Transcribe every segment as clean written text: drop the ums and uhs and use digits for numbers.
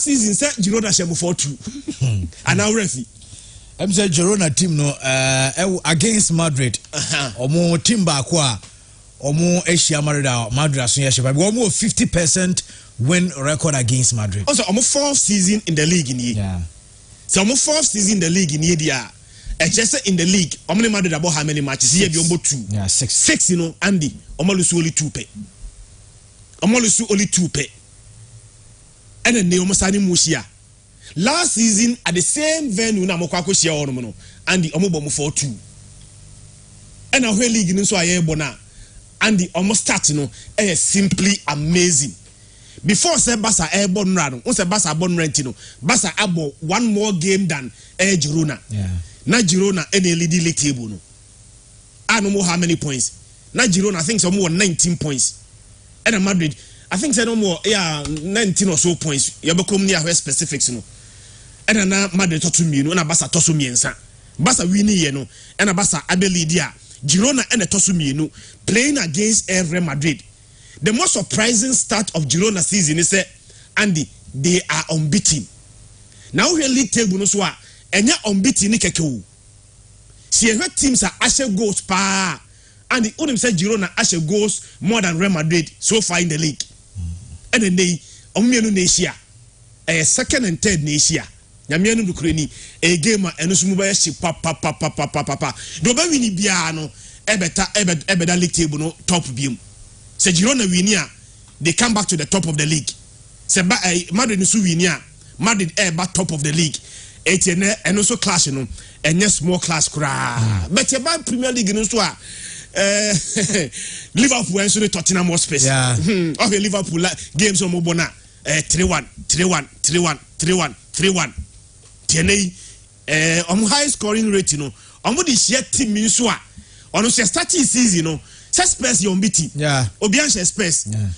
last season said Girona shemu 4-2 and now referee I'm say Girona team no against Madrid omo team ba ko a omo Asia Madrid aso ye shepa omo 50% win record against Madrid. Also omo 4th season in the league in here. Yeah. So omo 4th season in the league in here dia. Just in the league, omo Madrid about how many matches? Here be omo 2. Yeah, 6. 6, you know, Andy. Omo lose only 2 pay. Omo lose only 2 pay. And then omo sani mushia. Last season at the same venue na mokwa ko share ono no. Andy omo bomo 4-2. And our league no so aye bona. Andy omo start no simply amazing. Before say Barca airborne run, once a Barca born rentino, Barca abo one more game than Girona. Yeah. Na Girona any league table no. I don't know how many points. Na Girona I think some more 19 points. And Madrid I think say no more 19 or so points. You become near where specifics no. And na Madrid to me no na Barca to so miensa. Barca win ye no and Barca abeli dia. Girona and to so no playing against Real Madrid. The most surprising start of Girona season is Andy, they are unbeaten. Now we league table no so and ya unbeaten ni keke. See teams are Asher goals pa. And the Odom said Girona Asher goals more than Real Madrid so far in the league. And then they Omienu Nesia. Second and third Nesia. Nyamienu Dukreni a game and Sumuba shi papa. Do be wini bia no ebeta league table no top beam. Se Girona winia, they come back to the top of the league. Se Madrid nisu winia, Madrid back top of the league. And also class you know, and yes small class kra. But you buy Premier League no so Liverpool and so Tottenham Hotspur. Yeah. Okay, Liverpool games on Mobona 3-1. Tiene high scoring rate no. The share team so on say starting season no. Spurs you unbeaten. Yeah. Obian Spurs. Yeah.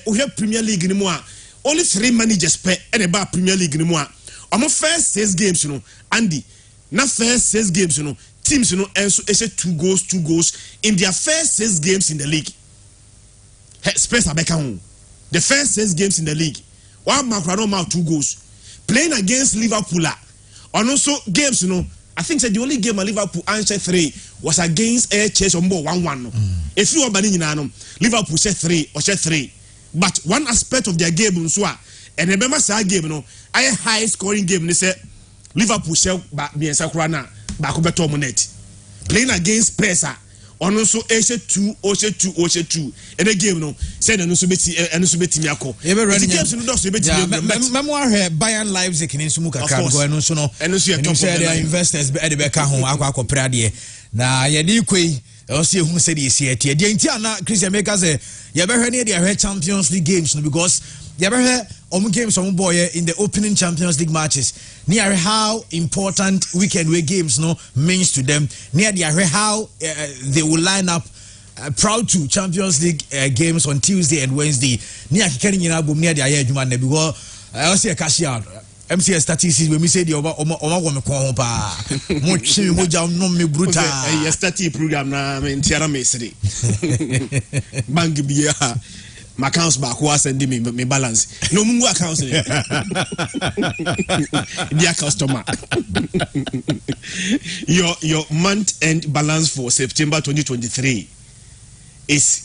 We have Premier League ni mo only 3 managers per and about Premier League ni mo omo first 6 games you know Andy na first 6 games you know teams you know and so 2 goals in their first 6 games in the league. Spurs are back home. The first 6 games in the league. One Macron out 2 goals. Playing against Liverpool and also games you know I think the only game at Liverpool answered 3 was against Chelsea on 1-1. If you are banning Liverpool said 3 or said 3. But one aspect of their game so and remember say game no I high scoring game they say Liverpool shall be in Sakurana back over Tomonet. Playing against Pesa on also 2 and the game no said and also beti miako. Memoir Bayern Leipzig in Sumuka and also no and also investors at the back home akwa prade na yedi kwe also who said is here the intia Christian Maker say you better near the Champions League games because you ever heard games on boy in the opening Champions League matches near how important weekend way games no means to them near the how they will line up proud to Champions League games on Tuesday and Wednesday near Kenny near the Ayajuma because I also a cash out MCS statistics when we say the Oma woman call pa much no me brutal stati program na Tiara Mesri Bank Bia my accounts back who are sending me balance no mungu accounts dear customer your month end balance for September 2023 is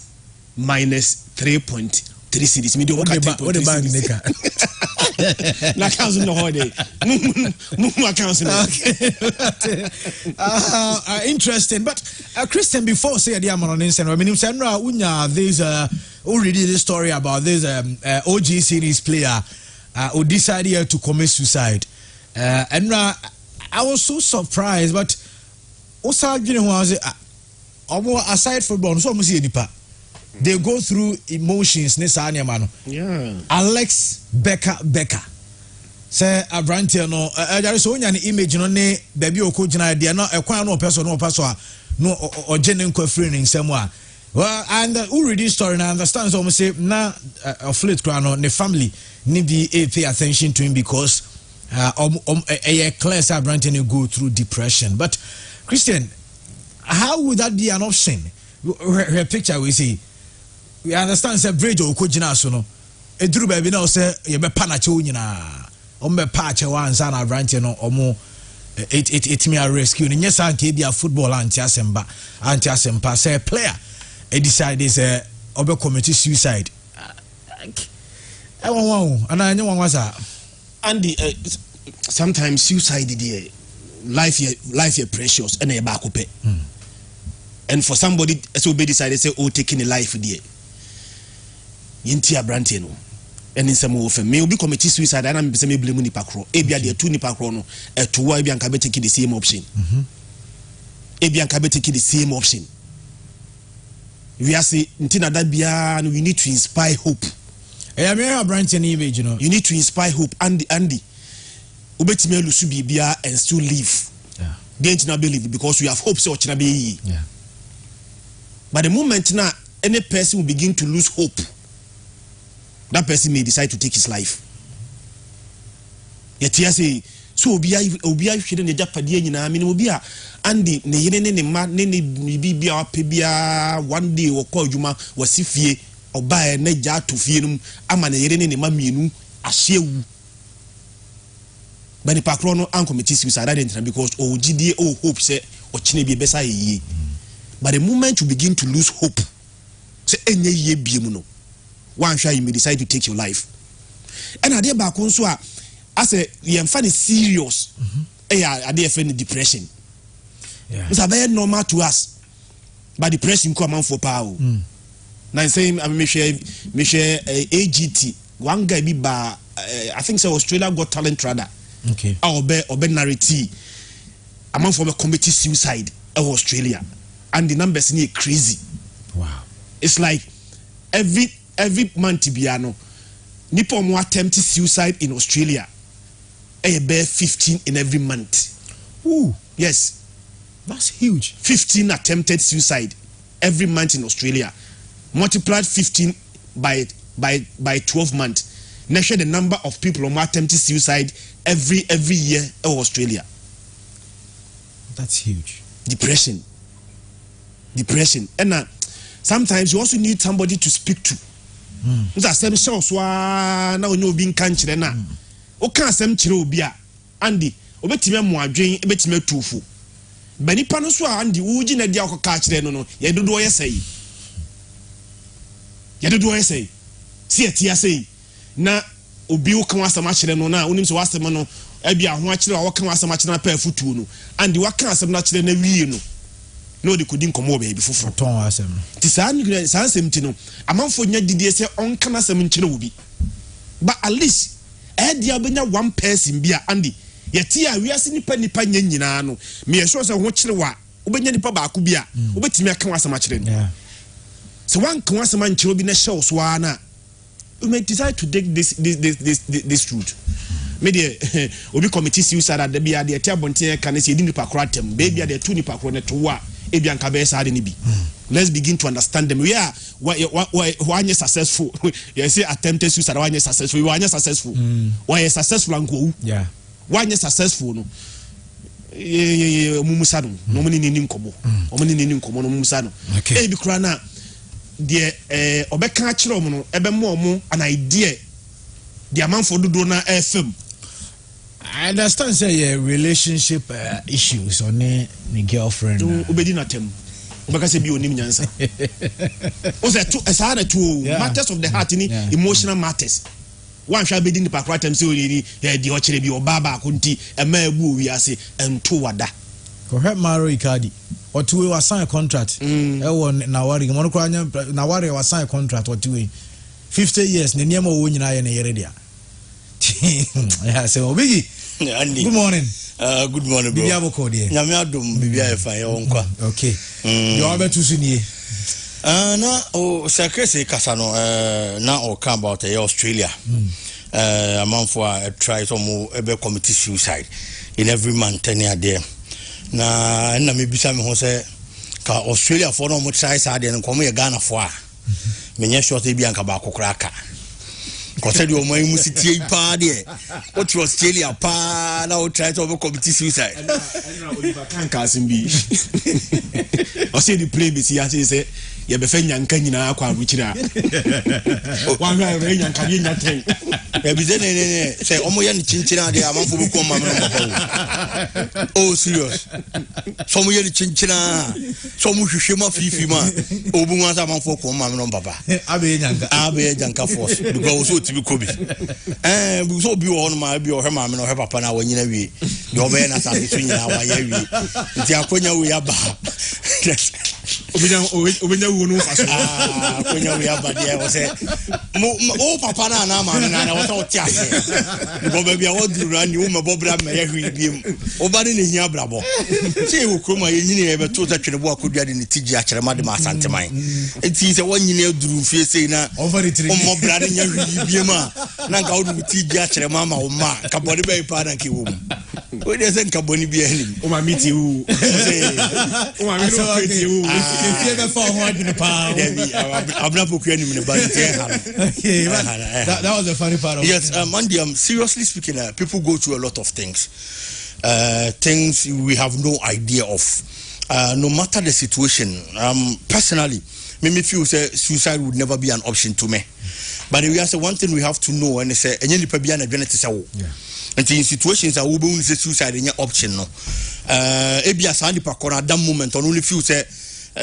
minus 3.3 cedis. Me do what the bank nigga. Na accounts no holiday. Mumu accounts no. Interesting, but Christian before say the amount on I mean Sandra unya there's already the story about this OG series player who decided to commit suicide. And I was so surprised, but also you know was aside from bon so much nipa they go through emotions yeah. Alex Becker say Abrantia no there is only an image no ne baby okojina dia no ekwan no person no no ogene nkofre ni nsem well and who read this story and understand so say na flat crown no the family need be pay attention to him because a class Abrantia go through depression. But Christian, how would that be an option? Her picture we see we understand say bridge okojina so no eduru baby now say ye be panache onyina ombe patch one san abrante no omo it me a rescue no nyesa anka bia football anti asempa say player e decide say obe commit suicide I want ana anya wanwasa and sometimes suicide there life here precious and e back up and for somebody so be decided say oh taking a life there yinti abrante no and in some of me will be committed suicide and I'm say blame nipa kro e bia there two nipa kro no to e bia nka be take the same option e bia nka be take the same option we are say ntina da bia we need to inspire hope. I mean abrante an image you know you need to inspire hope Andy obetime lusu bibia and still live. Yeah. They ain't not believe because we have hope so ochina be. Yeah. But the moment now any person will begin to lose hope, that person may decide to take his life. Yet here say so obia hwede ne japade nyina me no obia Andy ne yene ne ma ne bibia pebia one day wo call adwuma wasifie oba na gya to fie no ama ne yene ne ma mienu ahyewu. But the pakro no uncommitted suicide identity because GDA hope say ochine be besa ye. But the moment you begin to lose hope, say enye ye biemu no, one shot you may decide to take your life. And ade ba ko nso a say you find it serious. Ade find depression. Yeah. It's very normal to us. But depression come on for power. Now saying I me share AGT one guy be ba I think say Australia Got Talent rather. Okay. Obe narrative among for committed suicide in Australia and the numbers near crazy. Wow. It's like every month biano nipo mo attempted suicide in Australia bear 15 in every month. Ooh, yes. That's huge. 15 attempted suicide every month in Australia. Multiplied 15 by 12 months. Now share the number of people who attempted suicide every year in Australia. That's huge. Depression. And sometimes you also need somebody to speak to. That's some shows now you being country na. O can sem chire obi a Andy obetime mo adwen ebetime tufu. Bani pano so Andy uji na dia akọ chire no ye dodo yesai. Si etia sei na obi wo kan asem akire no na onim so wasem no abia ho akire a wo kan asem akire na pa futu no and the waka asem na akire na wie no no de kodi nkomo ba bi foforo ton asem ti san asem ti no amanfo nya didie se on kan asem nkire obi but at least dia benya one person bia Andy yeti a wiase nipa nya nyina no me sure se ho kire wa obenya nipa ba ko bia obetimi aka asem akire no so one kan asem nkire obi na show so na we may decide to take this route. Maybe obi committee suicide at the be the Tabonte can say nipa kratem, baby the two nipa krone to wa ebian kabesa de nibi. Let's begin to understand them. We are why successful. You say attempted suicide, why successful, why successful. Why successful and yeah. Why successful no. Mumusano, no money in kobo. Omani in kobo no mumusano. Okay. Ebi krana the obeka chiro no ebe mo an idea the amount for do na FM. I understand say relationship issues on the girlfriend. Obedi na tem. Obeka say bi onim nyansa. O say to asana to matters of the heart ni emotional matters. One shall be in the pakra tem say o di o chere bi obaba akonti e ma ebu wi ase ento wada. Correct Maro Icardi. Or two was sign a contract. Nawari Nawari was sign a contract or 50 years. Nemo win I and Heredia. Yeah, so Biggie. Good morning. Good morning, bro. Okay. You are better to see. Now, Secretary Casano, now or come about Australia. A month for a try to move a committee suicide in every month, 10 years there. Na me bisa me ho se ka Australia for no mo try sa de nko mo ye Ghana for a me nya short e bia nka ba kokora aka ko se de o man mu sitie pa de o to Australia pa na o try to committee suicide Oliver kan kasim bi o say the play bi si ya say ye be fa nyanka nyina akwa abuchira wa hwa re nyanka ye nyaten e bi ne say omo ye ni chinchina de amanfo be ko ma me no papa oh serious so mo ye ni chinchina so mo hwehwe ma fifi ma obu nwa sa amanfo ko ma me no papa abe nyanka force because so tibi ko bi bi so bi wo no ma bi o hwe ma me no hwe papa na wanyina wie de obe na sa so nyina wa ya wie nti akonya we aba obenya wo no fa so akonya we aba de wo say o papa na ma na wo so ti ase because baby I want to run you me bobra me ya hwi biem oba ne hia brabo say wo kroma ye nyine e be to ta twene bo akodua de ne tigi a kyerema de ma asanteman enti se wanyine aduru fie sei na o mobra ne nya hwi biem a na nka wo du tigi a kyerema ma wo ma ka body be pa na ke wo we dey say nka boni bi ani o ma meet you o ma me no meet you fie be fa ho adwene pa abna poku ani me ba okay that was the funny part of yes Mandy, seriously speaking people go through a lot of things things we have no idea of no matter the situation personally me feel say suicide would never be an option to me but we say one thing we have to know and say any nipa bia na dwene te say wo and in situations that we be say suicide any option no ebia sa nipa kora that moment on only feel say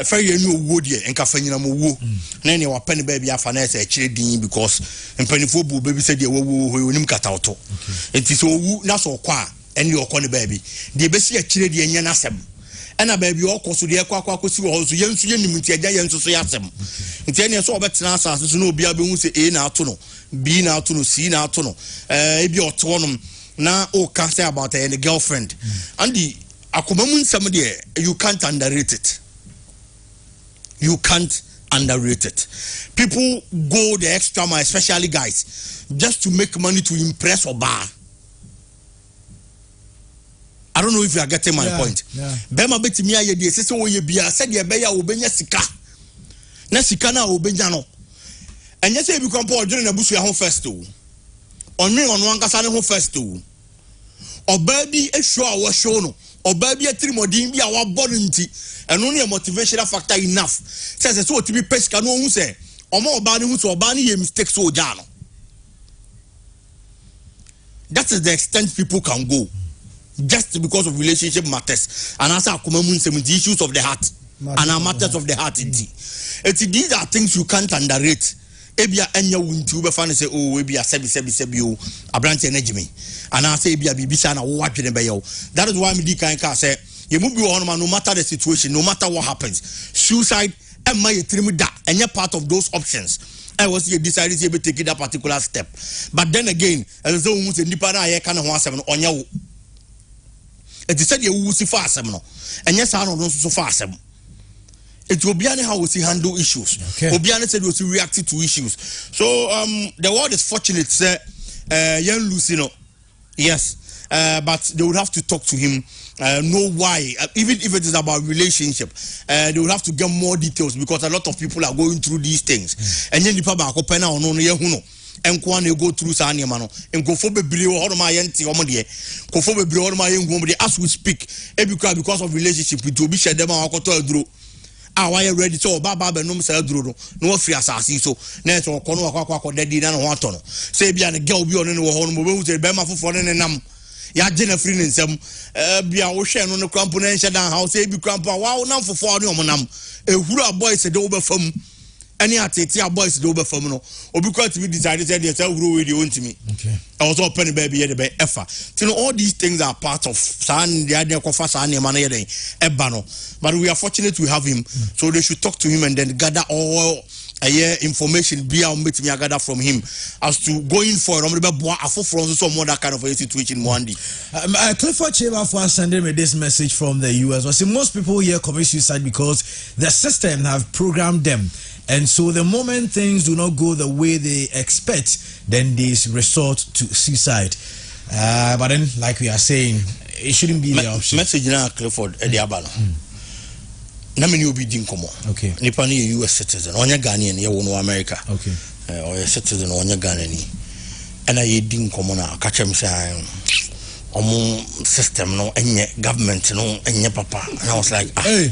fair you know wo de enka fanyina mo wo na ne wa pen ba bia fa na say kire din because mpanifo bu baby say de wo onim kata auto enti so wu na so kwa ene okọ ne baby de be si kire de enya na asem ena baby okọ so de akwa si wo so yensu yenim nti agya yensu so yasem nti ene so obetena asase so na obi abehu say A na ato no B na ato no C na ato no ebi oto no na o can say about a girlfriend and the akomamu nsem de you can't underrate it. You can't underrate it. People go the extra mile, especially guys, just to make money to impress or bar. I don't know if you are getting my point. Bema beti mi aye die sese wo ye bia said ye beya obenya sika. Na sika na obenya no. Enye se bi kwampo odwene na busu ya ho first o. Onme ono ankasa ne ho first o. Oba bi ehwo a wo show no. Oba bi atirimodin bi a wa bɔ no nti eno ne motivational factor enough say so to be pesca no hu say omo oba ne hu so oba ne ye mistake so oja no. That is the extent people can go just because of relationship matters and as akomamu nsem the issues of the heart and matters of the heart these are things you can't underrate. Ebia enya wunti be fa ne say oh ebia sebi o abrante energy me and I say ebia bibisa na wo adwene be yo. That is why me di kan ka say you move on no matter the situation, no matter what happens, suicide and my trim da and you're part of those options. I was you decided to take that particular step. But then again, as though we nipa na ye kind of one seven on you. It is said you will see fast and yes, I don't know so fast. It will be how we see handle issues. Obiane said we see reacting to issues. So the world is fortunate, sir. Young Lucino, yes, but they would have to talk to him. Know why, even if it is about relationship, they will have to get more details because a lot of people are going through these things. And then the people are open now, no, and go through Sanya Mano and go for bebre or my auntie or my go for bebre or my young woman as we speak, because of relationship with Toby Shadema or Koto. Why you ready so baba be no say duro no free asase so na to kono akwa daddy na ho ato no say bia ne girl bi ono ne wo ho no be say be ma fofo ne nam ya je na free ne nsam bia wo hwe no ne krampo na nhye dan house e bi krampo wa nam fofo ne omnam ehuru boys de wo be fam any atete boys de wo be fam no obi kwa to be decided say dey ehuru we dey ontimi okay I was open baby here the efa you know all these things are part of san the idea kofa san e man here den eba no but we are fortunate we have him so they should talk to him and then gather all information be our meet me gather from him as to going for some more that kind of a situation one day. Clifford Cheba for sending me this message from the US was most people here commit suicide because the system have programmed them. And so the moment things do not go the way they expect, then they resort to suicide. But then, like we are saying, it shouldn't be the option. Message now, Clifford, Ediabano. Namini will be dinkomo. Okay. Nipani US citizen, onya Ghanaian, ya wono America. Okay. Or a citizen, onya Ghanaian. And I dinkomo na catch him saying, system, no, any government, no, any papa. And I was like, hey.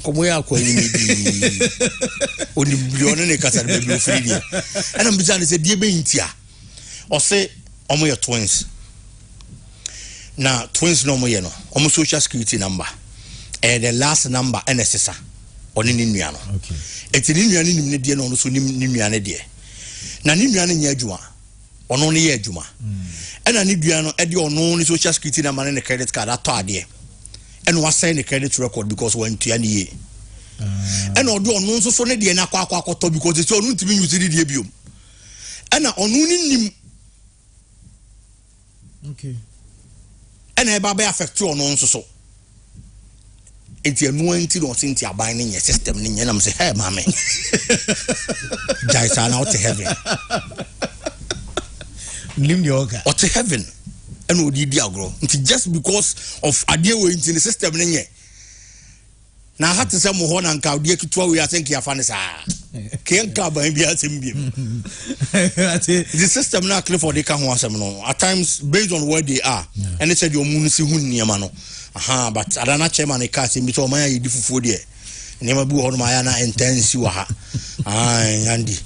Komo ya kwa ni di. Oni bilion ne kasa de be ofiri dia. Ana mbisa ne se die be ntia. O se omo ye twins. Na twins no mo ye no. Omo social security number. The last number NSSA. Oni ni nua no. Okay. Eti ni nua ni nim ne die no so ni nua ne die. Na ni nua ne nya adwuma. Ono ne ye adwuma. Ena ni dua no e de ono ni social security number ne credit card ato ade. Ena wa sign the credit record because when tua ne ye. Ena odo ono so ne de na akwa to because say onu ntimi use de biom. Ena onu ni nim. Okay. Ena e ba be affect ono so. Enti enu anti no sinti aban ne nye system ne nye na say hey mama. Guys are out to heaven. Lim the oga. Or to heaven. And would di agro. Just because of idea we in the system ne nye. Na hat say mo ho na nka odi akitwa we asenki afa ne sa. Ken ka ban bia asembiem. The system na clear for the ka ho asem no. At times based on where they are. And they said your moon si hu niema no. Aha, but adana chairman e ka say mi so man ya di fufuo de. Niema bi ho no ma ya na intense wa ha. Yandi.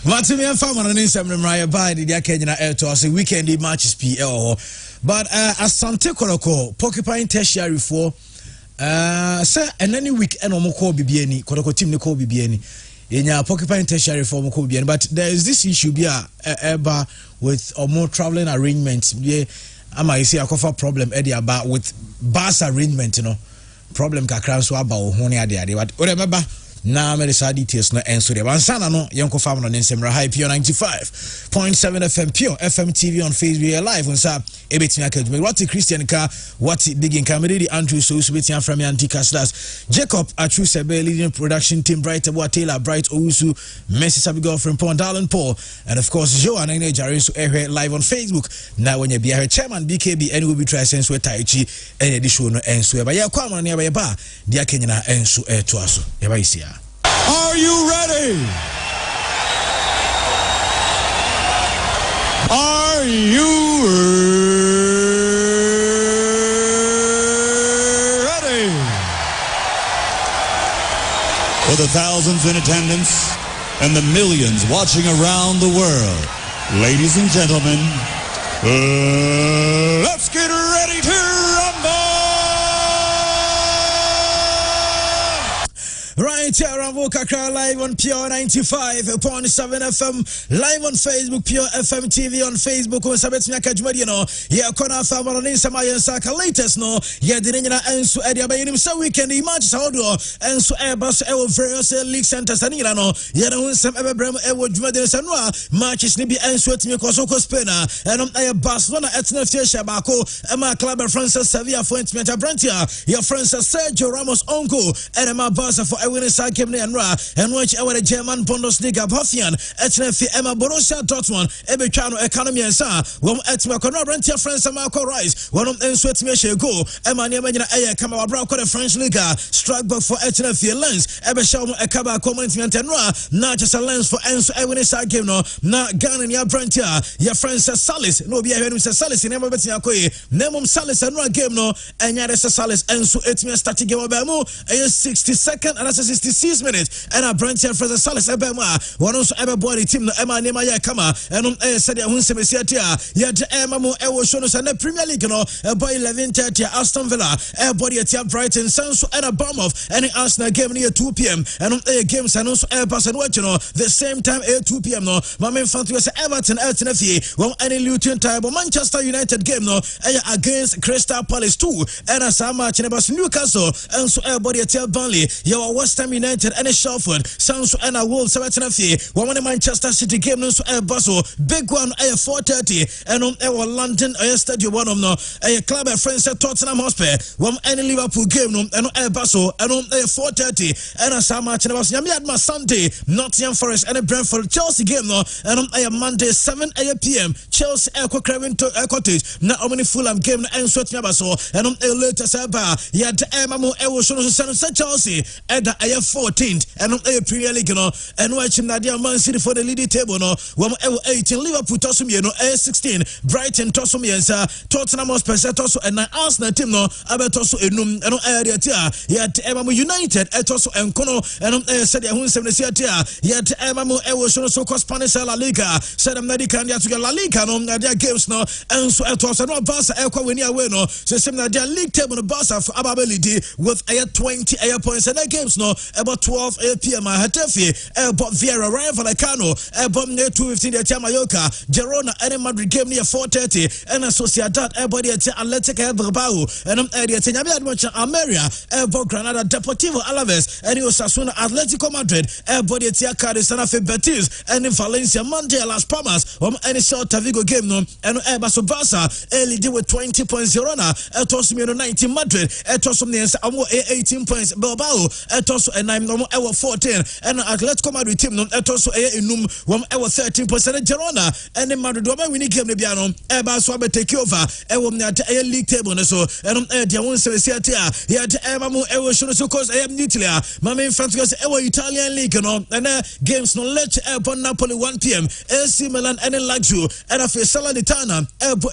Matimi and Farmer and Insam Raya by the Kenya Air to us a weekend matches PL. But Asante Koroko, Porcupine Tertiary for sir, and any week and Omoko Bibiani, Koroko team Nicole Bibiani. In your Porcupine Tertiary for Moko Bibiani. But there is this issue Eba with or more traveling arrangements. Yeah, I might say a cover problem Eddie about with bus arrangement, you know. Problem kakran so about Honi Adi. But remember. Na me the details no enso de bansana no yenko fam no nsemra high pure 95.7 FM pure FM TV on Facebook live on sa ebetimi akadumi what Christian ka what big in camera the Andrew so betia from anti Caslas Jacob Achu Sebe leading production team Bright Abo Taylor Bright Owusu Messi Sabigo from Pond Allen Paul and of course Joe and Jare so live on Facebook now when you be a chairman BKB and will be try sense we taichi and edition no enso ba ya kwa na ya ba dia Kenya na enso to aso ya ba isia. Are you ready? Are you ready? For the thousands in attendance and the millions watching around the world, ladies and gentlemen, let's get ready to rumble! Right here on Vokakra live on Pure 95.7 FM, live on Facebook, Pure FM TV on Facebook. On Sabet Nakajmadiano, yeah, Kona Family on Insamayan Saka latest no, yeah, the Nina and so Edia by him so weekend the match Saudo and so Airbus Evo various league centers and Irano, yeah, some ever Brem Evo Jumaden Sanwa, matches Nibi and Sweat Mikosoko Spena, and on Barcelona at Neftia Shabako, Emma Club Francis Sevilla Fuentes Brantia, your Francis Sergio Ramos Onko, and Emma Barca for winning Sakemne and Ra, and watch our German Bundesliga Boffian, Etnefi Emma Borussia Dortmund, Ebechano Economy and Sa, one Etma Conabrantia France Marco Rice, one of them sweat me go, Emma Niamana Aya Kama Brako, the French Liga, Strasbourg for Etnefi Lens, Ebesham Ekaba Community and Ra, not just a lens for Enso Ewin Sakemno, not Ghana and Yabrantia, your Francis Salis, no be a Mr. Salis in Emma Betiakoe, Nemum Salis and Ra game no, and Yadesa Salis Enso Etmia starting game of Bamo, a 62nd and 66 minutes and a branch here for the Salis Ebema one also ever body team no Emma Nema ya kama and said ya hunse mesiatia ya Emma mo ewo shono sa na Premier League no by 11:30 Aston Villa body at Brighton Sanso and a Bournemouth and Arsenal game near 2 p.m. and games and also pass and watch you know the same time 2 p.m. no my main fan was Everton FA one any Luton time Manchester United game no against Crystal Palace 2 and a some match in Newcastle and so body at Burnley your West Ham United and a Shelford, Sanso and a Wolves, one Manchester City game, no Basel, big one, 4:30, and on our London Stadium, one of no, a club of friends at Tottenham Hotspur, one any Liverpool game, no, and on Basel, and on 4:30, and a Sam match, and I was Yamiadma Sunday, Nottingham Forest, and a Brentford Chelsea game, no, and on a Monday, 7 p.m., Chelsea Echo Craven Cottage, not only Fulham game, and Sweat Yabaso, and on a later Saba, yet Emma Ewo Chelsea, and a 14th and on Premier League no and watching Nadia Man City for the leading table no one 18 Liverpool Tossum 16 Brighton Tossum Tottenham Hotspur Tosso and Arsenal team no Abetoso enum and area tia yet Emma United Etoso and Kono and said Hun 70 yet Emma Ewo so Spanish La Liga said America and to La Liga no Nadia games no and so Etoso no Barca Equa when you win no so same Nadia league table no Barca for Abability with 20 points and games no about 12 p.m. Hatafe about Vieira Ryan Vallecano about 2:15 at Mallorca Girona and Madrid game near 4:30 and Sociedad about Athletic Bilbao and area Nyamia Adventure Almeria about Granada Deportivo Alaves and Osasuna Atletico Madrid about Cádiz and Afe Betis and in Valencia Monte Las Palmas and Celta Vigo game no and Baso Barca lead with 20 points Girona Tosumino 19 Madrid Tosumnians 18 points Bilbao Tosu and 9 normal 14 and Atletico Madrid team no Tosu Enum 13 points and Girona and in Madrid winning game Nebiano Baso take over league table so and they won't say yet Mamu show so cause Italia Mama Francis Italian league no and games no let upon Napoli 1 p.m. AC Milan and Lazio and a Salernitana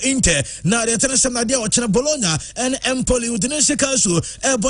Inter now the international idea watching Bologna and Empoli with the Nation Council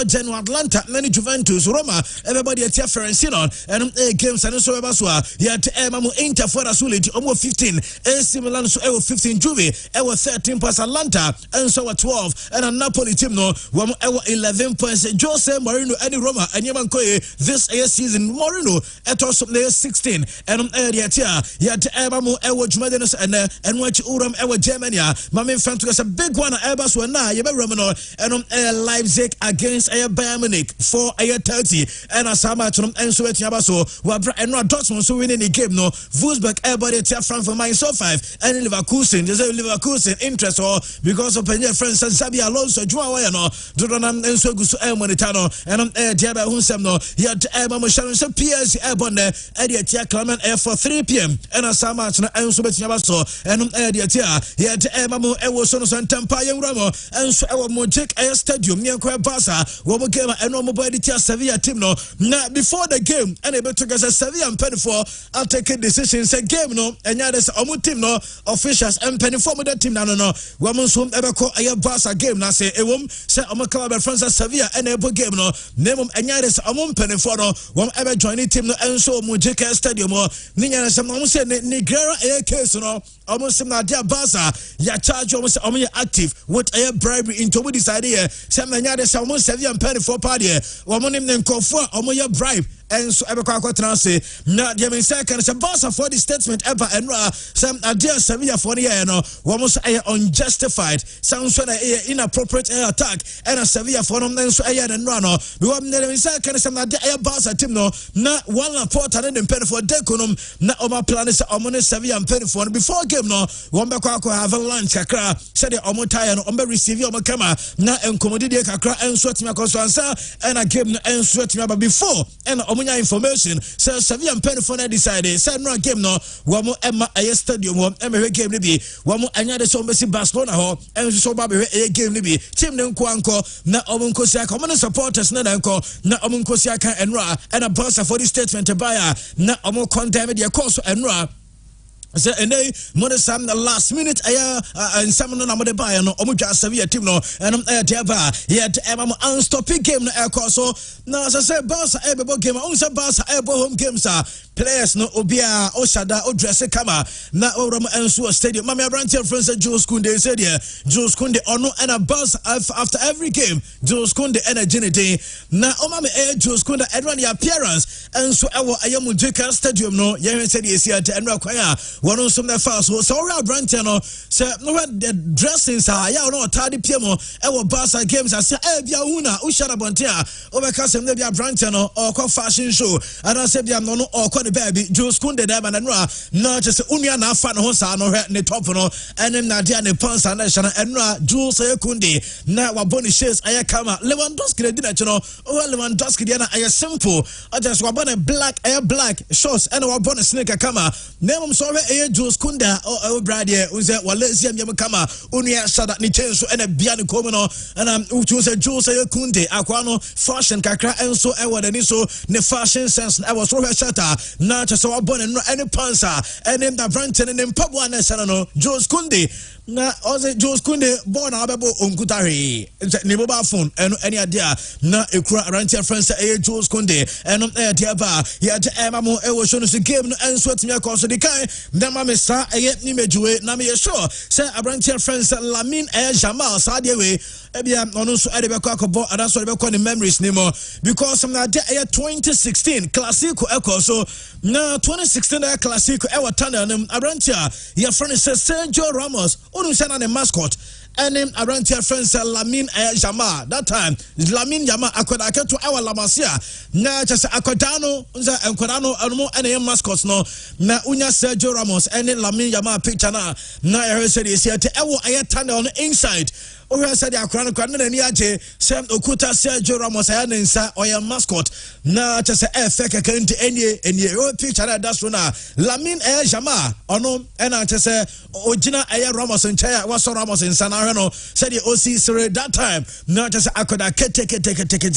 Genoa Atlanta many Juventus Roma everybody at Fiorentina and games and so Baswa yet Mamu Inter for Rasuliti almost 15 AC Milan so 15 Juve 13 plus Atlanta and so 12 and a Napoli team no 11 points Jose Mourinho and Roma and Yamankoe this season Mourinho at also 16 and yet Mamu Jumadenos and watch Uram Germany Mami Frank was a big one Airbus one now you remember and Leipzig against Bayern Munich for 30 and a summer and so Yabaso and not Dortmund so winning the game no Wolfsburg everybody at Frankfurt Mainz 05 and Leverkusen there's a Leverkusen interest or because of Penya friends and Sabi Alonso Joao no Jordan and so Gusu Monitano and Diaba Hunsem no yet Mamu Sharon so PS Airborne and yet Clement for 3 p.m. and a summer and so Yabaso and yet Mamu Ewo Sono Santampa Ramo and so our Mojic Air Stadium near Barca one game and no mobile Sevilla team no now before the game and able to get a Sevilla and penny for I'll take a decision say game no and yeah there's a team no officials and penny for the team no woman soon ever call a Barca game now say a woman say I'm a club of France Sevilla and able game no name and yeah there's a penny for no one ever joining team no and so Mojic Air Stadium or Nina some say Nigeria air case no almost some idea Barca ya charge almost active with a bribery into this idea some yeah there's almost Sevilla and penny for party woman name them call for almost bribe and so ever say now the second is a Barca for the statement ever and some idea Sevilla for the year no almost unjustified sounds like a inappropriate attack and a Sevilla for them so and run we want the second some idea Barca team no not one report and then penny for deconum na oma plan is Sevilla and penny for before game no one back have a lunch kakra said the omotaya no ombe receive your kama na enkomodi kakra and sweat me constanza and a game and sweat me but before and information so Sevilla and penny for decided said no game no one more Emma a stadium one Emma game be one more anya so Messi Barcelona ho and so baby a game be team nem kwanko na omunkosia common supporters na danko na omunkosia kan enra and a Barca for the statement buyer na omo condemn the course enra so and they Monesam the last minute and some no number buy no omuja Sevilla team no and thereby yet unstopping game no so now as I say Barca ebe game on say Barca ebe home games players no obia oshada odresse kama na oram enso stadium mama branch friends Jules Kunde said here Jules Kunde ono and a Barca after every game Jules Kunde energy na omama Jules Kunde everyone the appearance and so ewo ayamu Jeka stadium no ye said yes here and kwanya one on some fast so our branch no say no the dressings are ya no tardy piemo ewo Barca games say bia huna ushara bontia obeka sem na bia branch no or fashion show and I say bia no or the baby Jules Kunde there and no just unia na fa no sa no ne top no and na dia ne pants and Jules Kunde na wa boni shares aya kama Lewandowski dey na Lewandowski dey na aya simple I just wa boni black shorts and wa boni sneaker kama name so Jules Kunda o brade unze Walesiam Yamakama unia sada ni chenso ene bia ne komo and utu Jules Kunde akwano fashion kakra enso ewo de so ne fashion sense I was so shata na chese wa born no any pansa any da branten ne mpabwa na sana no Jules Kunde na oze Jules Kunde born abebo onkutare ne mobile phone eno any idea na ekura rantia friends Jules Kunde eno dia ba ya je emamo ewo show no game no enso atimi akoso de kai na mama sa ni mejuwe na me sure say rantia friends Lamine Jamal sa de we ebia ono so ede beko akobo adaso de beko ne memories ni mo because some na 2016 Classico Echo so na 2016 Classico e watana ne Abrantia your friend says Sergio Ramos onu sana ne mascot and him around your friends Lamine Jamal that time Lamine Jamal akoda keto ewa Lamasia na chase akodano unza enkodano anmo ene mascot no na unya Sergio Ramos and Lamine Jamal picture na I said is here ewo ayetana on inside o said akran na ni aje sem okuta Sergio Ramos aya nsa oya mascot na chase fake kanti enie o picture that's na Lamine Jamal ono ena chase ogina aya Ramos ncha wa so Ramos nsa na no said osi sere that time na chase akoda kete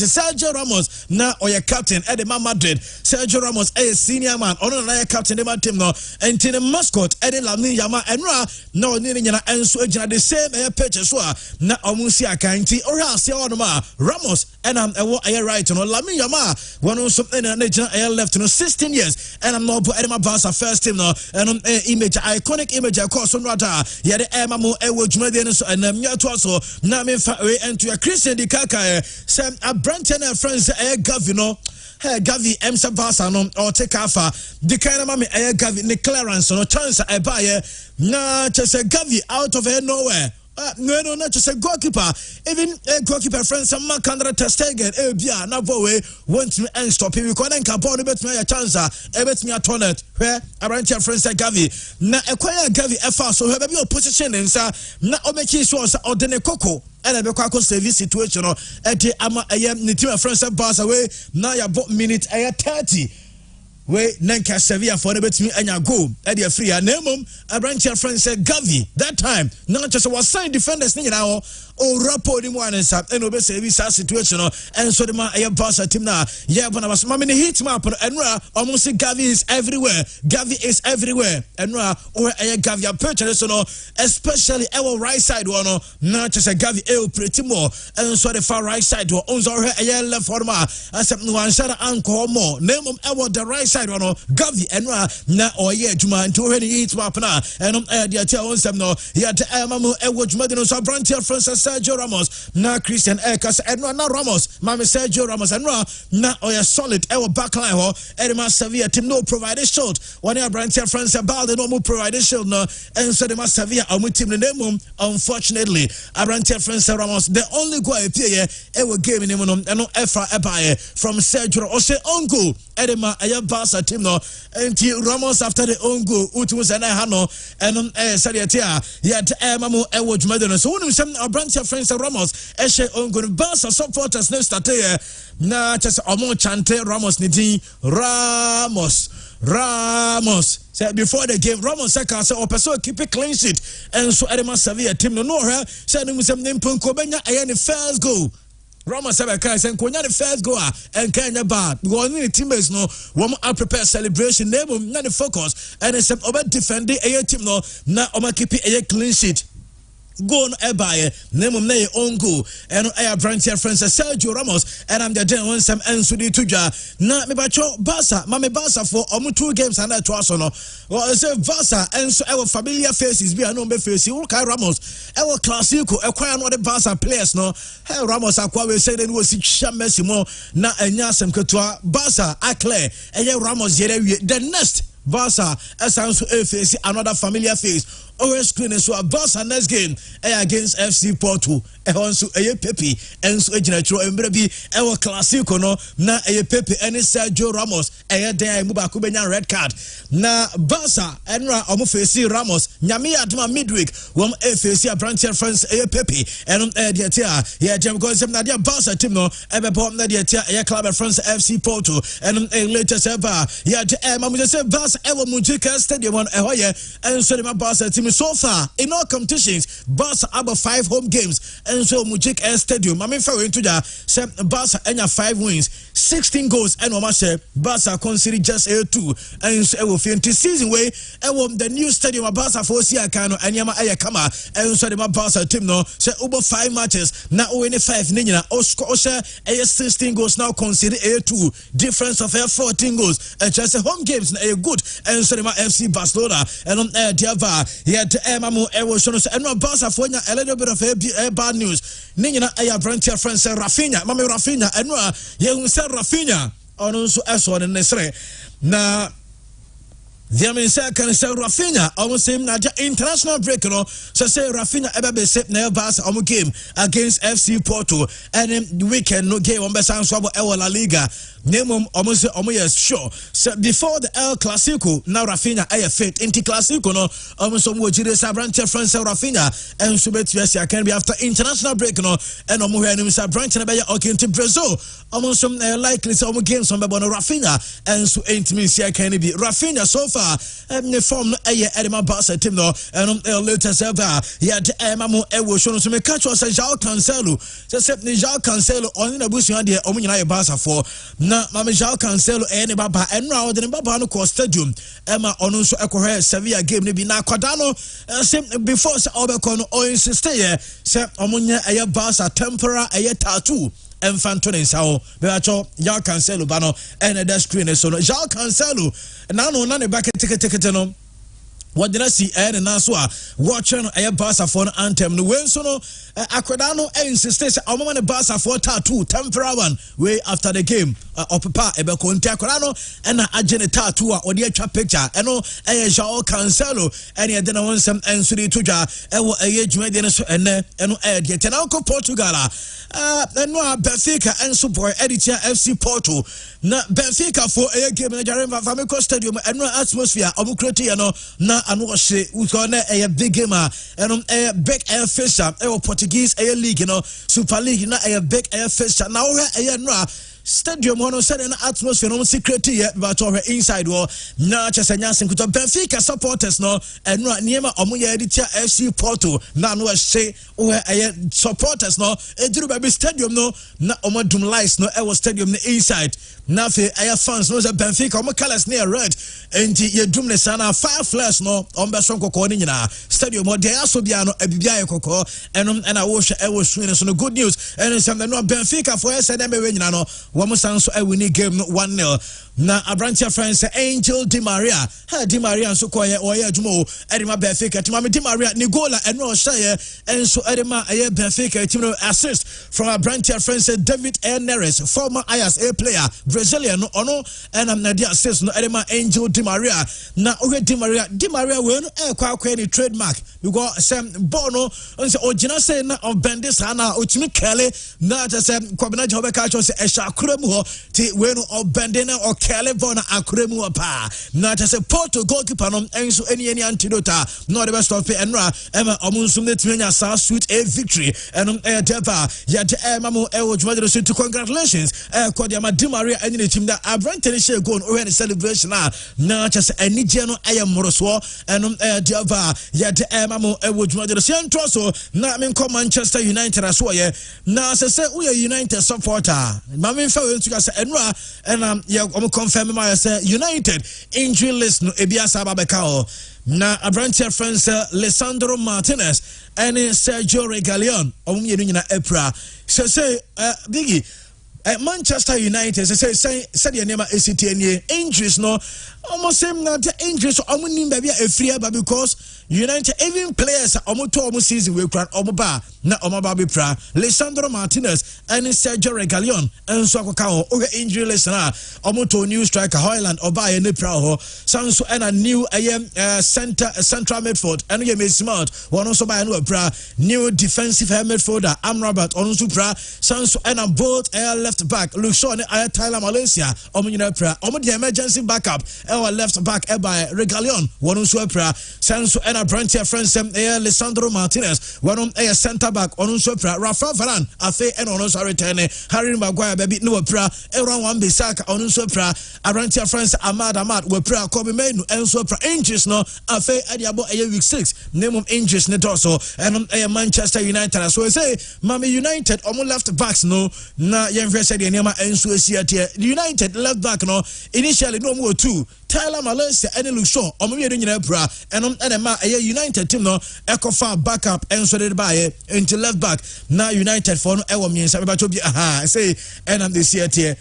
Sergio Ramos na oya captain at the Madrid Sergio Ramos a senior man ono na captain the team no enti the mascot at the Lamine Jamal enra no ni nyina enso agina the same picture so na omusi akanti ora se onoma Ramos and am ewo aye right no Lamine Jamal one something na agina aye left no 16 years and I'm no put Edema Barca first team no and image iconic image across on rata ye the emamo ewo dwumade so and nyato so na me fa we ento ya Christian di kaka sem Abranten and friends aye Gavi no hey Gavi Emsa Barca no or take afa the kind of mama aye Gavi ne clearance no chance e ba ye na chese Gavi out of nowhere no not just a goalkeeper even a goalkeeper friend some Marc-Andre ter Stegen bia na bowe want me and stop him because then can ball bet me a chance bet me a toilet where around your friends like Gavi na acquire Gavi efa so have be opposition nsa na o make sure say odene koko and be kwa service situation no eti ama ni team friends Barca way na ya minute 30 we nanka Sevilla for the betimi anya goal e dey free and nemum Abrantia friend said Gavi that time not just was sign defenders ni na o rapport ni one and obe service situation and so the man Barca team na yeah but was mama hit map and almost Gavi is everywhere and or Gavi purchase no especially our right side one not just a Gavi pretty more and so the far right side one on left for ma and some one shot anko more nemum the right side one Gavi and na oye juma to already hit map na and the tell on some no yeah mamu juma no so Abrantia Francis Sergio Ramos na Christian Ekas and na Ramos mama Sergio Ramos and na oya solid our backline ho Edema Sevilla team no provide a shield one Abrantia Francis Balde no more provide a shield no and so the Sevilla our team the name unfortunately Abrantia Francis Ramos the only goal appear ever game in him and no effort from Sergio or say uncle Edema Barca team no and Ramos after the own goal utumus and hano and Sadiatia yet mamu ewo jumade so when some Abrantia friends Ramos eshe on goal Barca supporters no start na just omo chante Ramos nidi Ramos say before the game Ramos say person keep a clean sheet and so Edema Sevilla team no her say no some nimpunko benya aye first goal Ramos said and konya the first goal and Kenya bad because the teammates no one prepare celebration name na the focus and some over defending a team no na oma keep a clean sheet go no ebaye name na own goal and Abrantia friends Sergio Ramos and I'm the one some ensudi tuja na me bacho Barca mame Barca for 2 games and that was no well say Barca and so our familiar faces be no be face you kai Ramos our classico acquire no the Barca players no hey Ramos akwa we say then was Messi mo na enya sem ketua Barca aclare Ramos yere the next Barca as face another familiar face our screen so a Barca next game against FC Porto also Pepe and so Ejinatro Embrebi our Clasico no na Pepe and Sergio Ramos there Mubakubenya red card na Barca enra omo face Ramos nyame aduma midweek wom face Brancher France Pepe and the tia yeah jam because na dia Barca team no ebe bom na dia tia Club France FC Porto and later ever yeah mamu say Barca ever Mujika Stadium on ehoye and so the Barca team so far in all competitions Barca about 5 home games and so Mujika Stadium I mean for into that say Barca enya 5 wins 16 goals and Oma say Barca conceded just 2 and so will finish season way and the new stadium Barca for Siakano and Yama Ayakama and so the Barca team no say over 5 matches now only 5 nina or score 16 goals now conceded 2 difference of 14 goals and just home games na good and so the FC Barcelona and on Diava yet Mamu Ewoshon and no Barca for a little bit of bad news nina aya Brantia France Rafinha Mami Rafinha and no you said Rafinha on so as on Nesre na the Amin can say Rafinha almost same na international break no so say Rafinha ebe set na Barca omo game against FC Porto and the weekend no game on besan so La Liga name almost yes sure so before the El Clasico now Rafinha fit into Clasico no almost omo jire Branche France Rafinha and so bet yes can be after international break no and omo here nim Branche na be okay into Brazil almost some likely some games on be Rafinha and so ain't mean see can be Rafinha so the form Edema Barca team no and latest ever yeah mamu ewo show so me catch us João Cancelo so say João Cancelo on na busu ade omo nyina ye Barca for na mama João Cancelo ne baba and now the baba no cost stadium ema ono so ekohe Sevilla game ne bi na kwada no say before say obeko no o insist say omo nya eye Barca temporary eye tattoo Infantone sao beacho João Cancelo bano and the screen so no João Cancelo na no na ne back ticket no what did I see and now so watching a Barca for anthem no when so no Aquadano insisted on the Barca for tattoo temporary one way after the game of Papa Ebeko Aquadano and agenda tattoo or the extra picture and no João Cancelo and he didn't want some and so tuja a age made and get an uncle Portugal and no Benfica and support editor FC Porto na Benfica for a game in the Famico Stadium and no atmosphere of Ucrania na and was a big gamer and a big air fisher Portuguese air league Super League na a big air fisher now a stadium one said an atmosphere no secret yet but over inside war na chasanya kuto Benfica supporters no and no niema omuye editor FC Porto na no say where supporters no eduru baby stadium no na omodum lights no e stadium no inside na fe fans no Benfica omo colors near red and ye dum ne sana fire flash no ombe son kokko ni nyina stadium dey aso bia no abibia ye kokko and I wash e was so no good news and some no Benfica for said dem we nyina no Wamusan so winning game 1-0 na Abrantia France Angel Di Maria Di Maria so koye oye adwuma edema Benfica team Di Maria ni goal and no share and so edema Benfica team assist from Abrantia France David Neres former Ajax player Brazilian ono and am na di assist no edema Angel Di Maria na Di Maria we no kwa ni trademark because some bono on say ogina say na of bendis na otimi kele na just kwabena jobe ka cho say akuremu ho ti we no of bendena or kele bona akuremu pa na just say Porto goalkeeper no enso any antidote no the best of enra ema omunsum netmenya sa sweet a victory and deva ya mamu ojuma so to congratulations kwadiama Di Maria and the team that Abrante share go on the celebration na just any no moroso and deva ya mamu ojuma so central so na me come Manchester United as well na say we are United supporter mama fa we to say enra and ya confirm my say United injury list no ebiasa babeka o na Abrantia France Lisandro Martinez and Sergio Reguilón omuye nyina epra say Biggie Manchester United said the name ACTNA injuries no almost same that injuries omunim baby a free because United even players almost season we cry omoba na omoba be pra Lisandro Martinez and Sergio Reguilón and so akokao oga injury list na omoto new striker Haaland oba ne pra ho sanso and a new central midfield and ye smart one also by no pra new defensive midfielder Amrabat onso pra sanso and a both left back Luke Shaw and Tyler Malaysia omunyina pra omo the emergency backup our left back by Reguilón one also pra sanso and a branch friends Lisandro Martinez one a center back onso pra Rafa Varane afe and onso return Harry Maguire baby no pra around one Bissaka onso pra Arantia friends Ahmad we pra Kobe Menu enso pra injuries no afe adiabo week 6 name of injuries ne also and Manchester United so say Mami United omo left backs no na yemfre said the name enso asiatie United left back no initially no more two Tyler Malaysia and Luke Shaw omo we nyina pra and ma United team no ekofa backup enso de bae into left back na United for no ewo miensa be ba to bi say and this year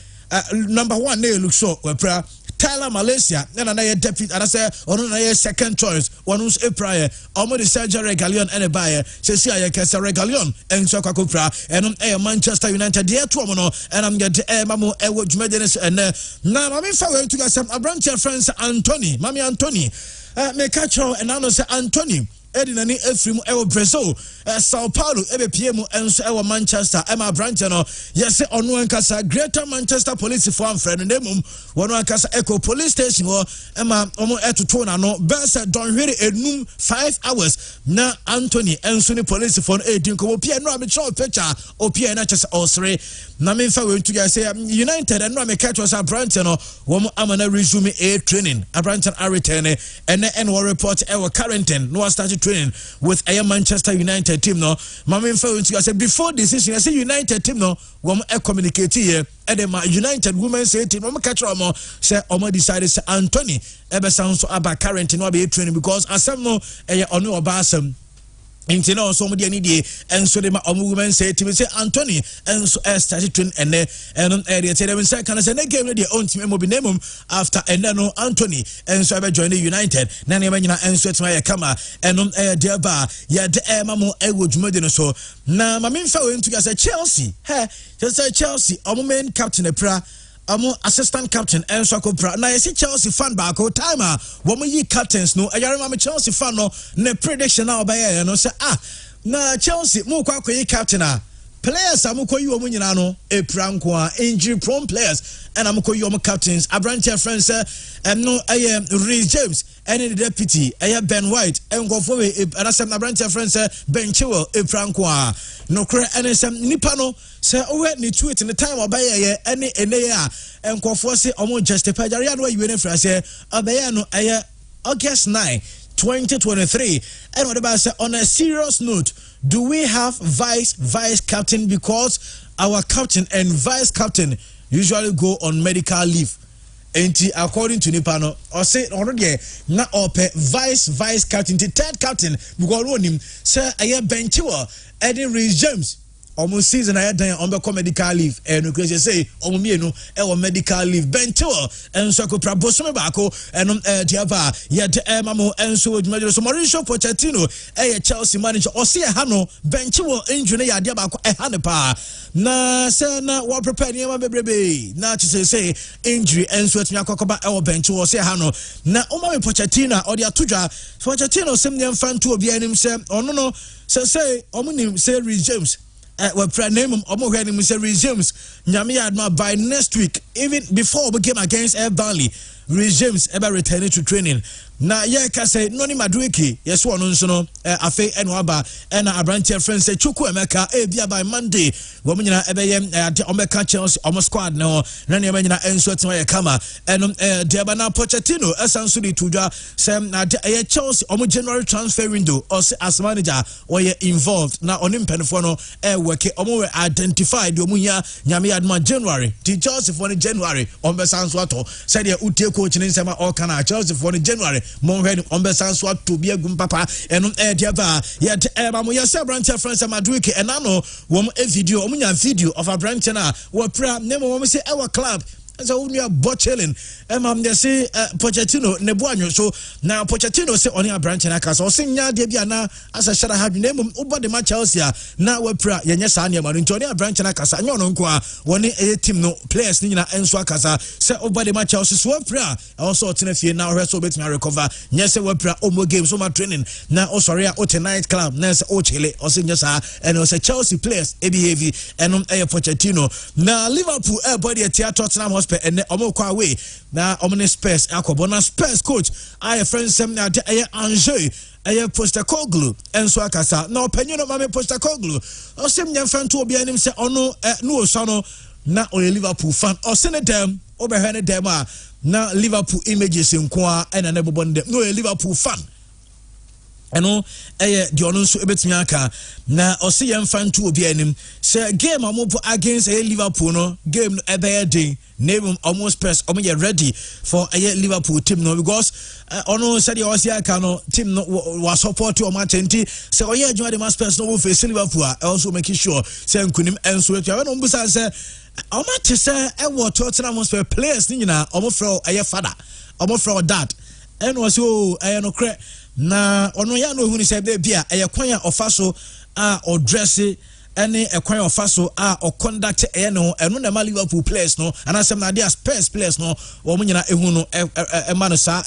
number 1 na Luke Shaw we pra Tyler Malaysia na deputy and I say ono na second choice one who's a prior omo the Sergio Reguilón and bae say see aye kesa Reguilón enso kwako pra and Manchester United there to omo no and I'm get mamo ewo dwumadenes and na mami fa we to get some Abrantia friends Anthony mami Anthony me catch and I know say Anthony Edinani Efrim ewo Brazil Sao Paulo ebe PM enso ewo Manchester Emma Branch no yes onu ankasa Greater Manchester Police for amfred no mum wonu ankasa Echo Police Station ho Emma omo etoto na no best don hwere enum 5 hours na Anthony enso ni police for edin ko opia no am show picture opia na chese osre na me fa we to say United and no am catch us Branch no wo amana resume a training Branch and return and report ewo Carrington no start training with a Manchester United team no mama phone to say before decision I say United team no wom communicate here and the United women's team no catch am say omo decided say Anthony ebe sound so about Carrington no be training because asem no ono oba asem Inti na so mo de ani die enso de ma omo women say team say Anthony enso started training and area tell them say can say na game de own team mo be name after and no Anthony enso be join the United na na nyina enso team ya kama de ba ya de mamo ewo dwumade no so na ma me mfa we ntu say Chelsea say Chelsea omo main captain pra assistant captain enso akopra na yesi Chelsea fan back o timer wo mo yi captains no ayare ma Chelsea fan no na prediction na obaye no say na Chelsea mo kwa yi captain players amukoyi wo nyina no epranko injury prone players and amukoyi wo captains Abrantia friends no Reece James and the deputy Ben White and go for and asem Abrantia friends Ben Chilwell epranko no kre and some nipa no say owe ni tweet in the time obaye any and go for say omo justify jare no you frase say obaye no August 9 2023 and what about say on a serious note do we have vice captain because our captain and vice captain usually go on medical leave and according to Nipano or say already na ope vice captain the third captain because one him say Ben Chilwell and Reece James almost season I dan on be medical leave and we say omo mienu e medical leave Ben Chilwell and so ko prabosome baako and diaba ya de mamo enso odwumade so Mauricio Pochettino Chelsea manager o say ha no Ben Chilwell injury ya de baako ha ne pa na say na we prepare niam bebrebe na to say injury enso atumi akokoba e Ben Chilwell say ha no na o ma Pochettino o de atodwa Pochettino sem ne mfanto obi anim say ono no say omo nim say Reece James we pray name omo hwe ni Mr. Reece James nyame adma by next week even before we game against Burnley Reece James ever returning to training na ye ka say no ni madueki yes one nso no afi enwaba na Abrantia friends say Chuku Emeka bia by Monday wo nyina ebeye omeka Chelsea omo squad no na ne nyina enso tema ye kama de ba na Pochettino esanso di tudwa say na Chelsea omo January transfer window or as manager or ye involved na onim penfo no work omo we identified omo ya nyame adma January di Chelsea for January ombe sanso ato say de utie coach ne nsema all kana Chelsea for in January mo hwe on besan so to be agum papa eno diaba yet mo yesa branch friends Madueke enano wom a video omunya video of a branch na wo pra nemo wom say our club so when you are botching they say Pochettino ne buanyo so now Pochettino say on your branch na kasa o say nya de bia na as a shara have name over the match Chelsea na we pra yenye sa ne ma no ntoni branch na kasa nyo no nko a woni e team no players ni na enso akasa say over the match Chelsea so we pra also otena fie na we so betima recover nya say we pra omo game so ma training na o sorry o tonight club na say o chile o say nya sa and o say Chelsea players e be heavy and Pochettino na Liverpool body at Tottenham and omo kwa away na omne Spurs akobona Spurs coach I friend sem na Angers Postecoglou enso akasa na opanyin no mame Postecoglou o sem nyamfa nto obi anim se ono no so no na o Liverpool fan o se ne dem o be hwe ne dem a na Liverpool images nko a na ne bobo ne no Liverpool fan eno di ono nso ebetumi aka na o se yemfa nto obi anim se game amopo against Liverpool no game no ebe dey name almost press ready for a Liverpool team no because ono said you was no team no was support to matenti so oye adwuma de Spurs no face Liverpool also making sure say nkunim enso etua no mbusa say omate say e wo Tottenham Hotspur players ni nyina omofro aye father omofro dad and was so aye no kre na ono ya no hu ni say bia aye kwan a ofa so a o dress any a kwan of faso or conduct eno na Liverpool players no and asem na dia Spurs players no wo nyina ehu no e man sa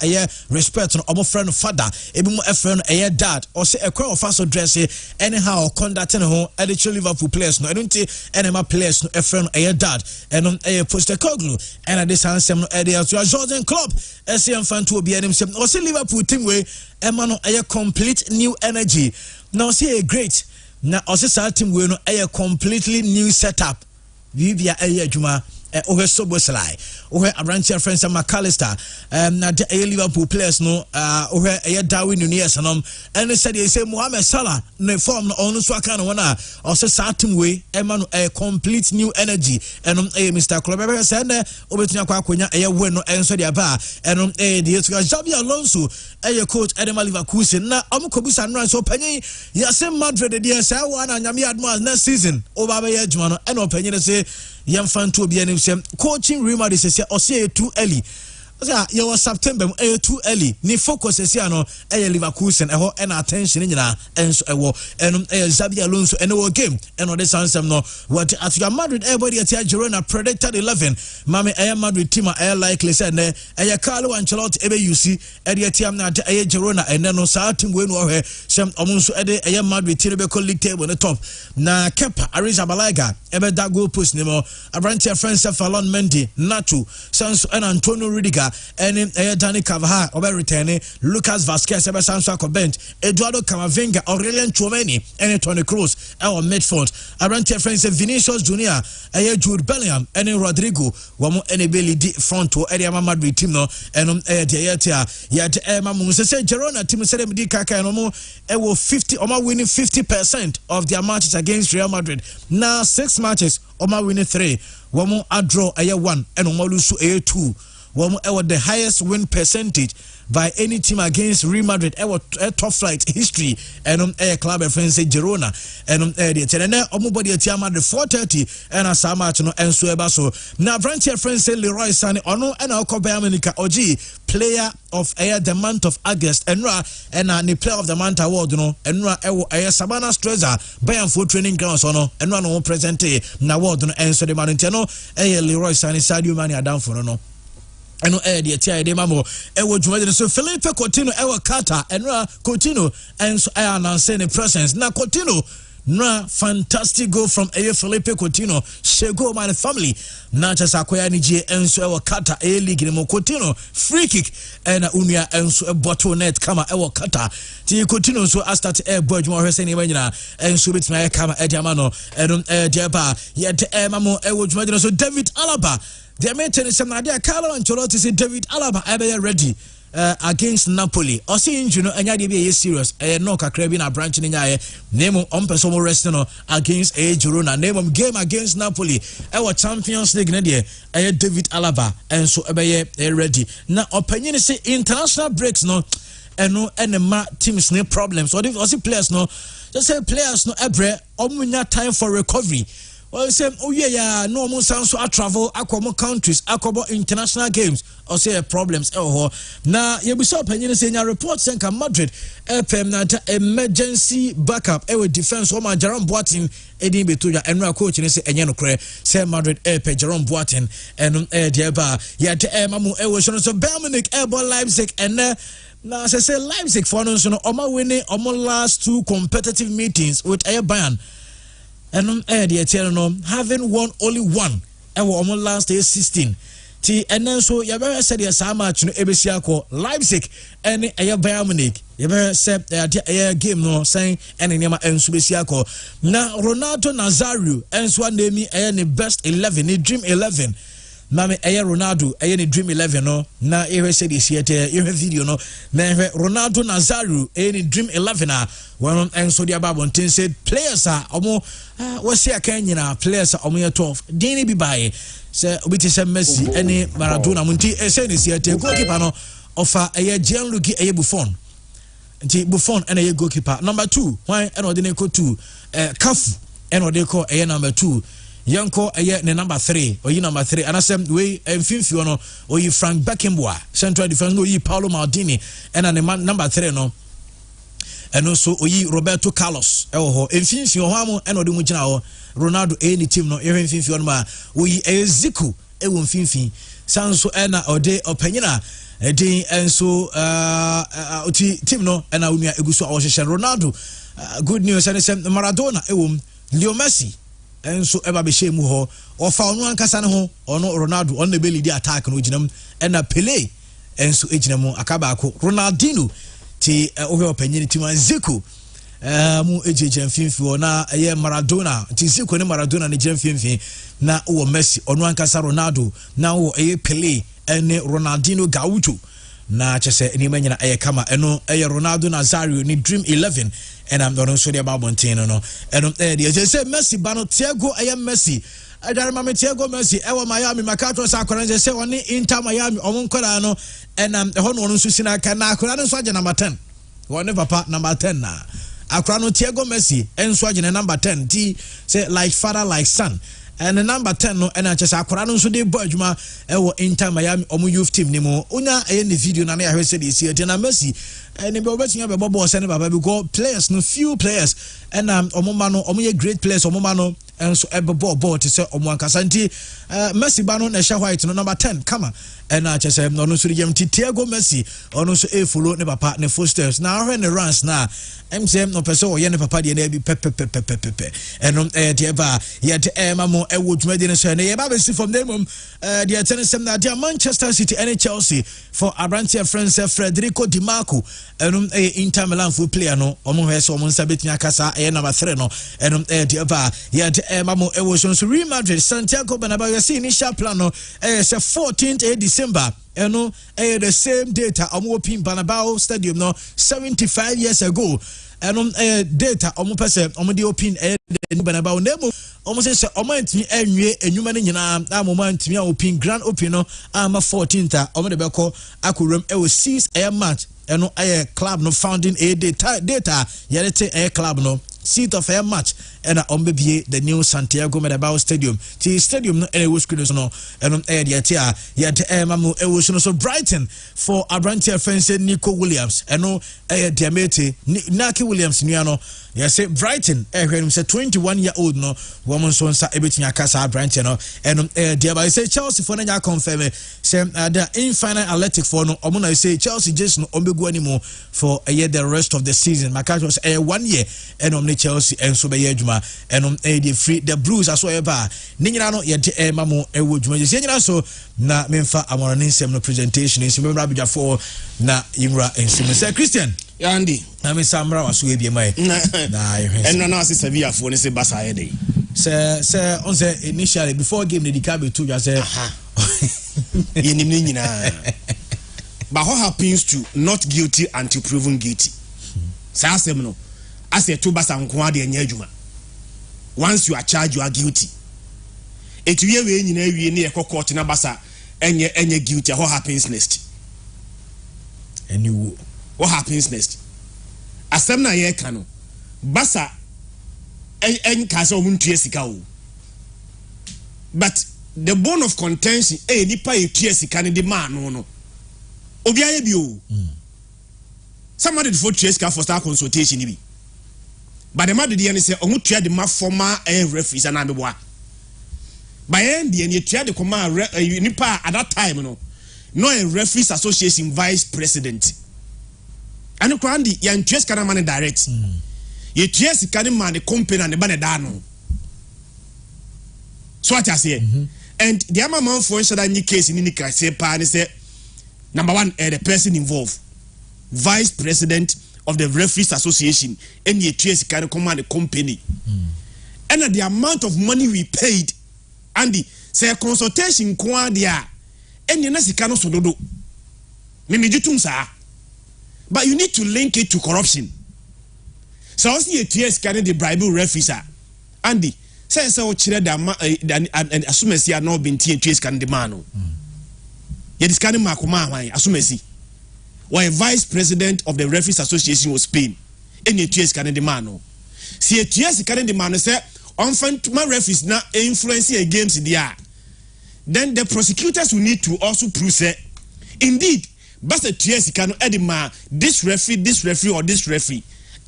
respect no omo friend father ebi mo friend dad or say a kwan of faso dress anyhow conduct no e the Liverpool players no don't any ma players no friend dad eno Postecoglou and at this ansem no so Jordan Klopp SM fan to obi anim sem o say Liverpool team we e man no complete new energy now say great na osisa team we no completely new setup vivia adwuma ohe Soboslai ohe Abranche friends McAllister na the Liverpool players no ohe Darwin Nunez anom and said they say Mohamed Salah no form no onu so aka no wana osisa team we no complete new energy and Mr. Klopp said na obetunya kwa akonya we no enso dia ba and the Xabi Alonso coach Edema Leverkusen na omukobusa no so panyin yase Madrid dey say wana nyame admo next season oba be adwuma no and opanyin say yemfa to obi anim sem coaching Real Madrid say o say too early you was September too early ni focus say no Leverkusen ho and attention nyina enso ewo enum Xabi Alonso eno game eno this answer no what at your Madrid everybody at Girona predicted 11 mame Madrid team likely said ne Carlo Ancelotti ebe you see e team na Girona and no sa team we no he sem omunso e Madrid team be call league table on the top na Kepa Arrizabalaga ebe da goal post ni mo Abranche friends Fallon Mendy Nacho Sanso and Antonio Rudiger and Dani Carvajal over returning Lucas Vazquez ever Sanso bench Eduardo Camavinga Aurelien Tchouameni and Toni Kroos our midfield Abranche friends Vinicius Junior Jude Bellingham and Rodrigo wamo enebeli di front to area Madrid team no and mamu say Girona team say dem di kaka no mo 50 winning 50% of their matches against Real Madrid now 6 matches winning 3 wamo a draw 1 and lose 2 the highest win percentage by any team against Real Madrid top flight history and club friends say Girona and the body at Madrid 4:30 and a some match no and so now branch friends say Leroy Sané ono and Copa America OG player of the month of August and the player of the month award no and Sabana Streza Bayern for training grounds no and no present na award no and so the man Leroy Sané Sadio Mane adam for no eno the tia de mamo dwuma so Felipe Coutinho Qatar enra Coutinho and so announce the presence na Coutinho na fantastic goal from Felipe Coutinho Shego man family na chasa akoya ni je enso Qatar league ni mo Coutinho free kick and unia enso bottle net kama Qatar ti Coutinho so start boy dwuma hwese ni manyina enso betima kama ejama no eno jeba ye mamo dwuma so David Alaba the maintenance of Nadia Carlo Ancelotti say David Alaba ebe ready against Napoli. Osi injury no anya de be serious. No kakra bi na branch ni nyaye. Name on person mo rest no against Girona. Name on game against Napoli. Champions League na de David Alaba enso ebeye ready. Na opinion say international breaks no eno enema teams no problems. Or the players no just say players no ebre omunya time for recovery. Well, say, oh yeah, no more sounds to travel, aquamo countries, aquamo international games, or say problems. Oh, now you be so opinion saying your report saying Madrid, emergency backup, defense, or my Jerome Boateng, Eddie Betuja, and our coach, and say, and you say Madrid, Jerome Boateng, and Diaba, yet, Mamu, so Belminic, Elbow Leipzig, and now as I say Leipzig for no, Oma winning almost last 2 competitive meetings with Bayern. And having won only one almost last day 16. And then so you better said yes how much no ebesiako Leipzig and Bayern Munich. You better said game no saying and in Yama and Subesiako. Now Ronaldo Nazario and so name me the best 11, the dream 11. Mame Ronaldo the dream 11 no. Now you said this here video no. Now Ronaldo Nazario the dream 11 one and so the Babon said players are what's here Kenya players are 12. Dini be by say we say Messi any Maradona munti say this here goalkeeper no offer Gianluigi Buffon. Buffon and a goalkeeper number 2. Why and they call 2 Cafu and they call number 2. Yanko ne number 3 or number 3 and I said we and Finfiono or you Frank Beckenbauer central defense no you Paulo Maldini and number 3 no and also oyi Roberto Carlos Finfio hamo and odi mujina Ronaldo any team no Finfio ma oyi Zico Finfi sanso ena ode opanyina edin enso team no ena unia eguso awhwehwe Ronaldo good news and say Maradona Leo Messi enso eba be shemu ho ofa onu ankasa ne ho ono Ronaldo on the belly di attack no ginam ena Pele enso eginam akaba ko Ronaldinho ti ohe opanyini ti man Zico mu ejeje mfimfi na eye Maradona ti Zico ne Maradona ne jemfimfi na wo Messi onu ankasa Ronaldo na wo eye Pele ene Ronaldinho Gaucho na chese ni manyina eye kama eno eye Ronaldo Nazario ni dream 11 and I'm not sure about Montino no and they say Messi bano Thiago Messi I don't remember Thiago Messi Miami Makato Sakura say one Inter Miami omunkola no and hono susina kana akura no swaje number 10 one papa number 10 na akura no Thiago Messi en swaje number 10 ti say like father like son and the number 10 no and I just akura no so dey boy adwuma Inter Miami youth team ni mo una the video na na say this here na Messi and the betin be bobo say baba because players no few players and omoma no omoye great players omoma no and so ball to say omo ankasa nti Messi ba no na sha white no number 10 come and I just say no so yam Thiago Messi ono so e follow ne papa ne footsteps na when the runs na MCM no person o ye ne papa de na bi pepe and the eba yet mamo e wo dwuma de so na ye ba be see from them the attention na dia Manchester City and Chelsea for Abrantia friends Federico Di Marco and Inter Milan full player no omo hwe omo nsa betia kasa number 3 no and the eba yet mamo e wo so Real Madrid Santiago Bernabeu you see initial plan no say 14th December and the same data omo pin Bernabeu Stadium no 75 years ago and data omo person omo dey open the Bernabeu name omo say omo antimi anwie enwuma ne nyina na omo antimi open grand open no ama 14th omo de beko akoram e wo 6 match and club no founding a data yelete club no seat of a match and ombebie the new Santiago Bernabeu Stadium. The stadium no was screen no and yet mamu ewo so Brighton for Abrantia friends Nico Williams and no Diamete Naki Williams niano. Yes, say Brighton him say 21-year-old no woman so nsa ebetinya kasa Brighton no and thereby say Chelsea for na confirm say the infinite athletic for no omo na say Chelsea just no ombegu animo for the rest of the season. Makato was 1 year and omni Chelsea and so be adwuma and the free the Blues as well ba ni nyina no ye mamo ewo dwuma je nyina so na memfa amona nsem no presentation nsi memra bidwa for na imra nsem say Christian Andy I'm Samra was we be my and now see Sevilla for say Barca day say on say initially before game the Dicabe to just say But what happens to not guilty until proven guilty? Say no. As a two basa nkwade enye once you are charged, you are guilty. It we near court na basa enye guilty. What happens next? And you what happens next? Asem na ye kano basa en kasa omuntu sika o. But the bone of contention nipa etua sika ne de man no obi aye bi o. Somebody for sika for start consultation bi. But the matter dey say omutua de ma former referees and ameboa. By end the etua de koma nipa at that time no a referees association vice president. And kwandi ya ntua sika na man direct. Ye tua sika ne man the company and the ban da no. So what I say, and the amount for any case in any case, say, number one, the person involved, vice president of the referees association, and the TS can command the company, and the amount of money we paid, and the say consultation quadia, and the nasi cano sododo, but you need to link it to corruption. So I see a TS can the bribe referees, Andy. Say so chire da and asumesi are not been TS can demand. Yet this can makuma asumesi. Why vice president of the Referees Association of Spain. Any TS can demand. See a TS can demand say on my referees now influence games in the air. Then the prosecutors will need to also prove say indeed but the TS can edema this referee or this referee.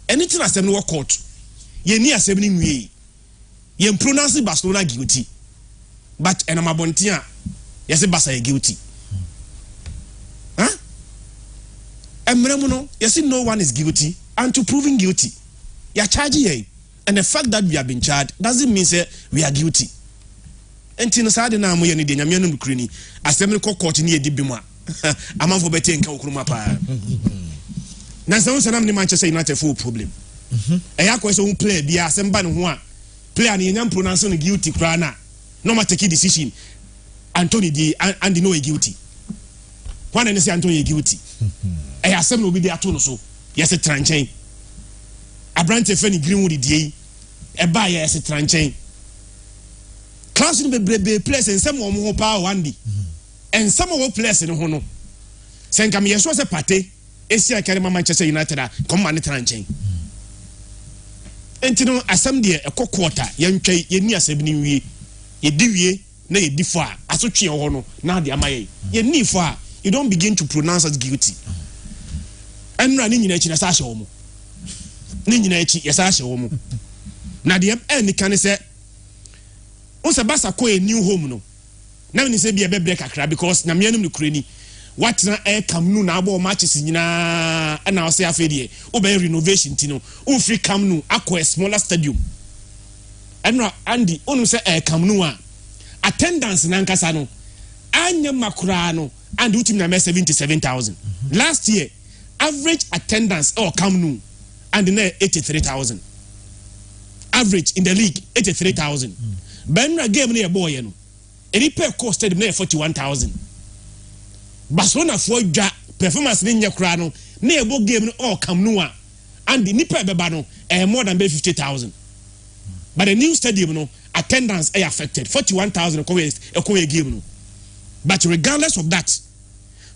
Anything as a court. Ye ni assembly we. You pronounce Barcelona guilty, but Enamabontia, yes, Basa guilty. Huh? And Meremuno, yes, no one is guilty, and to proving guilty, you are charging ye. And the fact that we have been charged doesn't mean say we are guilty. And Tinosade na mo yani de nyamiano mukrini, assembly court ni edibima. Amam for bete nka okruma pa. Na se won sanam ni Manchester United full problem. Eya ko so un play bia asemba ne ho a player ni nyam pronounce no guilty krana no ma take decision Anthony di and no guilty when any say Anthony guilty e asem no bi dey ato no so yes tranchen Abrante Feni Greenwood di e ba yes tranchen class no be place ensem wo mo pa one day and some of place no ho no senka me yeso se pate esia kare Manchester United come man tranchen. Entino asem de quarter yentwe yeni asebni wie yediwie na yedifo a asotwe ho no na de amaye yeni fo a you don't begin to pronounce as guilty enra ni nyina echi na sa hye wo mo ni nyina echi ya sa hye wo mo na de eni kan se on se basa ko a new home no na ni se bia bebre kakra because na mianum ni kurani what na come nu na abo matches nyina na o se afedie o be renovation tino o free come nu akwa smaller stadium enra Andy onu se come nu a attendance na nkasa no anya makura no and utim na 77,000 last year average attendance come nu and na 83,000 average in the league 83,000 benra game na boy no eri per cost stadium na 41,000 Barcelona for dwa performance ni nyakura no na ebo game no come no a and the nipa beba no more than 50,000 but the new stadium no attendance affected 41,000 a game no but regardless of that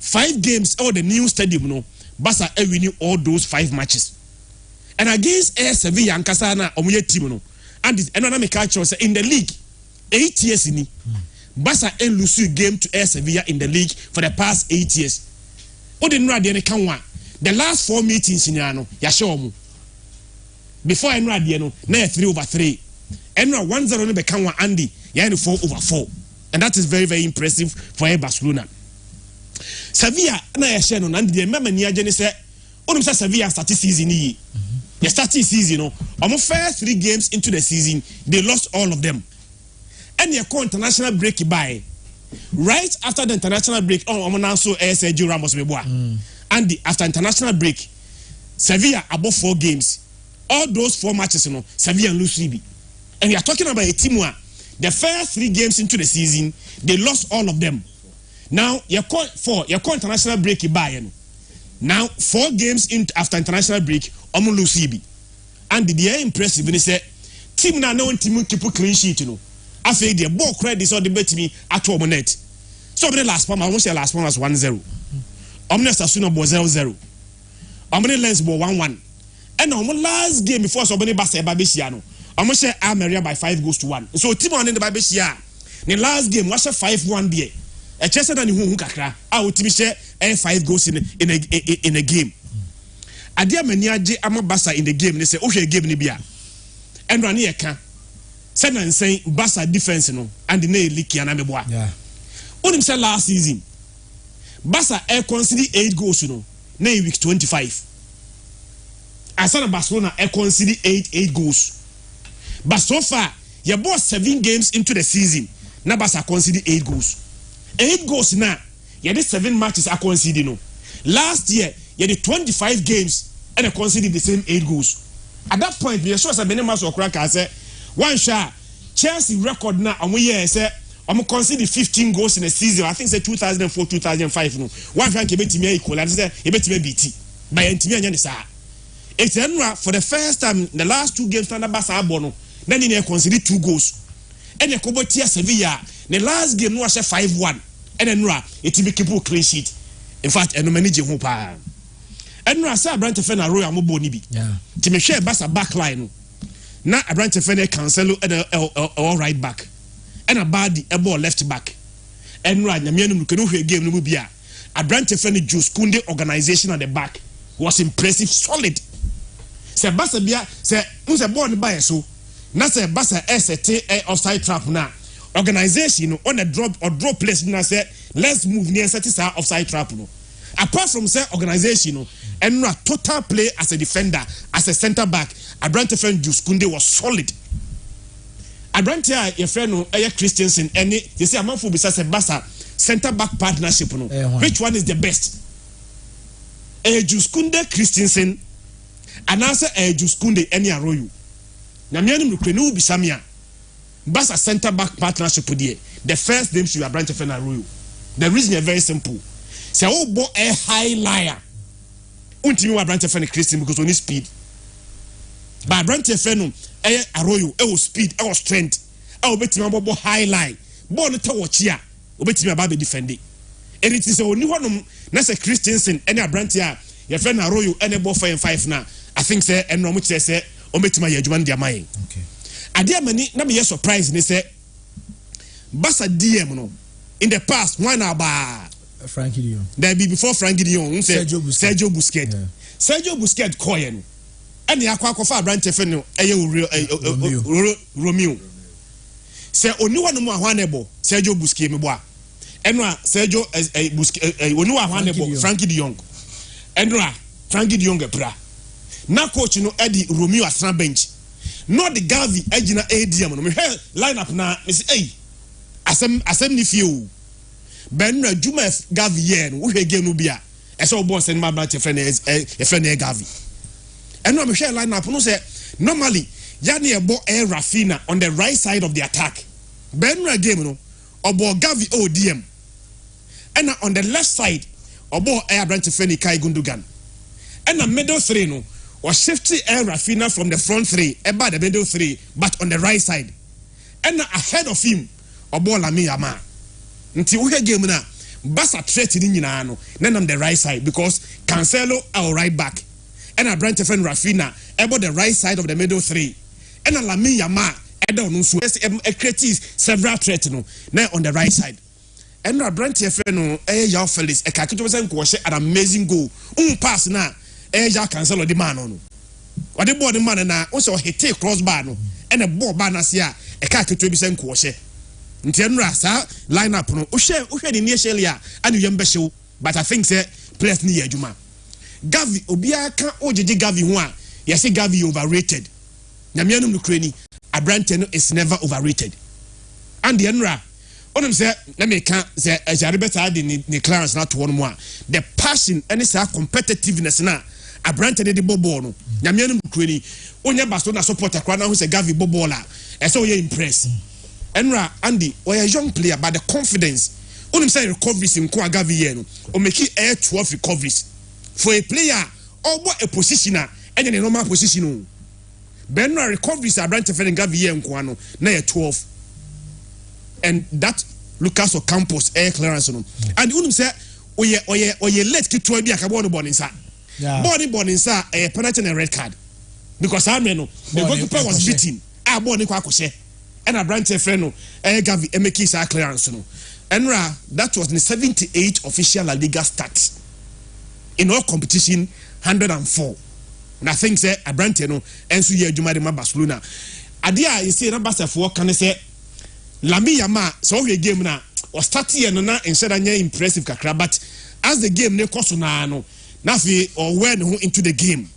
5 games the new stadium no Barca winning all those 5 matches and against Sevilla and Casana omuye team no and another make culture say in the league 8 years ni Barca and lose game to Sevilla in the league for the past 8 years. The last 4 meetings in Yano, Yashomu. Before I know Diano, na 3/3. And 1-0 become Andy, Yan 4/4. And that is very, very impressive for Barcelona. Sevilla, na Yashano, and the remember near Jenny said, Sevilla started season. They started season, almost first 3 games into the season, they lost all of them. And your international break by right after the international break so Sergio Ramos and after international break Sevilla above 4 games all those 4 matches Sevilla lose 3. And we are talking about a team where the first 3 games into the season they lost all of them Now you call international break by now 4 games after international break lose CB. And the impressive when say team na no team keep clean sheet after the ball credit so the bet me at 1 net. So the last one I won't say last one was 1-0. Omnes Asuna was 0-0. Omne Lens was 1-1. And on last game before somebody Basa Babisiano. I'm going to say Ameria by 5-1. So team on in the Babisia. The last game was a 5-1 there. A Chester than who kakra. I would share 5 goals in a game. I dear Maniaji Amabasa in the game. They say, okay, game Nibia. And Rania can send and say Basa defense no and the name Liki and Ameboa. Yeah. What him said last season. Basa conceded 8 goals, now week 25. Asana Barcelona conceded 8 goals. But so far, you bought 7 games into the season. Now Basa conceded 8 goals. 8 goals now. You had 7 matches are conceded. Last year, you had 25 games and I conceded the same 8 goals. At that point, we saw some many matches of crack. I said, one shot Chelsea record now. And we say I'm conceded 15 goals in a season. I think say 2004-2005. No, one fan can be equal. I said, you bet me BT by Intimia. It's for the first time the last 2 games under Basa Bono. Then he conceded 2 goals. And the Kobotia Sevilla, the last game was a 5-1. And then it will be keep clean sheet. In fact, and manage Hopa. And Ra say Abrante Fena Royal Mobonibi. Yeah. To me share Basa back line. Now Abrante Fena Cancelo and all right back. And a body a ball left back. And Ra Namianum can game no bia. Abrante Fena Juice Kunde organization at the back was impressive, solid. Say Basa bia say who's a born by so. Na say Basa ST offside trap na. Organization on a drop place na say let's move near set offside trap no. Apart from say organization and no total play as a defender, as a center back, Abrante friend Juice Kunde was solid. Abrante your friend no Christensen any you see among be say Basa center back partnership no. Which one is the best? Juice Kunde Christensen and answer Juice Kunde any Arroyo. Na mianim no krenu bi samia. Basa center back partnership there. The first name should be Abrante Fena Arroyo. The reason is very simple. Say oh bo a high liar. Untimi Abrante Fena Christian because only speed. But Abrante Fena Arroyo speed, strength. Betimi bo high line. Ball no touch here. Betimi about defending. And it is only one na say Christensen any Abrante your friend Arroyo any ball 5 now. I think say and no much say Ometima Yajuman Diamai. Okay. Adia many na be surprise they say Basa DM no in the past one about Frankie de Jong. There be before Frankie de Jong say Sergio Busquets. Yeah. Sergio Busquets koyen. And the akwa Abrante Fena Romeo. Say only one more Juanebo Sergio Busquets me boa. Enra Sergio Busquets only one Juanebo Frankie de Jong. Enra Frankie de Jong bra. Na coach no Eddie Romeo asna bench. Not the Gavi Ejina ADM no me line up na me say hey asem ni fie Ben Juma Gavi yen wo hwe game no bia e say boss and my branch friend Gavi. And no me share line up no say normally yani ebo Rafina on the right side of the attack. Ben game no obo Gavi ODM. And on the left side obo branch friend Kai Gundogan. And the middle 3 no was shifting Rafina from the front 3 about the middle 3 but on the right side. And ahead of him obo Lami Yama. Nti wo game na Basa threat ni nyina no then on the right side because Cancelo our right back and Abrante friend Rafina about the right side of the middle 3 and Lami Yama edo no so create several threats no now on the right side and Abrante friend no Yao Felix e ka keto sen ko an amazing goal pass na ya Cancelo the man no what the ball the man na o so hit crossbar no and a ball ba na se a e ka keto bi sen ko Ntienra sa lineup no uhwe ni initially and you mbehyew but I think say players ni adwuma Gavi obia ka ojeje Gavi ho a you say Gavi overrated nyamianum no krani Abrante no is never overrated and the enra onim say na me ka say Jaribeta the Clarence na to one more the passion and say competitiveness na Abrante the ball no nyamianum no krani onya Barcelona supporter kwa na who say Gavi bobola e say we impress Enra Andy or a young player but the confidence Unim say recoveries in Kwa Gavi no. O make air 12 recoveries for a player or what a positioner and a normal position. Benra recoveries are brand defending Gavi and Kwano na 12. And that Lucas Ocampos air clearance no. And unim say oye let ki 12 bi akabo no bonisa. Body bonisa a penalty and a red card. Because I know the goalkeeper was beaten. I born in Kwakose. And a branch friend no Gavi Emeki sa clearance no. Enra, that was the 78th official La Liga stats. In all competition, 104. And I think say a branch no ensu ye adwuma de ma Barcelona. Adia you say na Barca for can say Lamine Yamal so we game na or start here no na instead anya impressive kakra, but as the game ne koso na no na fi or when into the game.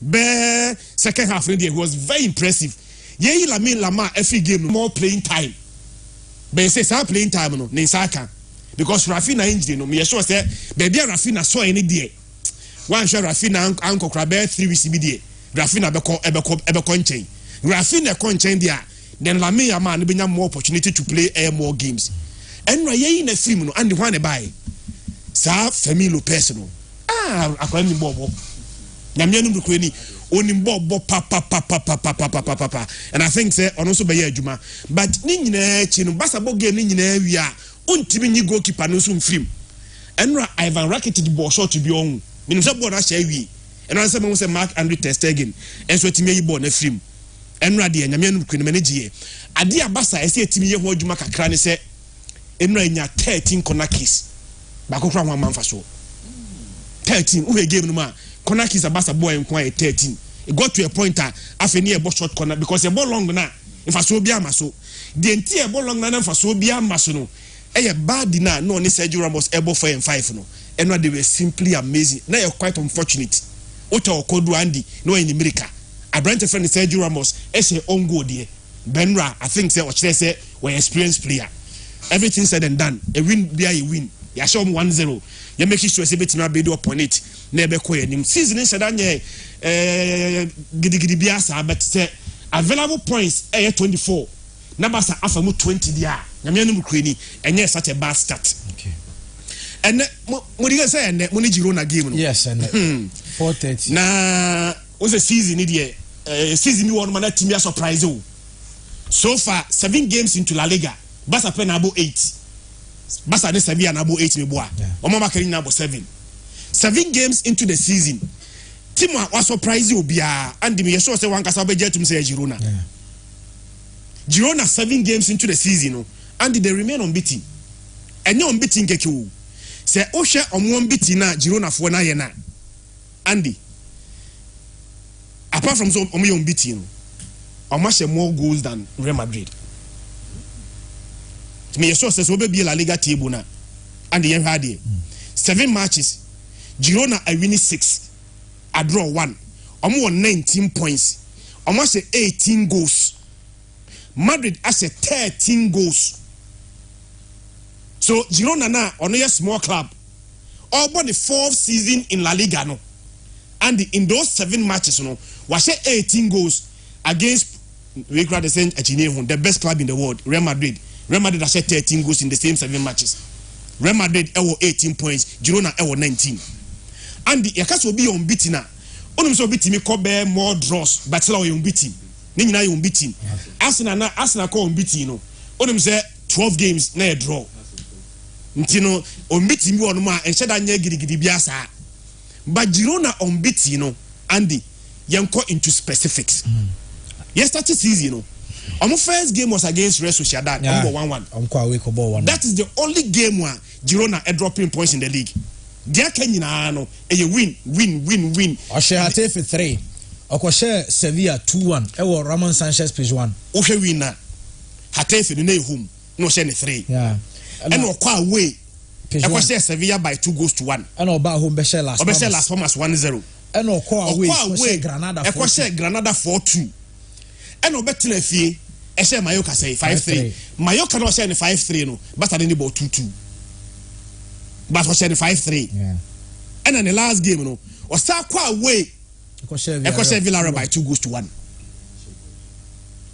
Be second half he was very impressive. Ye Lamine Yamal every game more playing time. But say some playing time no Nisaka because Rafinha injury no me sure say baby Rafinha saw any day. One shot Rafinha anko krabe 3 weeks bi dey. Rafinha ebeko nchen. Rafinha ko nchen dia. Then Lamine Yamal no benya more opportunity to play more games. And ye na film no and one buy. Sa Femi Lopez no. Akwa mi bobo. Nyame no ko ni onim bobo pa. And I think say on also be adwuma. But ni nyina chi no baseball game ni nyina wi a ontimi nyi goalkeeper no so mfrim. Enra Ivan Rakitic ball shot bi on. Minim say ball na sha wi. Enra say mo say Mark Andre ter Stegen. Enso timi yi ball na frim. Enra de nyame no ko ni manage. Ade abasa ese timi ye ho adwuma kakra ne say enra nya 13 corner kicks. Ba ko kra ho manfa so. 13 we game no ma corner kicks abasa boy nko 13. It got to a point after near ball short corner because the ball long na if I so be amaso the entire ball long na for so be amaso no bad na no ni Sergio Ramos able 4 and 5 no and they were simply amazing. Now you're quite unfortunate. Ota Okodu Andy no in America. I brand friend Sergio Ramos as a own goal there. Benra I think say what say we experienced player. Everything said and done. A win be a win. Ya show 1-0. You make sure say betina be do upon it. Never ko enim. Season said anye gidi biasa but say available points 24. Numbers are afamu 20 dia. Nyame no mkreni enye such a bad start. Okay. And mo diga say and mo ni Girona game no. Yes and 4:30. Na was a season here. Season ni one man team surprise you. So far 7 games into La Liga. Barca pen about 8. Barca ne 7 and about 8 me boa. Omo makari na about 7. 7 games into the season. Team was surprise you bia and me sure say one kasa be jet to say Girona. Girona 7 games into the season no and they remain unbeaten. Enye unbeaten keku. Say o hwe omo unbeaten na Girona fo na ye na. Andy apart from so omo unbeaten no omo hwe more goals than Real Madrid. Me sure say so be La Liga table na and the had 7 matches Girona are winning 6 I draw 1 omo 19 points omo say 18 goals. Madrid has a 13 goals. So Girona na on a small club. All but the 4th season in La Liga no. And in those 7 matches no, was 18 goals against the best club in the world, Real Madrid. Real Madrid has 13 goals in the same 7 matches. Real Madrid 18 points, Girona 19. And the Yakas will be unbeaten. Only so beat me cover more draws, but slow unbeaten. Nina you unbeaten. Arsenal ko unbeaten no. Only say 12 games na draw. Ntino unbeaten bi onuma enche da nya gidigidi biasa. But Girona unbeaten no Andy yenko into specifics. Yesterday season no. Our first game was against Real Sociedad, 1-1. That is the only game where Girona are dropping points in the league. They can no win. Oshehate for 3. Okoshe Sevilla 2-1. Ewo Ramon Sanchez page 1. Ohe winner. Hate no home. No share 3. Yeah. And okwa away. Okoshe Sevilla by 2 goals to 1. And oba home be share last. Oba share last form as 1-0. And okwa away Granada 4-2. Okoshe Granada 4-2. And obetina fie e share Mallorca say 5-3. Mallorca no share 5-3 no. But at about 2-2. But was share 5-3. Yeah. And then the last game no. Was quite away. Ekoshe Villarreal by 2 goals to 1.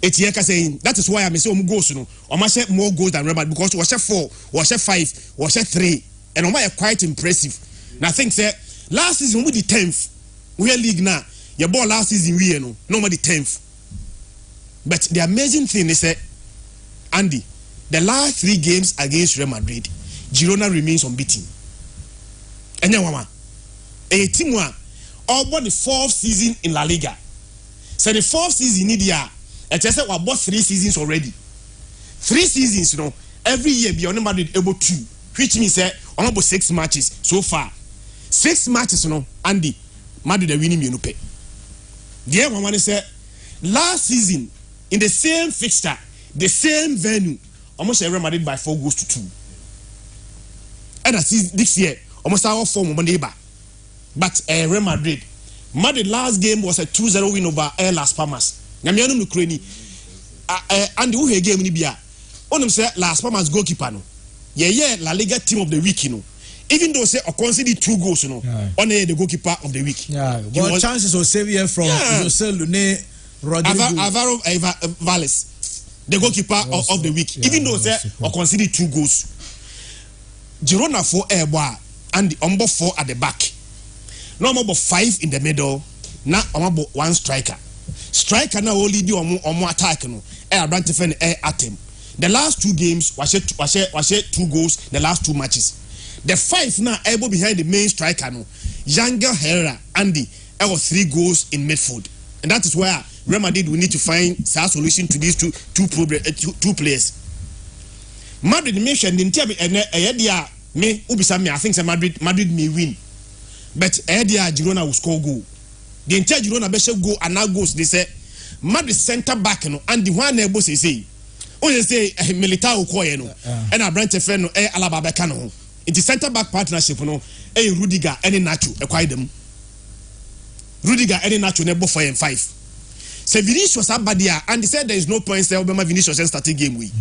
Etieka saying that is why I say goals no share more goals than Real Madrid because we share 4, we share 5, we share 3 and are quite impressive. Now I think say last season we the 10th. We are league now. Your ball last season we no nobody 10th. But the amazing thing is that Andy, the last 3 games against Real Madrid, Girona remains unbeaten. Enya a team one all but the 4th season in La Liga. So the 4th season in India, it just said we bought 3 seasons already. 3 seasons, you know, every year beyond Madrid able to, which means that about 6 matches so far. 6 matches, you know, Andy, Madrid are winning you pay. The other one is that last season in the same fixture, the same venue, almost Real Madrid by 4 goals to 2. And I see this year, almost our form of neighbor. But Real Madrid last game was a 2-0 win over Las Palmas. Nyamiano Ukraine. And who he game ni bia. Onim say Las Palmas goalkeeper no. Yeah, La Liga team of the week, you know. Even though say or conceded 2 goals, you know, on the goalkeeper of the week. Yeah, but chances of saving from Jose Lune, Rodrigo Alvaro Valles, the goalkeeper of the week. Even though say or conceded 2 goals. Girona 4 airbar and the Umbo 4 at the back. No more 5 in the middle. Now about 1 striker. Striker now only do more attack no. Brand defend at him. The last 2 games was 2 goals. The last 2 matches. The 5 now able behind the main striker no. Yangel Herrera Andy. Was 3 goals in midfield, and that is where Real Madrid will need to find a solution to these two players. Madrid mentioned in me ubisa me I think Madrid may win. But Girona will score goal. The entire Girona be goal and now goals they say Madrid center back no and the one able say only say Militao Koye no and a branch friend no Alaba beka no. It is center back partnership no Rudiger any Nacho acquire them. Rudiger any Nacho nebo 4 and 5. Say Vinicius abadia and they said there is no points there Obama Vinicius starting game week.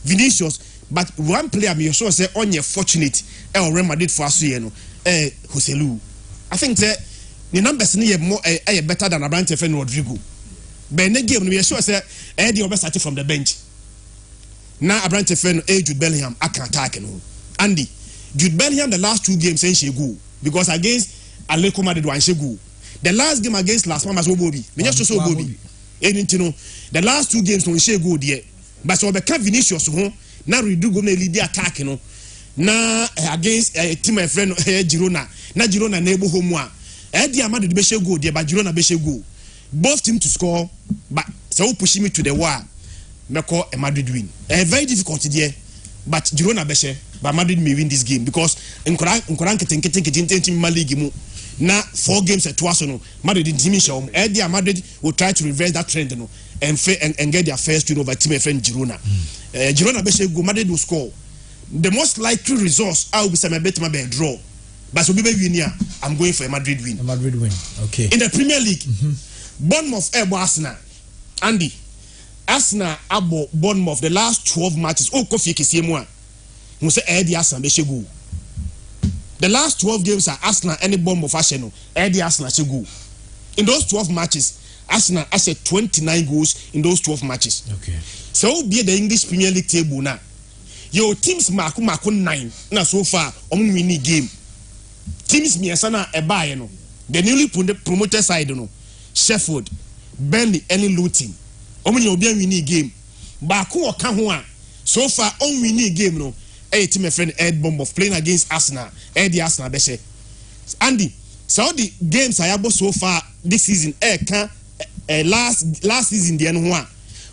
Vinicius but one player me sure say on your fortunate Real Madrid for us no Joselu. I think that the numbers near more better than Abrante friend Rodrigo. But in the game we sure say the best started from the bench. Now Abrante friend Jude Bellingham I can attack no. Andy Jude Bellingham the last 2 games ain't she go because against Atletico Madrid one she go. The last game against Las Palmas Bobby. Me just so Bobby. The last 2 games no she go there. But so be can Vinicius ho na Rodrigo na lead attack no. Na against team my friend Girona. Na Girona neighbor home a. The Madrid be she go there but Girona be she go. Both team to score but so push me to the wall. Me call a Madrid win. Very difficult there. But Girona be she but Madrid may win this game because Nkoran keten league mu na 4 games at twice no Madrid didn't team show Madrid will try to reverse that trend no and get their first win over team friend Girona. Girona be she go Madrid will score. The most likely results I will be some bet my draw. But so be win here I'm going for a Madrid win. A Madrid win. Okay. In the Premier League, Bournemouth Arsenal. Andy Arsenal abo Bournemouth the last 12 matches. Oh Kofi Kisiemu. We say the Arsenal be she go. The last 12 games are Arsenal any Bournemouth Arsenal. The Arsenal she go. In those 12 matches, Arsenal has 29 goals in those 12 matches. Okay. So be the English Premier League table now. Your teams mark 9 now so far winning game. Teams me sana eba no. The newly promoted side no. Sheffield, Burnley, any Luton. Omo winning game. Baku oka ho a so far winning game no. Team friend Ed Bournemouth playing against Arsenal. The Arsenal beshe. Andy, so the games I have so far this season last season the one.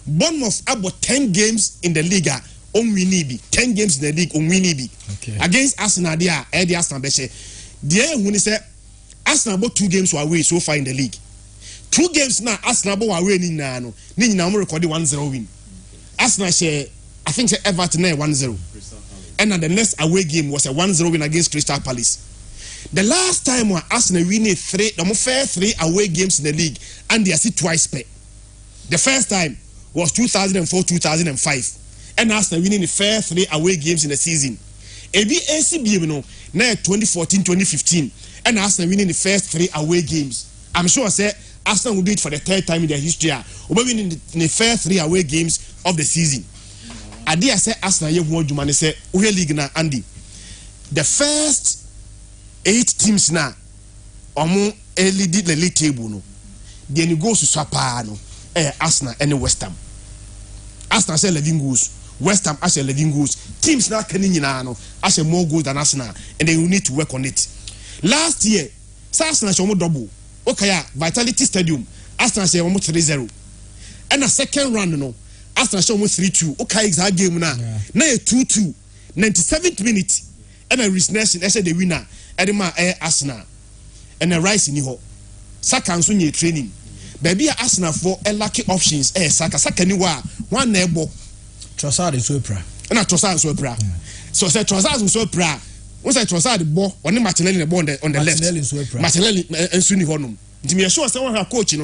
Bournemouth about 10 games in the league on winning 10 games in the league on winning okay. Against Arsenal there the Arsenal beshe. There when he said Arsenal about 2 games were away so far in the league. 2 games now Arsenal about away ni na no. Ni na mo record 1-0 win. Arsenal share I think say Everton 1-0. And the next away game was a 1-0 win against Crystal Palace. The last time when Arsenal winning 3 away games in the league and they are see twice pay. The first time was 2004-2005 and Arsenal winning the first 3 away games in the season. ACB you know now 2014-2015 and Arsenal winning the first 3 away games. I'm sure I say Arsenal will do it for the third time in their history. We'll be in the first 3 away games of the season. I dare say Arsenal you want to say we league na Andy. The first 8 teams now omo lead the league table no. Then you go to swapa no. Arsenal and West Ham. Arsenal say 11 goals. West Ham as 11 goals. Teams now can no as more goals than Arsenal, and they will need to work on it. Last year, Arsenal show double. Okay, Vitality Stadium, Arsenal say almost 3-0. And a second round, no, Arsenal show almost 3-2. Okay, exact game now. Now 2-2, 97th minute, and a Nation, I said the winner, Edema Arsenal, and a Rice in the hole. Saka and Sunny training. Baby Arsenal for a lucky options. Saka ni wa one nebo. Trossard is so proud. And a Trossard is so proud. So say Trossard is so proud. Once I Trossard the ball, only Martinelli the ball on the left. Martinelli and Sunny Honum. Jimmy sure someone her coach,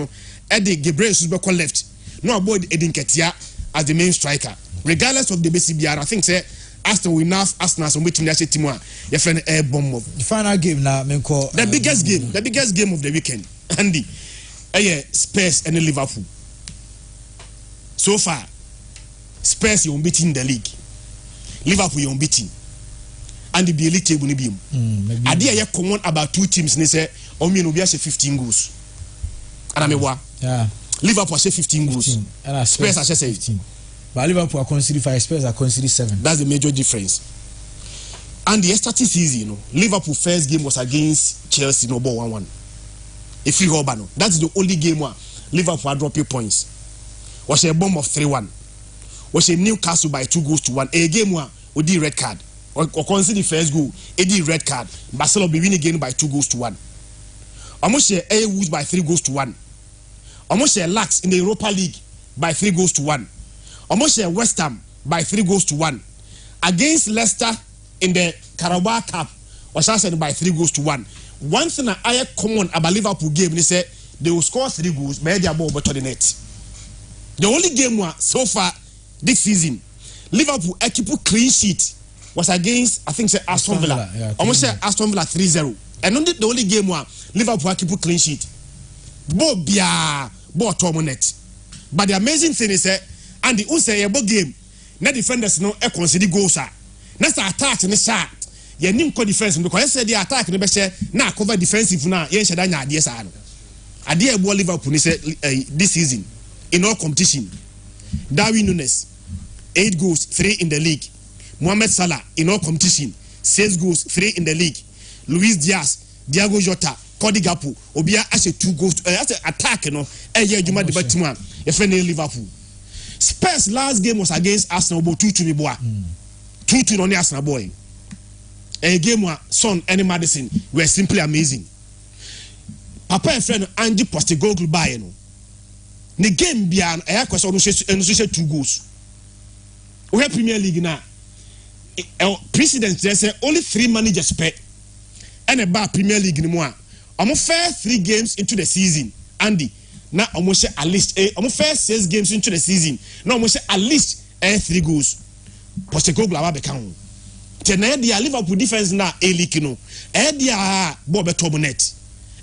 Eddie Gabriel Susbeko left. No avoid Edin Ketia as the main striker. Regardless of the BCBR, I think say Aston will enough Arsenal some waiting that team one. Your friend air bomb of the final game now. The biggest game of the weekend. Andy. Spurs and Liverpool. So far, Spurs you unbeaten in the league. Liverpool you unbeaten. And the elite table ni biom. Adi aye common about 2 teams ni say Omi no be 15 goals. And amewa. Yeah. Liverpool say 15 goals. Spurs say 15. But Liverpool are considered 5, Spurs are considered 7. That's the major difference. And the starting season, Liverpool first game was against Chelsea, no ball 1-1. If you hold on, that's the only game where Liverpool had dropped points. Was a bomb of 3-1. Was a Newcastle by 2-1. A game where we did red card. Or consider the first goal, a did red card. Barcelona be winning again by 2-1. Almost a Wolves by 3-1. Almost a Lax in the Europa League by 3-1. Almost a West Ham by 3-1. Against Leicester in the Carabao Cup was answered by 3-1. One thing I hear common about Liverpool game, they say they will score 3 goals, but they are more better the net. The only game so far this season, Liverpool keep clean sheet was against I think say Aston Villa. Almost say Aston Villa 3-0. And only the only game Liverpool keep clean sheet. Bo bia bo net. But the amazing thing is and the unse game, na defenders no consider goals are. Next attack in the shot. You need to defense because I said the attack in the best now cover defensive now. Yes, I don't ideas are. I dare Liverpool this season in all competition. Darwin Núñez 8 goals, 3 in the league. Mohamed Salah in all competition 6 goals, 3 in the league. Luis Diaz, Diego Jota, Cody Gakpo, Obia as 2 goals. As an attack, Juma the Batman. If any Liverpool. Spurs last game was against Arsenal, 2-2 boy. 2-2 on the Arsenal boy. A game where Son and Madison were simply amazing. Papa and friend Andy Postecoglou buy no. The game beyond a question and 2 goals. We have Premier League now. President they say only 3 managers pay. And about Premier League anymore. Almost first 3 games into the season. Andy, now almost at least almost first 6 games into the season. Now almost at least 3 goals. Postecoglou have become. Tena dia Liverpool defense na leak no. Dia Bob net.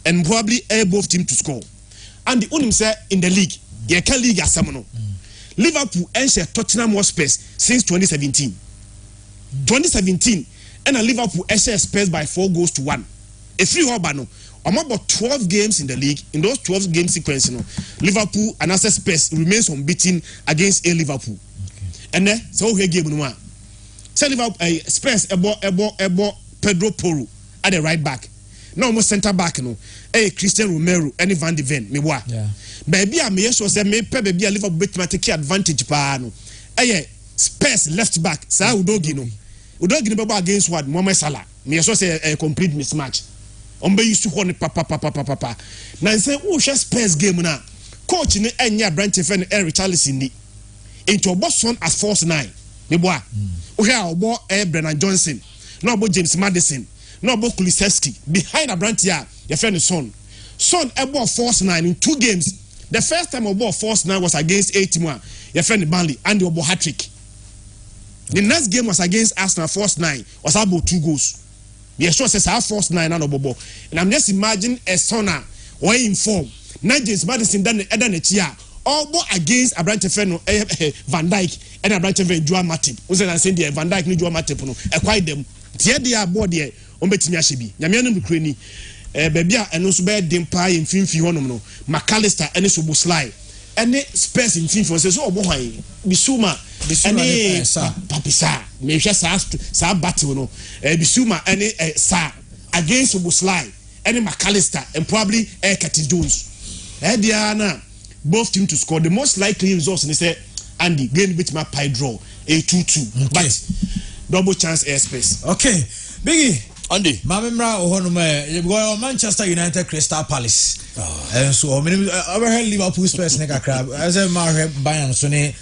And probably both team to score. And the unim say in the league, they can league as no. Liverpool entered Tottenham Hotspur since 2017. 2017 and Liverpool entered Spurs by 4-1. A free Hobano. About 12 games in the league. In those 12 game sequence, Liverpool and Spurs remains unbeaten against Liverpool. Okay. And then so here game no. Say Liverpool Spurs ebo Pedro Porro at the right back. No almost center back no. Christian Romero and Van de Ven me wa. Yeah. Baby I me sure say me baby Liverpool bet ma take advantage pa no. Spurs left back. Say Udogi no. Udogi no against what Mohamed Salah. Me sure say a complete mismatch. Ombe used to hold papa. Now say who Spurs game na. Coach ni enya branch fan Richarlison ni. Into Boston as force 9. Me boy. We have Brennan Johnson, no about James Maddison, no about Kulusevski. Behind a branch here, your friend is Son. Son about force 9 in 2 games. The first time about force 9 was against 81. Your friend Burnley and the about hat-trick. The next game was against Arsenal. Force 9 was about 2 goals. We are sure says our force 9 and Bobo. And I'm just imagining a Son or in form. na James Madison dan eda na chi a all against Abrante Feno Van Dijk and Abrante Feno Joao Matip we say say Van Dijk ni Joao Matip no e kwai dem tie dia board there on betimi ahye bi nyame no mkrani baby a eno so be dem pa ye mfimfi honom no McAllister ene so Boslai ene Spurs mfimfi so so obo hwan Bisuma ene Papisa me hwe sa battle no Bisuma ene sa against Boslai ene McAllister and probably Curtis Jones dia na both team to score the most likely results and say Andy game with my pie draw a 2-2 but double chance airspace. Okay, Biggie Andy Mamemra Ohonuma you go Manchester United Crystal Palace and so many overhead Liverpool Spurs neka crab as a Marhe Bayern so ne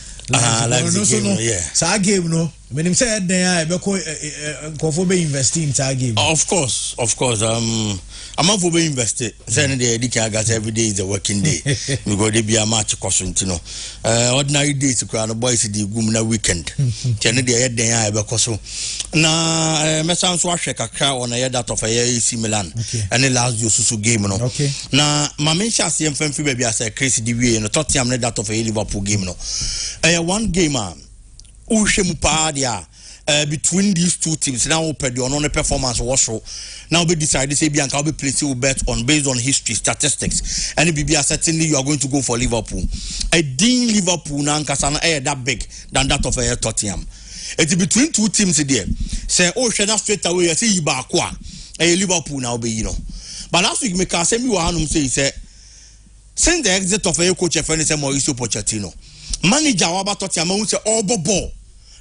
game no when him said there be ko be invest in game. Of course I'm not for being invested. Saying the gas every day is a working day. We go to be a match caution, you know. Ordinary days to crown the boys the Gumna weekend. Jenny the head there because na Messan Swashek a crowd on a that of a AC Milan and the last Susu game. No, na Mamisha CM Femfi baby as a crazy DV and a Tottenham that of a Liverpool game. No, one gamer Ushemupadia. Between these two teams now per the on performance was so now be decided say Bianca will be placing bet on based on history statistics and BBA certainly you are going to go for Liverpool. A Dean Liverpool now Kasana that big than that of a Tottenham. It's between two teams there. Say Shana straight away I see Ibaqua a Liverpool now be you know. But last week make say me Hanum say since the exit of a coach Fernando Mauricio Pochettino manager about Tottenham say all ball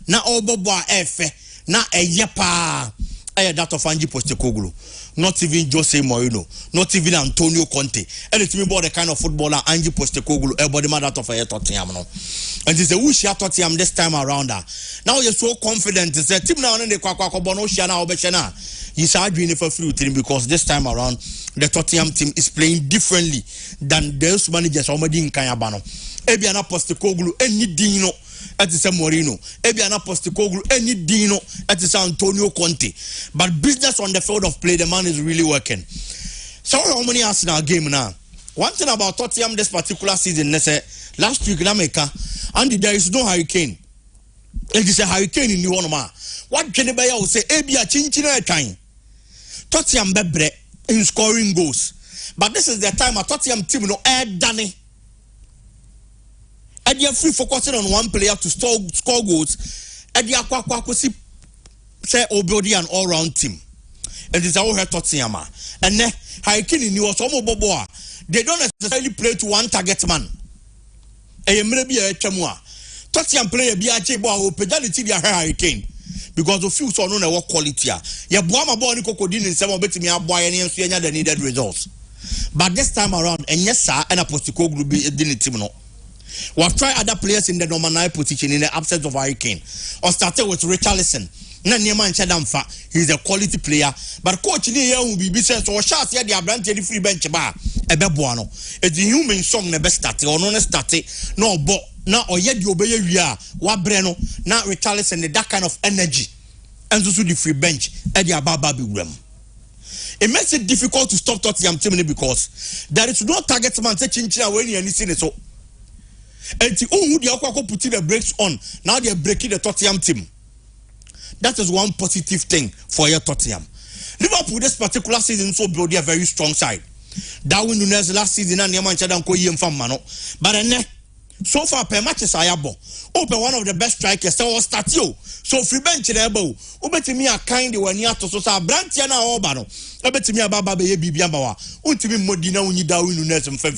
na obobo efe na eyepa that of Ange Postecoglou, not even Jose Mourinho, not even Antonio Conte. And it's me about the kind of footballer Ange Postecoglou, everybody mad out of a Tottenham. And it's a wish Tottenham this time around. Now you're so confident. It's a team now and the Kwakwakobono Shana Obeshana. He's arguing for free team because this time around the Tottenham team is playing differently than those managers already in Kayabano. Ebiana Postecoglou, any Dino. It is a Mourinho. Ebiana Postecoglou, any Dino, it is Antonio Conte. But business on the field of play, the man is really working. So how many Arsenal game now? One thing about Tottenham this particular season, last week in America, and there is no hurricane. It is a hurricane in New Orleans. What can anybody will say? Ebia Chinchina time. Tottenham bebre in scoring goals. But this is the time a Tottenham team no air Danny. And they are free focusing on one player to score goals. And they are say Obodi an all-round team. And this is our Tottenham. And then Hurricane in New Orleans, they don't necessarily play to one target man. And maybe a chamua. Tottenham player be a chebo or pedality their Hurricane. Because of few so known what quality. Ya Boama Boni Cocodine and some of it me a boy and the needed results. But this time around, and yes, sir, and a Postecoglou be a team. We've tried other players in the number 9 position in the absence of Hurricane. Or started with Richarlison. He's a quality player. But coach here will be said so shots here the Abrante free bench bar. Ebebuano. It's the human song never started or non started. No but now or yet you obey we are what Breno now Richarlison that kind of energy. And so the free bench at the Ababa Bigram. It makes it difficult to stop Tottenham team because there is no target man touching when you see it so. And the putting the brakes on. Now they're breaking the Tottenham team. That is one positive thing for your Tottenham. Liverpool this particular season so build a very strong side. Darwin Núñez last season and Yamanchadam Koyim from Mano. But so far per matches I have open one of the best strikers. So start you. So free bench in elbow. Ubetimi a kind when you have to so Brantiana Obano. Ubetimi a Baba Bibiambawa. Untimi Modina when you Darwin Núñez and Fem.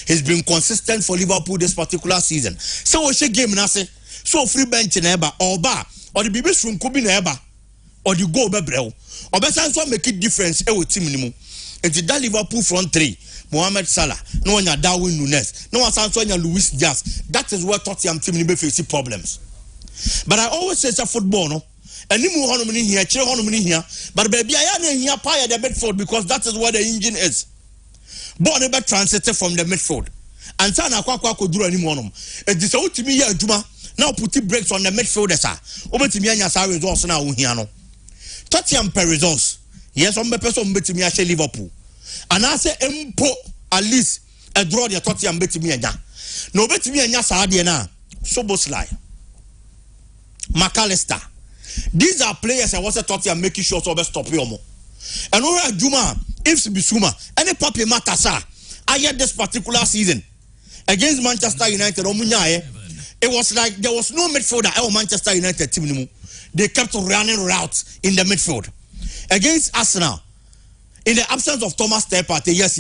He's been consistent for Liverpool this particular season. So what's your game nase? So free bench in Eba or bar or the baby from Kobe Eba or the goal bebrel or better make it difference with team minimum. And that Liverpool front three, Mohamed Salah, no one Darwin Núñez, no one Sansonia Luis Diaz. That is where Tottenham team will face problems. But I always say it's a football, no. And you move on here, chill on here. But baby, I am here fire the Bedford because that is where the engine is. Born about translated from the midfield. And Sana Kwakwa could do any more. It is out to me here, Juma. Now put the brakes on the midfield, sir. Over to me and your results now. Tottenham per results. Yes, on the person bet me I say Liverpool. And I say Mpo at least a draw the Tottenham betimi anya no betimi anya saa de na Soboslai McAllister. These are players I was a Tottenham making sure so stop yomo. And over Juma, if Bisuma, any Papi Matasa, I had this particular season against Manchester United, it was like there was no midfielder at Manchester United team. They kept running routes in the midfield. Against Arsenal, in the absence of Thomas Partey, yes,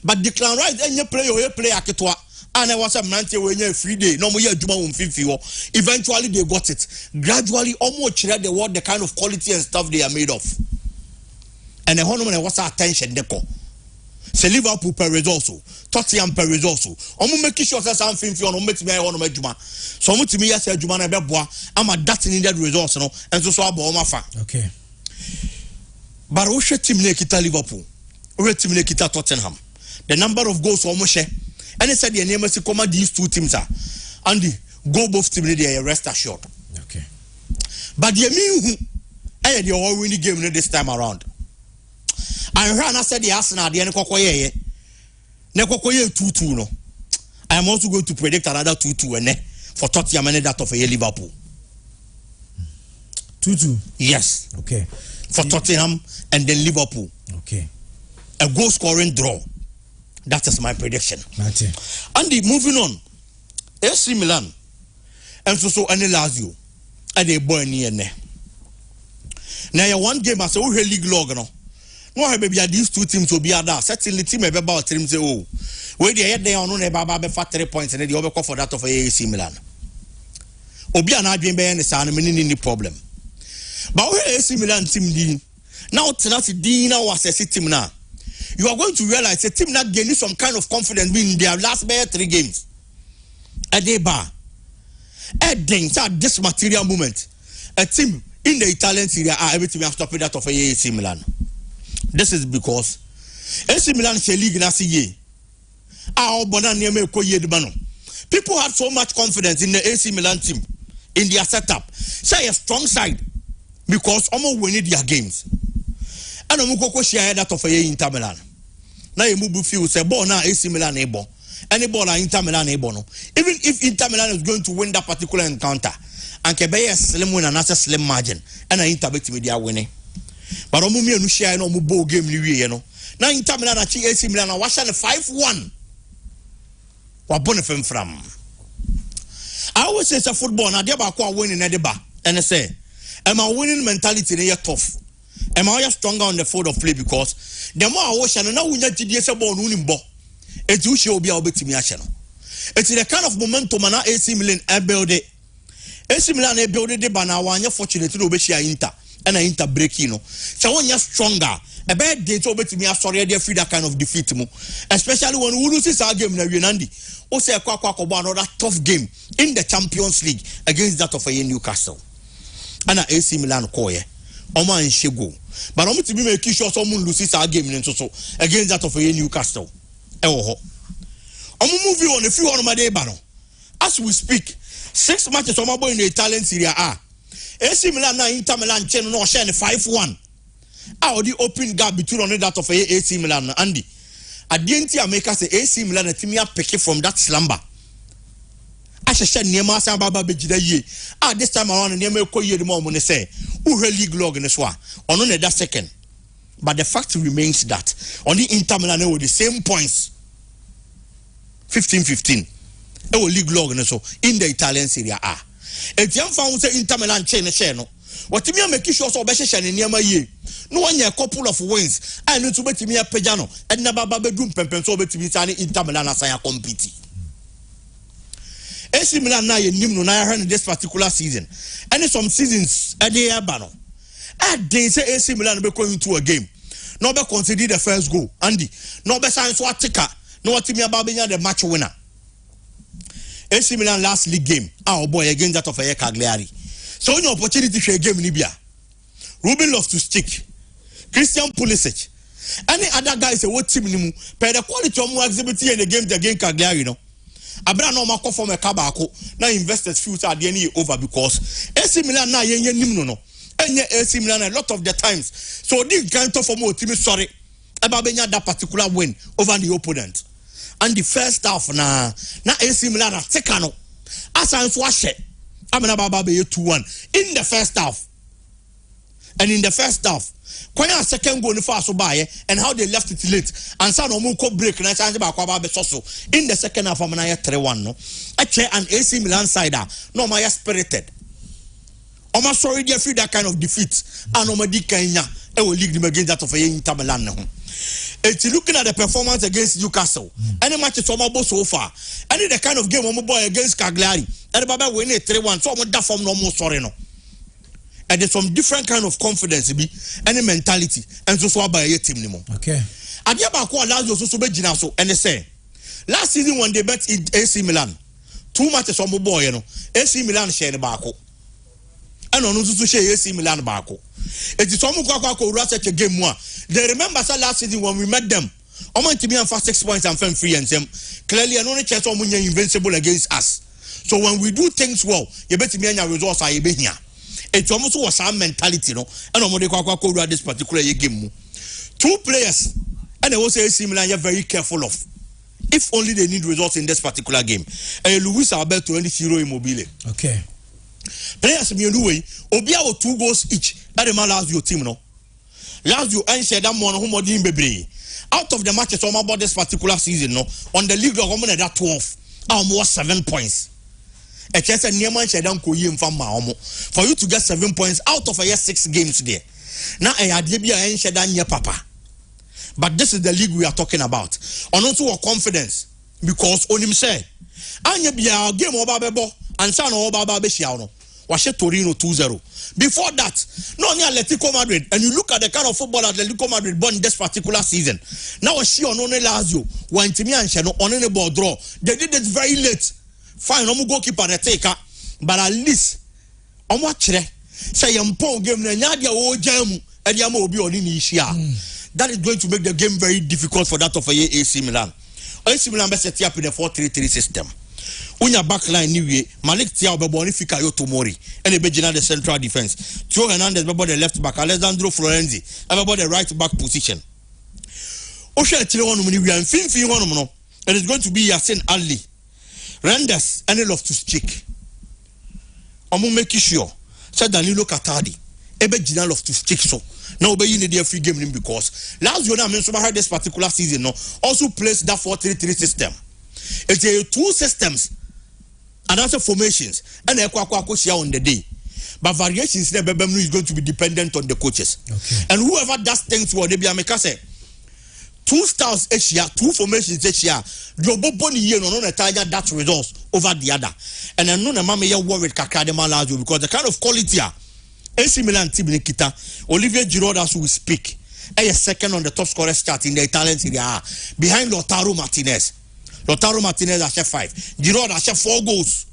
but Declan Rice, any player Akitwa. And I was a man when you free day. No more Juma eventually they got it. Gradually, almost the world the kind of quality and stuff they are made of. And the honor was attention deco. Say Liverpool per also, Tottenham per also. Omo make sure that something for no make me I want to Juma. So much to me as a Juma na beboa. I'm a that in that results no. And so abo mafa. Okay. But we should team nekita Liverpool. We team nekita Tottenham. The number of goals almost share. And they said the name is these two teams are and the go both teams they rest assured. Okay. But the mean they all winning game this time around. And Rana said the Arsenal the Nekokoye 2-2 no. I am also going to predict another 2-2 and for Tottenham and that of a Liverpool. 2-2. Yes. Okay. For Tottenham and then Liverpool. Okay. A goal scoring draw. That is my prediction. Andy, moving on. AC Milan and so any Lazio and they boy near ne. Now one game as a league log no. No have baby these two teams will be at that. Certainly team about team say oh. Where they had their own about 3 points and they overcome for that of AC Milan. Obi and I been being any problem. But where AC Milan team now tonight Dina was a team now. You are going to realize a team not gaining some kind of confidence in their last 3 games. At the bar. At this material moment, a team in the Italian Serie A everything has stopped that of AC Milan. This is because AC Milan is a league in people had so much confidence in the AC Milan team, in their setup. Say a strong side because almost winning their games. And I'm going to share that of Inter Milan. Now you move feel say ball now AC Milan able. Any ball Inter Milan able no. Even if Inter Milan is going to win that particular encounter, and Kebeye slim win and slim margin, and Inter bet with their winning. But Omumi no share no ball game you know. Now Inter Milan achieve AC Milan and wash 5-1. What bonefem from? I always say it's a football now. They about winning at the bar, and I say, am I winning mentality? They are tough. Am I stronger on the field of play because the more I watch and now we need to do ball winning ball. It's usually be able to me. It's the kind of momentum and AC Milan build it. AC Milan build it, but now one fortunate to be Inter and Inter break you know. So when you're stronger, a bad day to me. I sorry they free that kind of defeat mo. Especially when we lose our game now, Nandi. Also a another tough game in the Champions League against that of a Newcastle. And AC Milan koye. Oma and Shego. But I'm to be making sure someone loses our game in so against that of a Newcastle. I'm moving on a few on my day, Bano. As we speak, 6 matches on my boy in the Italian Serie A. AC Milan and Inter Milan chain no share 5-1. How the open gap between on that of AC Milan and Andy. At the end, I make us AC Milan and Timia pick from that slumber. I should say Nema Samba Bejida ye. This time around, Nema Koye the moment say, who league log in the swa, on only that second. But the fact remains that only Inter Milan with the same points 15-15. It will league log in so in the Italian Serie A. If you found say Inter Milan chain no. What me make sure so be share near my ye. No one a couple of wins. I need to bet me a pejano and never bedroom pempen so bet me Inter Milan as I compete. AC Milan na ye nim no na in this particular season. And some seasons a day bano. They say AC Milan be going into a game. No be consider the first goal. Andy, no be sign so ticker. No what me about being the match winner. AC Milan last league game. Oh boy, against that of a Cagliari. So any opportunity for a game in Libya. Ruben Loftus-Cheek, Christian Pulisic, any other guys say what team nimu per the quality of more exhibiting in the game against Cagliari no. Abra no mako from a kabako now investors future at the end over because AC Milan na yen nim no. Enye AC Milan a lot of the times. So this kind of more team sorry about being that particular win over the opponent. and the first half na AC Milan ateka no asan so ahye amena baba be 2-1 in the first half. And in the first half, kwanya second goal ni fa so bae and how they left it late and sa no ko break na chance ba kwa ba be so in the second half amena 3-1 no eche an AC Milan side no ma ya spirited Oma sorry they feel that kind of defeat and Oma di Kenya e will league them against that of Inter Milan no. It's looking at the performance against Newcastle. Any match is almost so far. Any the kind of game Omo boy against Cagliari. And Baba win it 3-1 so Omo that form no more sorry no. And there's some different kind of confidence be any mentality and so by a team anymore. Okay. Adiaba ko Lazio so be gina so and they say last season when they bet AC Milan 2 matches Omo boy you know AC Milan share the baako. And on so share AC Milan baako. It is Omo kwa rush a game more. They remember last season when we met them. Omo team and for 6 points and free and them clearly and only chance Omo invincible against us. So when we do things well, you bet me and results are be here. It's almost was our mentality, no. And Omo kwa this particular game. 2 players and I will say AC Milan are very careful of. If only they need results in this particular game. Luis Alberto and Ciro Immobile. Okay. Players me anyway, Obia with 2 goals each. That the man Lazio team no. Lazio and said that one who modin bebre. Out of the matches on about this particular season, no, on the league of women that 12, almost 7 points. A chance and near man shadam ko yim from Mahomo. For you to get 7 points out of a year 6 games there. Now I had Libya and shadan your papa. But this is the league we are talking about. On also our confidence. Because on him say, Anya be our game over bebo and son over Babeshiano. Washe Torino 2-0. Before that, no near Atletico Madrid, and you look at the kind of football Atletico Madrid born this particular season. Now she on Lazio, when Timmy and Shano on any ball draw. They did it very late. Fine, I'm goalkeeper and taker, but at least I'm watching. Say Yampo game Nadia O Jam and Yamo be on Inishia. That is going to make the game very difficult for that of AC Milan. AC Milan best set up in a 4-3-3 system. Unya backline niwe Malik Thiaw bebo ni fika yo Tomori and e begina the central defense. Tio Hernandez bebo the left back, Alessandro Florenzi bebo the right back position. Osha tire wonu ni wi amfimfi wonu no. It is going to be Yasin Ali, Renders and Loftus-Cheek. Omo make sure say Danilo Katadi ebe gina Loftus-Cheek so. Now be you need their free game because Lazio na men so heard this particular season no also plays that 4-3-3 system. It's a 2 systems and also formations and share on the day. But variations is going to be dependent on the coaches. Okay. And whoever does things well, they be say 2 styles each year, 2 formations each year. That results over the other. And I know the mama here worried Kakadema Lazio because the kind of quality AC Milan team in Kita, Olivier Giroud as we speak, is second on the top scorer chart in the Italian Serie A behind Lautaro Martinez. Lautaro Martinez has 5. Giroud has 4 goals.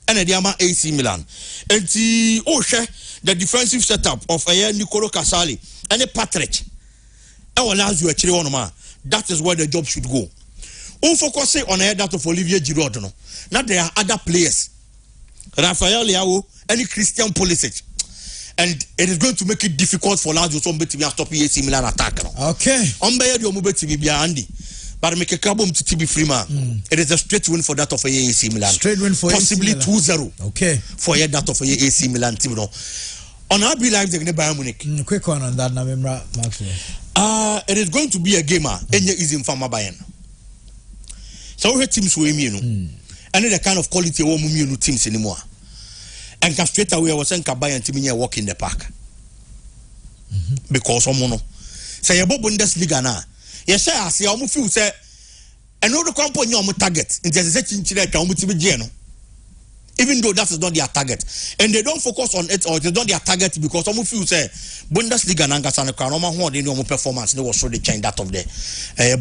And the Diama AC Milan. And the defensive setup of Nicolo Casali and a Patrick. That is where the job should go. Who focus on that of Olivier Giroud. No? Now there are other players. Rafael Leao and Christian Pulisic. And it is going to make it difficult for Lazio to stop AC Milan attack. Okay. But make a carbon to be free man. It is a straight win for that of AC Milan. Straight win for possibly AC Milan. 2-0. Okay. For that of AC Milan team. No. On RB Live, they're going to Bayern Munich. Quick one on that, November, Maxwell. It is going to be a game. Any is in Fama Bayern. So we teams we mean. And the kind of quality we teams anymore. And straight away I was saying Bayern team here walk in the park. Because someone say about Bundesliga now. Yes, I see how feel say and all the company on target in the even though that is not their target. And they don't focus on it or it is not their target because some feel say Bundesliga and Angasana Karoma who they performance they was so they change that of the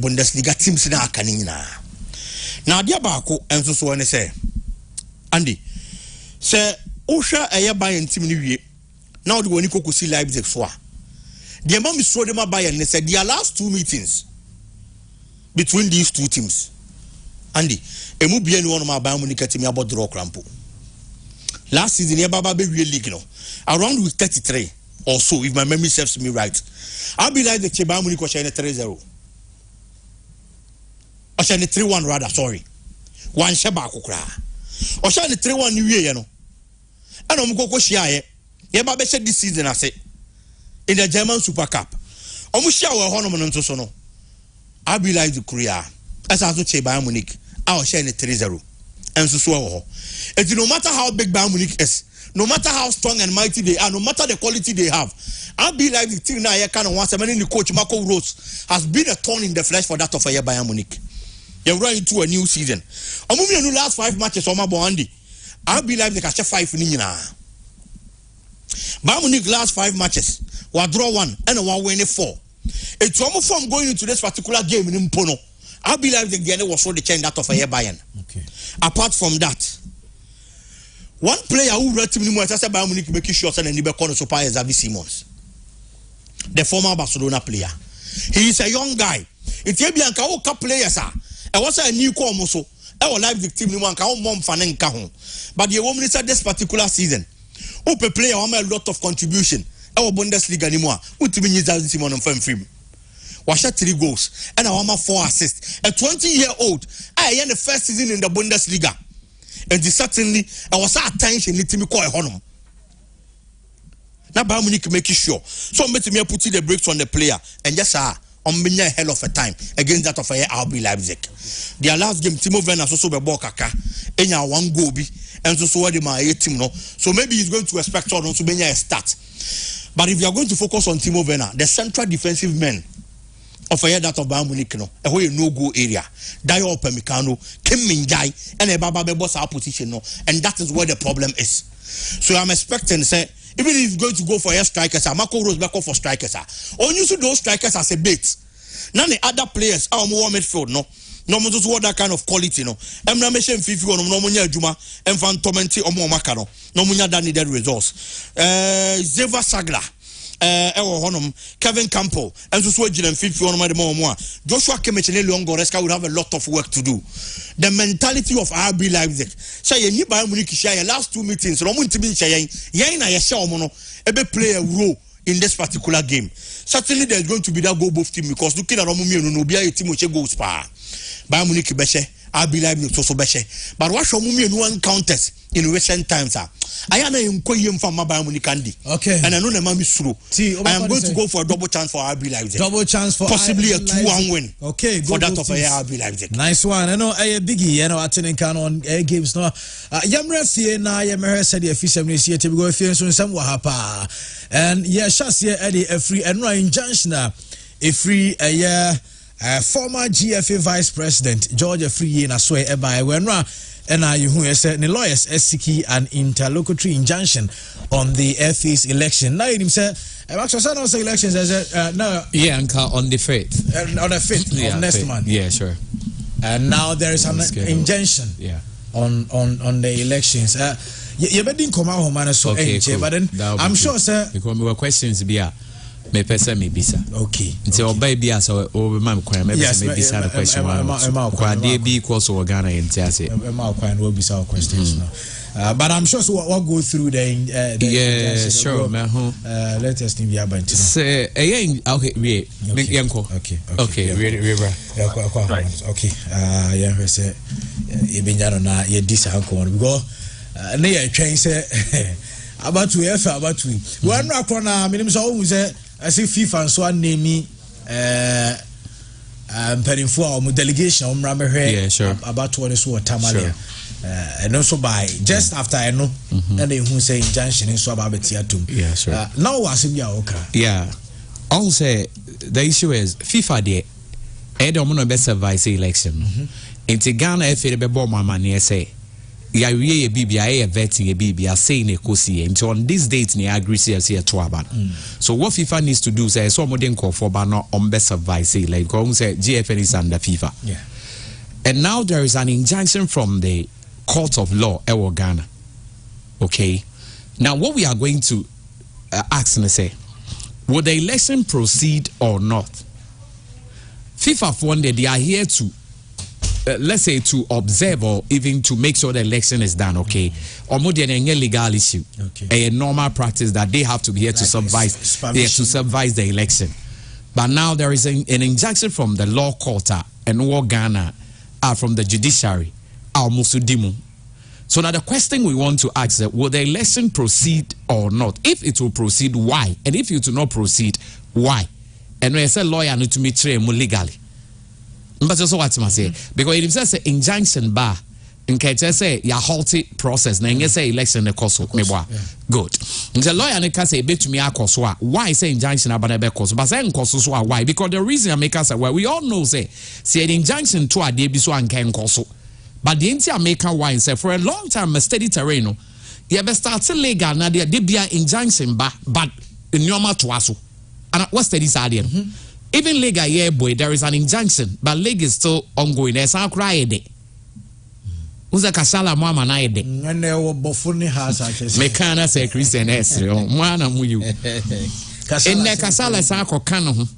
Bundesliga teams in Akanina. Now dear Bako and so when they say Andy say Osha a Bayern team new now the one you see Leipzig so the amount is so them Bayern they said their last 2 meetings between these 2 teams. Andy, emu bien one of my Bayern Munich team about draw crampo. Last season, here Baba be real league, around week 33 or so, if my memory serves me right. I'll be like the Bayern Munich was 3-0. Oshani 3-1 rather, sorry. One sheba kukra. Oshani 3-1 new year, no. And omukoko shiaye. Yeba beshe this season, I say. In the German Super Cup. Omushia wa hono to sono. I be like the Korea. As I say Bayern Munich. I'll share 3-0. And so it no matter how big Bayern Munich is, no matter how strong and mighty they are, no matter the quality they have, I'll be like the team now. Kind of once the coach Marco Rose has been a thorn in the flesh for that of a Bayern Munich. You're running into a new season. I'm moving on the last 5 matches on my bondi. I'll be like the catch 5 Nina. Bayern Munich last 5 matches. We draw 1 and one win 4. It's almost from going into this particular game in Mpono. I'll be like the game was for the change that of a Bayern. Okay. Apart from that, one player who read to me more as Bayern Munich making shots and the corner super is Xavi Simons, the former Barcelona player. He is a young guy. It's a Bianca Oka players. I was a new Comoso. I will live the team one mom fanen kahon. But the woman is at this particular season. Ope player who made a lot of contribution. Our Bundesliga anymore. What to be Xavi Simons and film. Washa 3 goals and our 4 assists. A 20-year-old. I am the first season in the Bundesliga. And certainly I was at attention let me call a honor. Now Bayern Munich make it sure. So me put the brakes on the player and just on me a hell of a time against that of a RB Leipzig. Their last game Timo Werner also be ball kaka. Enya 1 goal be and so what my team no. So maybe he's going to expect on to be a start. But if you are going to focus on Timo Werner, the central defensive men of a year that of Bayern Munich no, a way no go area. Dio Upamecano, Kim Min-jae, and a Baba boss our position no, and that is where the problem is. So I'm expecting say even if he's going to go for air strikers, Marco Rose back up for strikers. Or use those strikers as a bait. None the other players are more midfield no. No more just what that kind of quality no. I'm not mentioning Fifi or no munya Juma and Van Tomenti or more Macano. No munya that needed results. Zeva Sagla. Kevin Campbell and so and 50 on more. Joshua Kimmich and Leon Goretzka would have a lot of work to do. The mentality of RB Leipzig. Say you Bayern Munich share last 2 meetings. Romun to be saying, Yana Yashamono, ebe play a role in this particular game. Certainly there's going to be that goal both team because looking at Romumi no be a team which goes par. Bayern Munich Beshe, RB Leipzig also Beshe. But what Romumi no encounters in recent times are. I am going from Bayern Munich Candy. Okay. And I know the man is through. I am going to go for a double chance for RB Leipzig. Double chance for possibly a 2-1 win. Okay, for that of RB Leipzig. Nice one. I know a biggie. I know attending can on games no. Yamre fie na yamre said the official ministry to go fie so some wahapa. And yeah, Shasia Eddie a free and right injunction a free a year former GFA vice president George Free na so e by when and you who said the lawyers seeking an interlocutory injunction on the FA's election. Now him said actually also elections as no yeah on the 5th on the 5th of next month. Yeah, sure. And now there is an injunction on the elections. You didn't come out man so okay, cool. But then I'm sure sir because we were questions be me person me bisa. Okay. Nti oba bia so o ma me me bisa the question kwa dey be course of Ghana entiase. Ma kwa no bisa questions no. But I'm sure so what go through the yeah, sure man. Let us be about it. Say okay, we yanko. Okay, we okay. Yeah, we say e binyano na ye disa hanko because na ye twen say about to one akona minim so hu say as if FIFA so anemi perimfo a delegation yeah, sure. about one so tamalia and also by just after I know and they who say injunction so about betiatum yeah sure now was him ya okay yeah I'll say the issue is FIFA there e don't want to vice election in Ghana FA be bomb man say ya we bibia e vetting e bibia saying e kosi until on this date ni agree say to about so what FIFA needs to do say so modern call for but not on best advice like go say GFN is under FIFA and now there is an injunction from the court of law in Ghana. Okay, now what we are going to ask and say, will the election proceed or not? FIFA for one day they are here to let's say to observe or even to make sure the election is done, okay? Or more than any legal issue, a normal practice that they have to be here to supervise the election. But now there is an injunction from the law court and Ghana are from the judiciary are musudimu. So now the question we want to ask is, will the election proceed or not? If it will proceed, why? And if it will not proceed, why? And when I say lawyer, need to meet legally. But also what I say, because it says injunction bar. In case say ya halty process, na you say election the cost me boy. Good. The lawyer ne can say bet me akoso a. Why say injunction about the cost? But say nkoso so why? Because the reason I make us why we all know say the injunction to a dey bi so anka nkoso. But the anti American wine say for a long time a steady terrain. You be start legal na there be injunction but in normal to aso. And what's steady side even legal yeah boy there is an injunction but legal is still ongoing. There's a cry there. Uza kasala mama na ede. Ngane wo bofuni hasa chese. Mekana se Christian esre o mwana muyu. Enne kasala sa akoka no ho.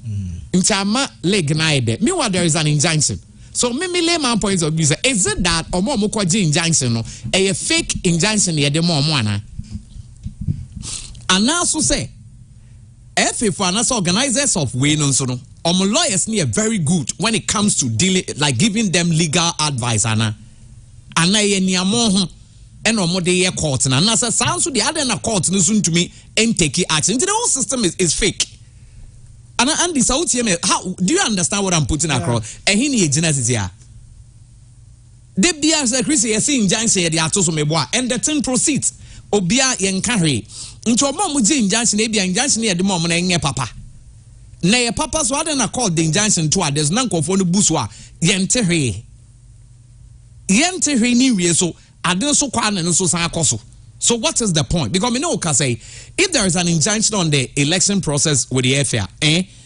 Ntama leg na ede. Meanwhile there is an injunction. So me layman point of view say is it that omo mo kwaji injunction no a fake injunction ye de mo ana. Anaso say for anas organizers of we no so no. Omo lawyers ni are very good when it comes to dealing like giving them legal advice ana. Ana ye niamo ho eno mo de ye court na na say so the other na court no soon to me and take action. The whole system is fake. And this out here, how do you understand what I'm putting across? And he need genesis here. The BR say Chris ye see injunction ye ato so meboa and the thing proceeds. Obia ye nkahe. Nto mo mo ji injunction e bia injunction ye de mo na nye papa. Na ye papa so other na call the injunction to there's nan kofo no busu a ye ntehwe. Yente ni wie so ade so kwa na so san akoso. So what is the point? Because me know can say if there is an injunction on the election process with the FA,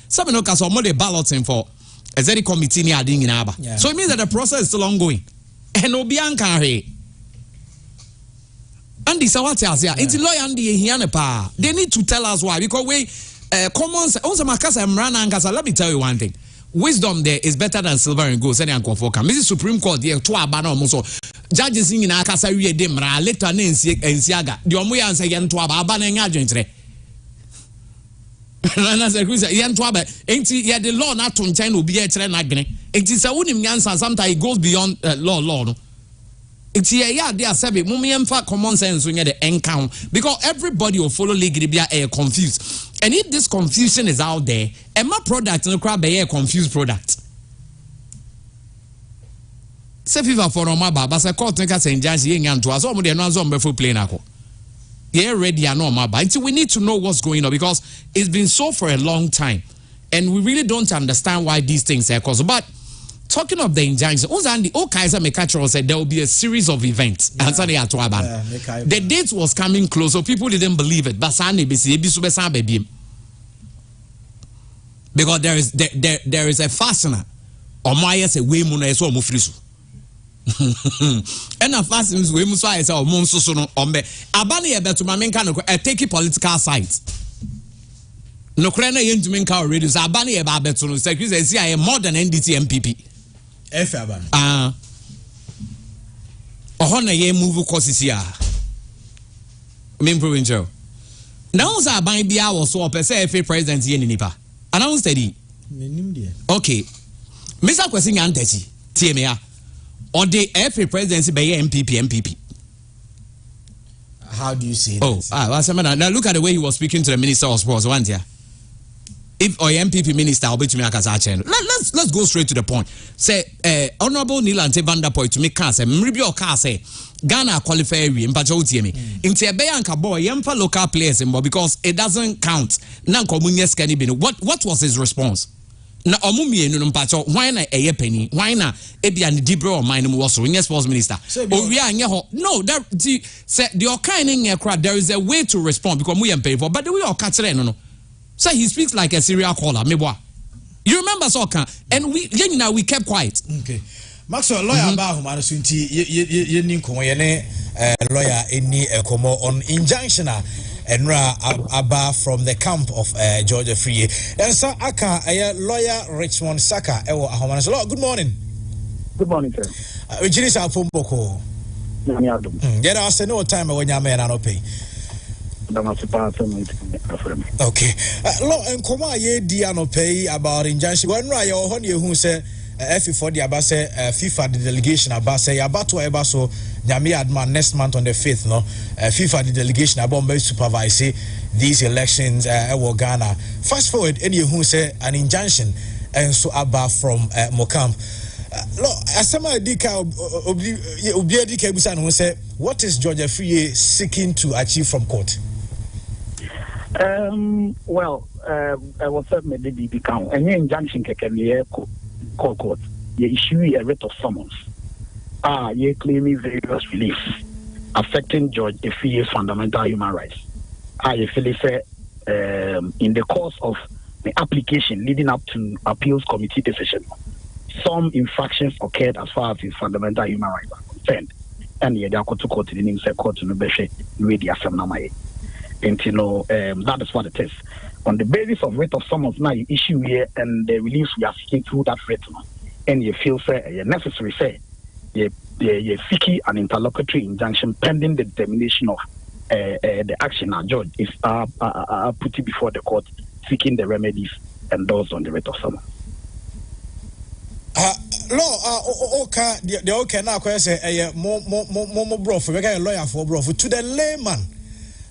some no can so more the balloting for a very committee ni ade nyina aba. So it means that the process is still ongoing. And obi anka he. And this what else here? It's lawyer and the here pa. They need to tell us why because we common also makasa mrana ankasa. Let me tell you one thing. Wisdom there is better than silver and gold. Send Uncle Foka. Mrs. Supreme Court there to abana almost. Judges in akasa we dem ra later na ensiaga. The omo ya say yen to abana nya adwentre. Na say Chris yen to aba enti ye the law na to nchen obi e kire na gene. Enti say wonim nyansa sometimes it goes beyond law no. Enti ya there sabe mum yemfa common sense so nya the encounter because everybody will follow legally be confused. And if this confusion is out there, and my product no crab be a confused product. Say FIFA for normal but say court nka say injunction ye nyan to aso mo de no aso mo be play na ko. Ye ready and normal but until we need to know what's going on because it's been so for a long time and we really don't understand why these things are caused. But talking of the injunction, Uzandi Kaiser Mekachero said there will be a series of events. The date was coming close, so people didn't believe it. Because there is a fastener. Or my say we muna so mufrisu. And a fastener is we musa say or monso no ombe. Abani e betu mamenka no take political sides. No krena yentumenka already. So abani e ba betu no secretary say more than NDT MPP. Efaban. Ohona ye move courses here. Main provincial. Now sa ban bia was so person FA president ye nipa. Announce steady. Okay. Mr. Kwesi Nyantechi, TMA. Or the FA presidency by MPP. How do you say that? Now look at the way he was speaking to the Minister of Sports one year. If or MPP minister will be to me let's go straight to the point. Say Honorable Nilante Vanderpoy to me can say maybe or can say Ghana qualify we in Pachotimi. In Tebeyanka boy yemfa local players in because it doesn't count. Nan komunye can be what was his response? Na omumi enu mpacho why na eye penny why na ebia ni dibro or mine was so sports minister o we anye ho no that say the kind in crowd there is a way to respond because we am pay for but the way o catch no so he speaks like a serial caller meboa you remember soccer and we kept quiet. Okay, Maxwell lawyer ba ho mano so nti ye ni nkomo ye ne lawyer eni ekomo on injunction Enra Abba from the camp of Georgia Free. And so aka lawyer Richmond Saka ewo ahomana. So good morning. Good morning, sir. Virginia Fomboko. Get us no time when you may not pay. Okay. Law and Koma ye diano pay about injunction. When Raya or Honey who say F4 the abase FIFA the delegation abase about to eba so nyame adman next month on the 5th no FIFA the delegation about be supervise these elections Ghana. Fast forward any who say an injunction and so about from Mocamp. Asama Dika Obi Dika Busan who say what is George Afriyie seeking to achieve from court? Well, I was certainly the become any injunction can court. You issue a writ of summons. You claiming various reliefs affecting George Afriyie's fundamental human rights. You feel say in the course of the application leading up to appeals committee decision, some infractions occurred as far as his fundamental human rights are concerned. And they are to court in the court to the media seminary. And that is what it is. On the basis of writ of summons now you issue here and the reliefs we are seeking through that writ, and you feel say necessary say you seeking an interlocutory injunction pending the determination of the action our judge is put it before the court seeking the remedies endorsed on the writ of summons. The okay now say more bro for a lawyer for bro to the layman.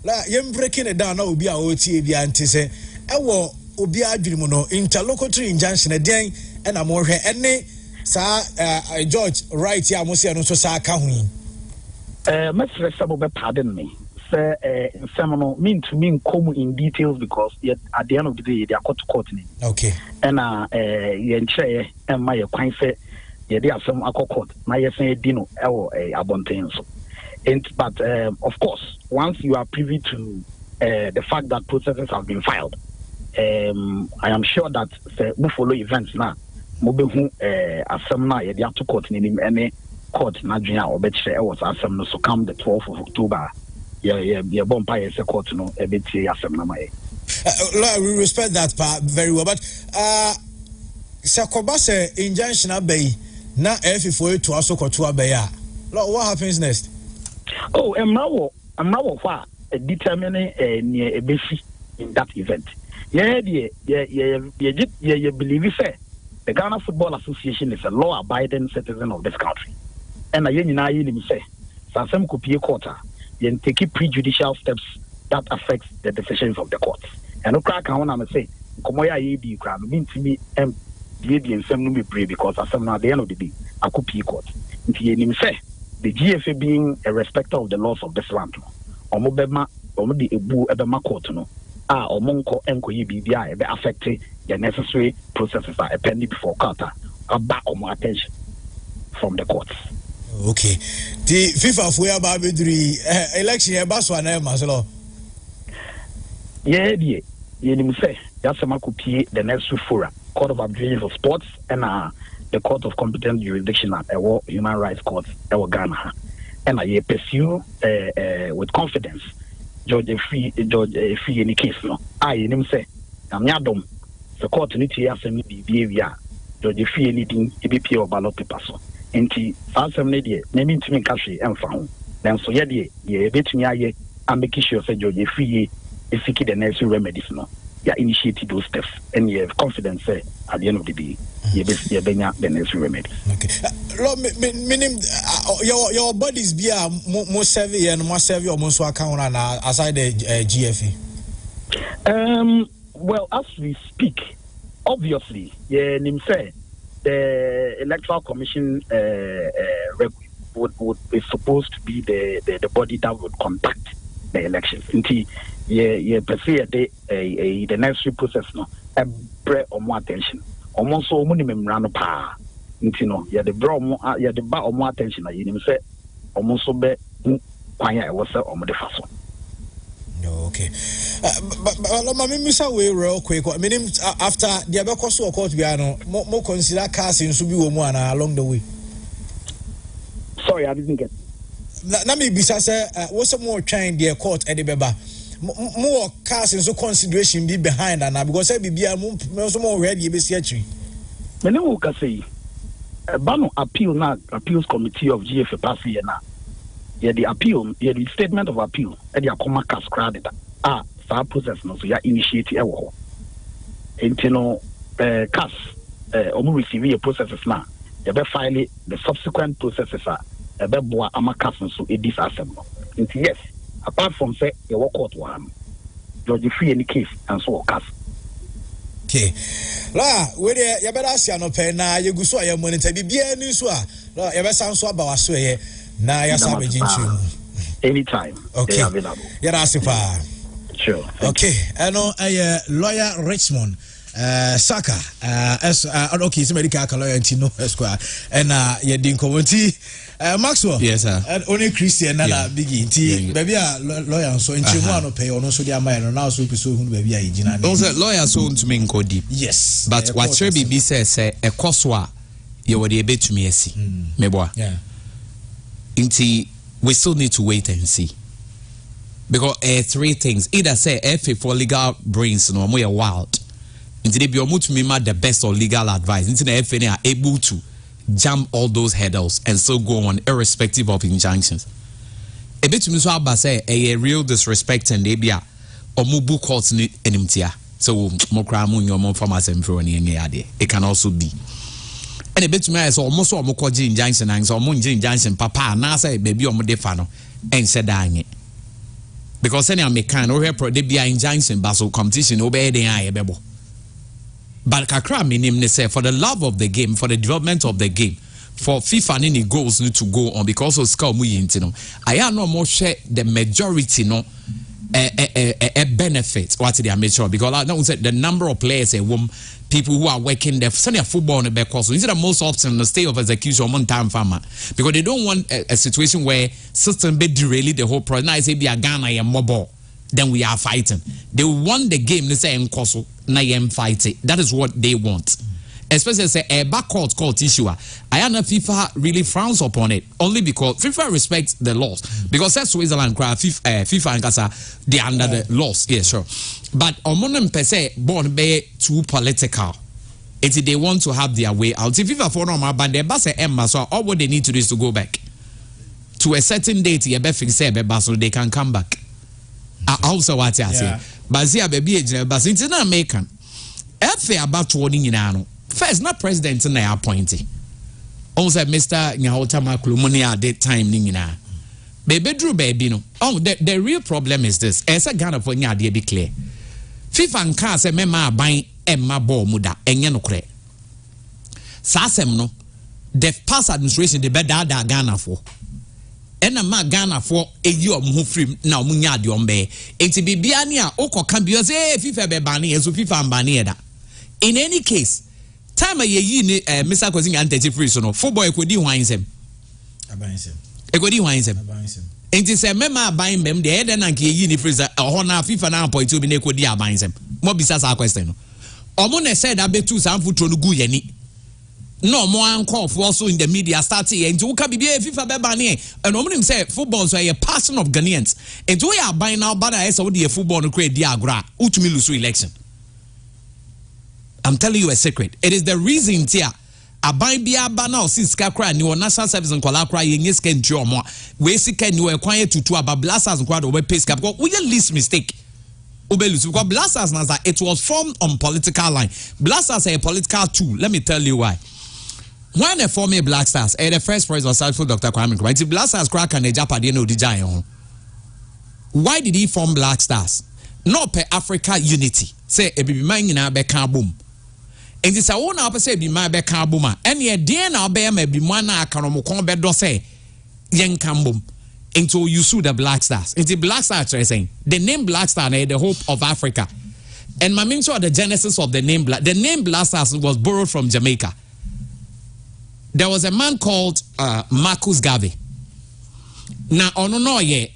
La yem breaking it down now will be a OT be anti say ewo obi adwiri no interlocutory injunction again and amore any sa George right here mo say no so sa ka hu Mr. Sabo pardon me say no mean to mean come in details because at the end of the day they are court okay and yen che and my kwan say ye dey asem akokot na ye say dino ewo abonten so. But of course, once you are privy to the fact that processes have been filed, I am sure that we follow events now. Mobehu assembly ye dey to court in any court na dwena obetche was assembly so come the 12th of October. Ye bompa ye court no ebetie assembly mai. We respect that part very well, but Sakobase injunction abey na F4 to also court to abey. What happens next? Oh, I'm now far determining near a basic in that event. You believe it? The Ghana Football Association is a law-abiding citizen of this country, and I say, some could be a quarter, then take prejudicial steps that affects the decisions of the courts. And no crack on I'm say, Komoya Yedi crowd mean to me and some be brave because at the end of the day, I could be court. Say. The GFA being a respecter of the laws of this land, Omobema, Omodi Ebu Ebema Court, Omonko Enko BBI, affected the necessary processes are pending before court, back more attention from the courts. Okay. The FIFA for Babidri election, Baswana Maslo. Yeah, you say, Yasamakupi, the necessary fora, Court of Arbitration for Sports, and the Court of Competent Jurisdiction at our Human Rights Court, our Ghana, and I pursue with confidence George Afriyie any case. No, I him say, I'm yadom. The court need to ask me behavior. George Afriyie anything, EBP or ballot paper. So, and the assembly day, naming to me cash and found. Then so ye bet me aye, and making sure say George Afriyie is seeking the necessary remedies. No, you initiated those steps, and you have confidence say at the end of the day. The necessary remedy. Okay. Meaning your bodies be more savvy and more savvy or more so account aside the GFA. Well, as we speak, obviously, say the Electoral Commission would be supposed to be the body that would conduct the elections. Until the necessary process no bring more attention. Almost so many memorandum pa intino ya the bro ya the ba more attention na you say almost so be kwanya e was o de faso. Okay. But misa we real quick. I mean after the abeko so court we no mo consider cars in subi wo mu ana along the way. Sorry, I didn't get. Na me bisa say what's more trying the court e de beba. More cars in so consideration be behind and because I be also more ready be see actually. Me no ka say bano appeal na appeals committee of GFA pass here na. Yeah, the appeal, yeah, the statement of appeal, and the akoma cast credit. Sa process no so ya initiate e wo. Enti no cast receive a processes now. They be file the subsequent processes are be boa amakas so this assembly. Yes, apart from say the work court one, George free any case and so cast. Okay. La, we there you better see no pen na you go so ya monitor bibia ni so a. La, you better sound so about so ye na ya sabe jinchu. Anytime. Okay. They are available. Yeah, that's super. Sure. Okay. I know lawyer Richmond Saka okay, so medical lawyer Tino Esquire and yeah din community Maxwell. Yes sir. And only Christian na bigi nti baby lawyer so nti mu ano pay ono so dia mai no now so piso hu baby a igina. Also lawyer so ntumi nko deep. Yes. But what sure bibi say ekoso a ye wo de betumi asi. Meboa. Yeah. Nti we still need to wait and see. Because three things. Either say FA for legal brains no more wild. Until they be to me the best of legal advice. Until the FA are able to jump all those hurdles and still go on irrespective of injunctions. A bit to me so about say a real disrespect and they be a or mubu courts ni enimtia. So mo kramu your mom farmers and pro any ade. It can also be. And a bit to me is almost all mo koji injunction and so mo injunction papa na say baby or mo defa no and said that. Because any American or here they be injunction basel competition obey the eye bebo. But kakra minim ne say for the love of the game, for the development of the game, for FIFA any goals need to go on because of scout mu yintino. I no more share the majority no a benefit what they are made sure because I know the number of players people who are working there senior football in because instead of most often the state of execution on time farmer because they don't want a situation where system be derail the whole project. Now I say be a Ghana and mobile then we are fighting. They want the game they say in Koso na yem fight it. That is what they want. Especially say a backcourt issue. I know FIFA really frowns upon it only because FIFA respects the laws. Because that's Switzerland FIFA and Gaza they under the laws. Yeah, sure. But omonem per se born be too political. It's they want to have their way out. If FIFA for normal but they base Emma so all what they need to do is to go back to a certain date you be fix say so they can come back. Also what I say. But see baby age but it's not American. FA about warning in ano. First, not president na appointee. Also, Mr. Nyahota Maklumoni at that time, Nina. Baby Drew baby no. Oh, the real problem is this. As a Ghana for nya be clear. FIFA and car say mema buying Emma ball muda enye no kre. Sasem no. The past administration the better that Ghana for. Ena ma Ghana for a year of free now munya di ombe. Enti bibia ni a oko kan bi say FIFA be bani enso FIFA mbani eda. In any case, time ye ni Mr. Kwesi Nyantechi free so no football ekodi hwan nsem abansem ekodi hwan nsem enti se mema aban mem de eden na nke ye ni free sa ho na FIFA na point obi na ekodi abansem mo bisa sa question no omo na said abetu sa amfutro no gu yani no mo anko for also in the media starting enti wo ka bibia FIFA be ban e and omo nim say football so a passion of Ghanaians enti wo ya ban na ba na say wo de football no create di agora utumi lose election. I'm telling you a secret. It is the reason here. Aban bia ba na osi sika kra ni national service nkola kra yenye sika ntwe omo. We sika ni we kwan tutu aba blasters nkwa do we pay sika because we least mistake. Because blasters na it was formed on political line. Blasters are a political tool. Let me tell you why. When they form a Black Stars, the first president was Dr. Kwame Nkrumah. Blasters crack and Japade no DJ. Why did he form Black Stars? Not per Africa unity. Say e be man nyina be ka bom. Enti sa wo na opese bi ma be ka bom a ene e den na obe ma bi mu na aka no mo kon be do say yen kan bom. Enti you sue the Black Stars. Enti Black Stars are saying the name Black Star na the hope of Africa. And my mean sure the genesis of the name Black Stars was borrowed from Jamaica. There was a man called Marcus Garvey. Now no ye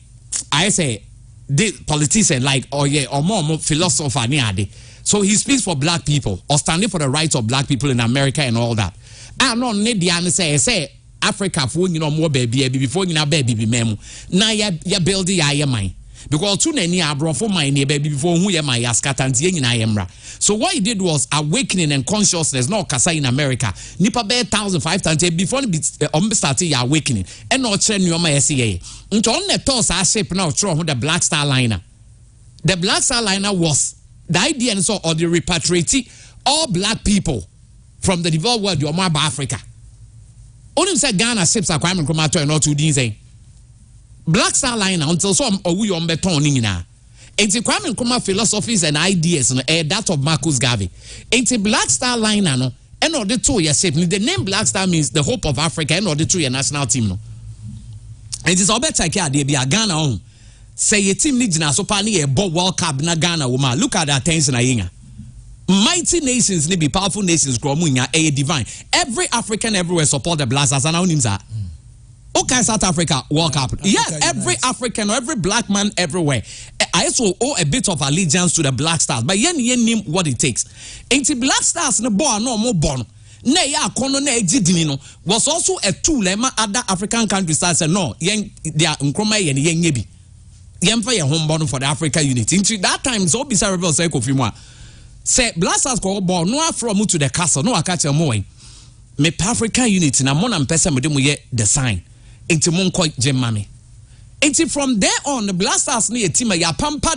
I say the politician like or more philosopher ni. So he speaks for black people or standing for the rights of black people in America and all that. I no need the say Africa for more baby before baby be memo. Now ya build ya mine. Because too many abroad for my baby before who ya my yaskatanti. So what he did was awakening and consciousness, no kasa in America. Nipa be 1,500 before started ya awakening. And not train you my SCA. Until on the toss I shape now throw the Black Star Liner. The Black Star Liner was the idea and so or the repatriate all black people from the developed world you are Africa. Only say Ghana ships are Kwame Nkrumah to not to say Black Star Line until some or we on beton na. It's Kwame Nkrumah philosophies and ideas that of Marcus Garvey. It's Black Star Line no and order to your shape. The name Black Star means the hope of Africa and order to your national team no. It is better they be a Ghana on. Say a team needs na so pani a World Cup na Ghana woman. Look at that tension na mighty nations need be powerful nations gromunya a divine. Every African everywhere support the Black Stars and our names are. Okay, South Africa World Cup. Yes, every African or every black man everywhere. I also owe a bit of allegiance to the Black Stars, but yen name what it takes. Ain't the Black Stars no born no more born. Ne ya kono ne ejidini was also a tool other African countries said no yen they are Nkrumah yen yebi. Yen for your home born for the Africa unity. Into that time so be rebel say Kofi Moa. Say Black Stars go born no from to the castle no catch a moe. Me African unity na mona mpesa me dem ye the sign. Into Monko Jemami. Into from there on, the Black Stars near team ya pampa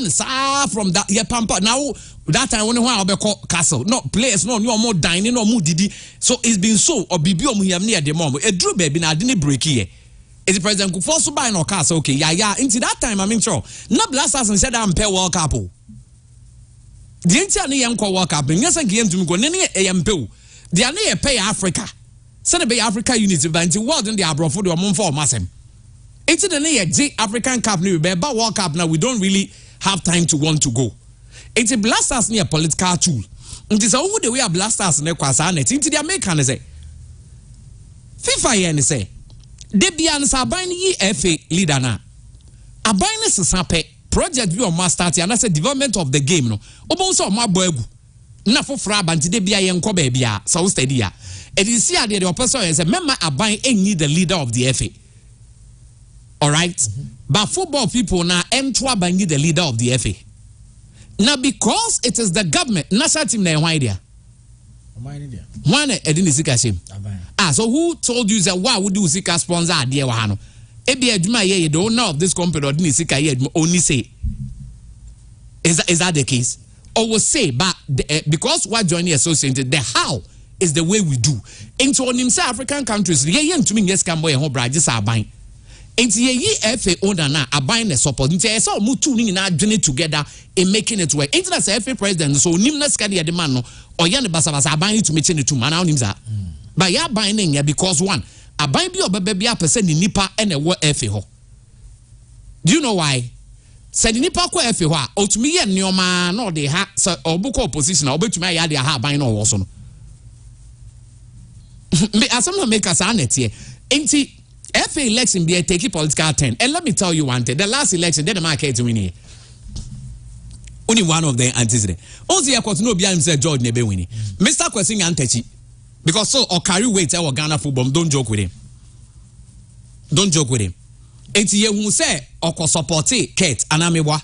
from that ya pampa. Now that time when I be call castle, no players, no more dining, no more didi. So it's been so or bibi near the mom. A drew baby na didn't break here. Is the president could force to buy no castle? Okay, yeah. Into that time, I mean sure. No Black Stars and said I'm pay World Cup. The entire young World Cup. Yes, I came to me go nene AMP. They are near pay Africa. Send a Africa unity, but until world in the abroad for the month for massem. It's the near African Cup new, but World Cup now we don't really have time to want to go. It's a Black Stars near political tool. It is all the way a Black Stars near Kwasanet into the American say. FIFA yen say. Debian Sabine ye FA leader na. Abine sape project view on master and that's a development of the game no. Obo my boy. Na for frab anti de bia yen ko ba bia so steady ya. It is here the person is a member abine any the leader of the FA. All right? But football people now enter abine the leader of the FA. Now because it is the government, national team na why there. One edin sika shame. So who told you that why would you seek a sponsor there wahano? Ebi aduma ye the owner of this company or didn't seek a only say. Is that the case? Or will say, but because we're joining associated, the how is the way we do. Into on himself African countries, ye to me yes can boy and hobra just are buying. Into ye FA owner now are buying the support. Into I saw mu tuning in our journey together in making it work. Into the FA president, so Nimna Scadi at the man or Yan Basavas are buying to meet in the two man out him that. But you're buying in because one, a buy be or baby up percent in Nipa and a word FA ho. Do you know why? Said Nipa ko FA ho, or to me and your man or they have or book opposition or bet to my idea have buying or also. As some make us on it here. Ain't FA election be a take political turn. And let me tell you one thing, the last election, then the market win here. Only one of them anticipated. Also, I got no behind himself George Nebe winning. Mr. Kwesing Antechi. Because so or carry weight our Ghana football, don't joke with him. Don't joke with him. It's ye who say or support Kate and Amewa.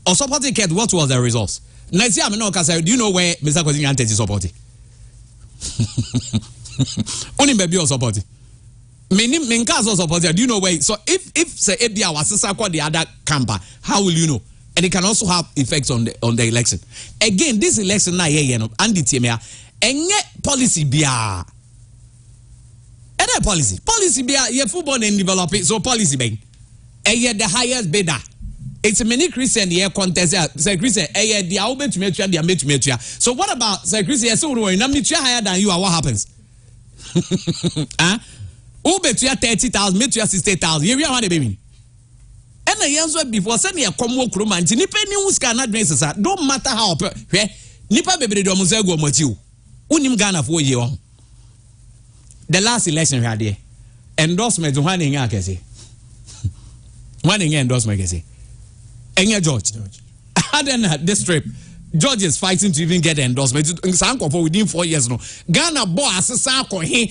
Or support Kate, what was the results? Next year, I'm not do you know where Mr. Kwesing Antechi supported? Only baby or supported. Many Minkas also supported. Do you know where? So if say Ebia was the other camper, how will you know? And it can also have effects on the election. Again, this election na Andy Timia. Enye policy bia. Ede policy bia ye football and develop it so policy bang. Eye the highest bidder. It's a many Christian here contest. Say Christian eye the obe to meet you meet you. So what about say Christian so we na meet you higher than you what happens? Huh? Who bet you 30,000 meet you 60,000. Here we are the baby. And the years before send you come work room and nipa ni uska na dresses don't matter how nipa baby do muzego motiu. Unim Ghana for year. The last election we had there. Endorsement one in Yakese. One in endorsement Yakese. Enya George. Other this trip. George is fighting to even get endorsement. For within 4 years no. Ghana boy asasa he.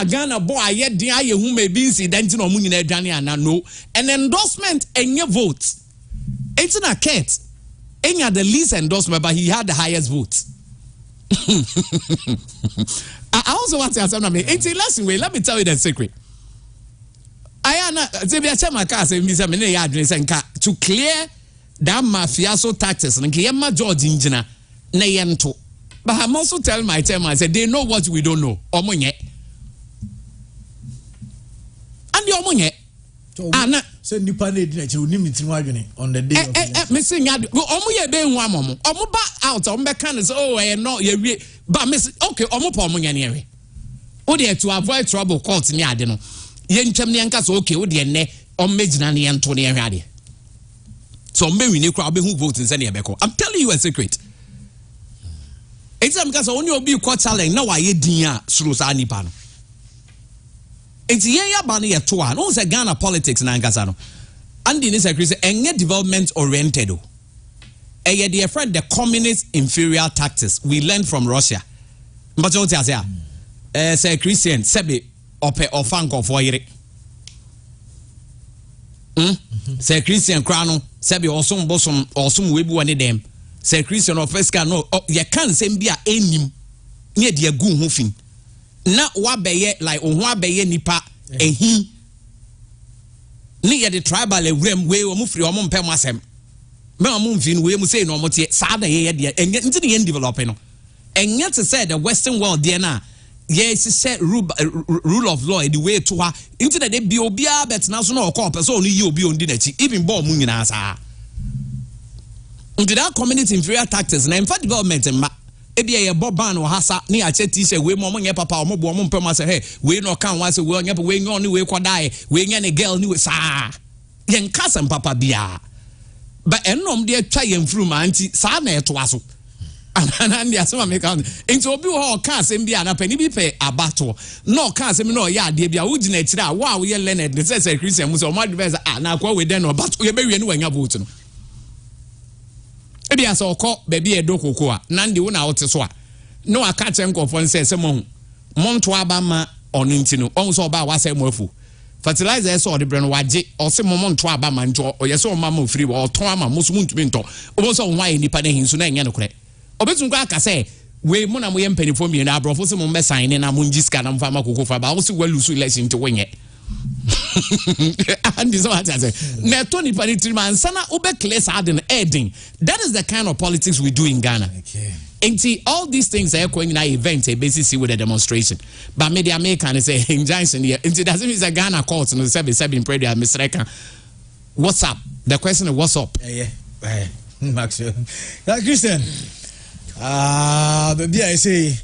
Ghana boy yet the aye who may be incident no munyi na adwane ana no. An endorsement enya vote. It's in a cat. Enya the least endorsement but he had the highest vote. I also want to ask something. It's a lesson way. Let me tell you the secret. I am to clear that mafioso taxes and Kiyama George Injina Nayento But I'm also telling my chairman, I said, they know what we don't know. Omonye. And the omonye. Anna. So nipa na edi na che oni meeting wadwene on the day of election. Me say nyade omoye be hu amomo. Omo ba out omo be kan say oh no ye wie. But me say okay omo pa omonye ne ewe. Wo de to avoid trouble court ni ade no. Ye ntwam ne nka so okay wo de ne omo megina ne ento ne ehwe ade. So me wi ne kra be hu vote nse ne be ko. I'm telling you a secret. Exam ka so oni obi court challenge na wa ye din a suru sa nipa no. It's yeah bani ya toa. No say Ghana politics na nkasa no. And in this say enye development oriented o. Eye dear friend the communist inferior tactics we learned from Russia. But what you say? Say Christian sebe ope ofanko for yire. Say Christian krano sebe osum bosom osum webu ane dem. Say Christian ofeska no ye kan sembia enim. Nye de agu ho fin. Na wabeye like ohun abeye nipa ehi ni ye the tribal ewrem we o mu firi o mu mpem asem me o mu mfin we mu say no mo tie sa da ye de enye nti ne ye develop no enye to say the western world there na ye say rule of law the way to ha nti na de bi obi a bet na so na o call person onu yi obi ondi na chi even bomb mu nyina sa nti that community inferior tactics na in fact development ma ebi ye boban o hasa ni ache ti se we mo nye papa o mo bo mo mpem ase he we no kan wa se we nye we nyon ni we kwadae we nye ne girl ni we sa ye nkasa papa bia ba enom de atwa ye mfuru ma anti sa na eto aso ana ndi asema me kan enti obi ho ka asem bia na pani bi pe abato no ka asem no ya ade bia wo gina kire a wa wo ye learned ne say Christian mu so o ma advise na akwa we den no abato ye be wie ni wanya vote no ebi asa okọ baby edo kokoko a na ndi wo na wote so a no aka chenkofo nse se mo monto aba ma onu nti no on so ba wase mo afu fertilizer so de bre no waje o se mo monto aba ma nto o ye so ma ma free o ton ama mo so ntumi nto o so nwa ye nipa na hinsu na enye no kure obetun kwa aka se we mo na mo ye mpanifo mi na abrofo se mo me sign na mo ngiska na mfa ma kokoko fa ba wo se walusu election to wenye and this what I say. Netoni panitriman sana ube class adding adding. That is the kind of politics we do in Ghana. Okay. And see, all these things are going in an event, basically with a demonstration. But media American say in Johnson here. It doesn't mean that Ghana courts and the 7 prayer, Mr. Reka. What's up? The question is what's up? Yeah. Max. Christian. Baby, I say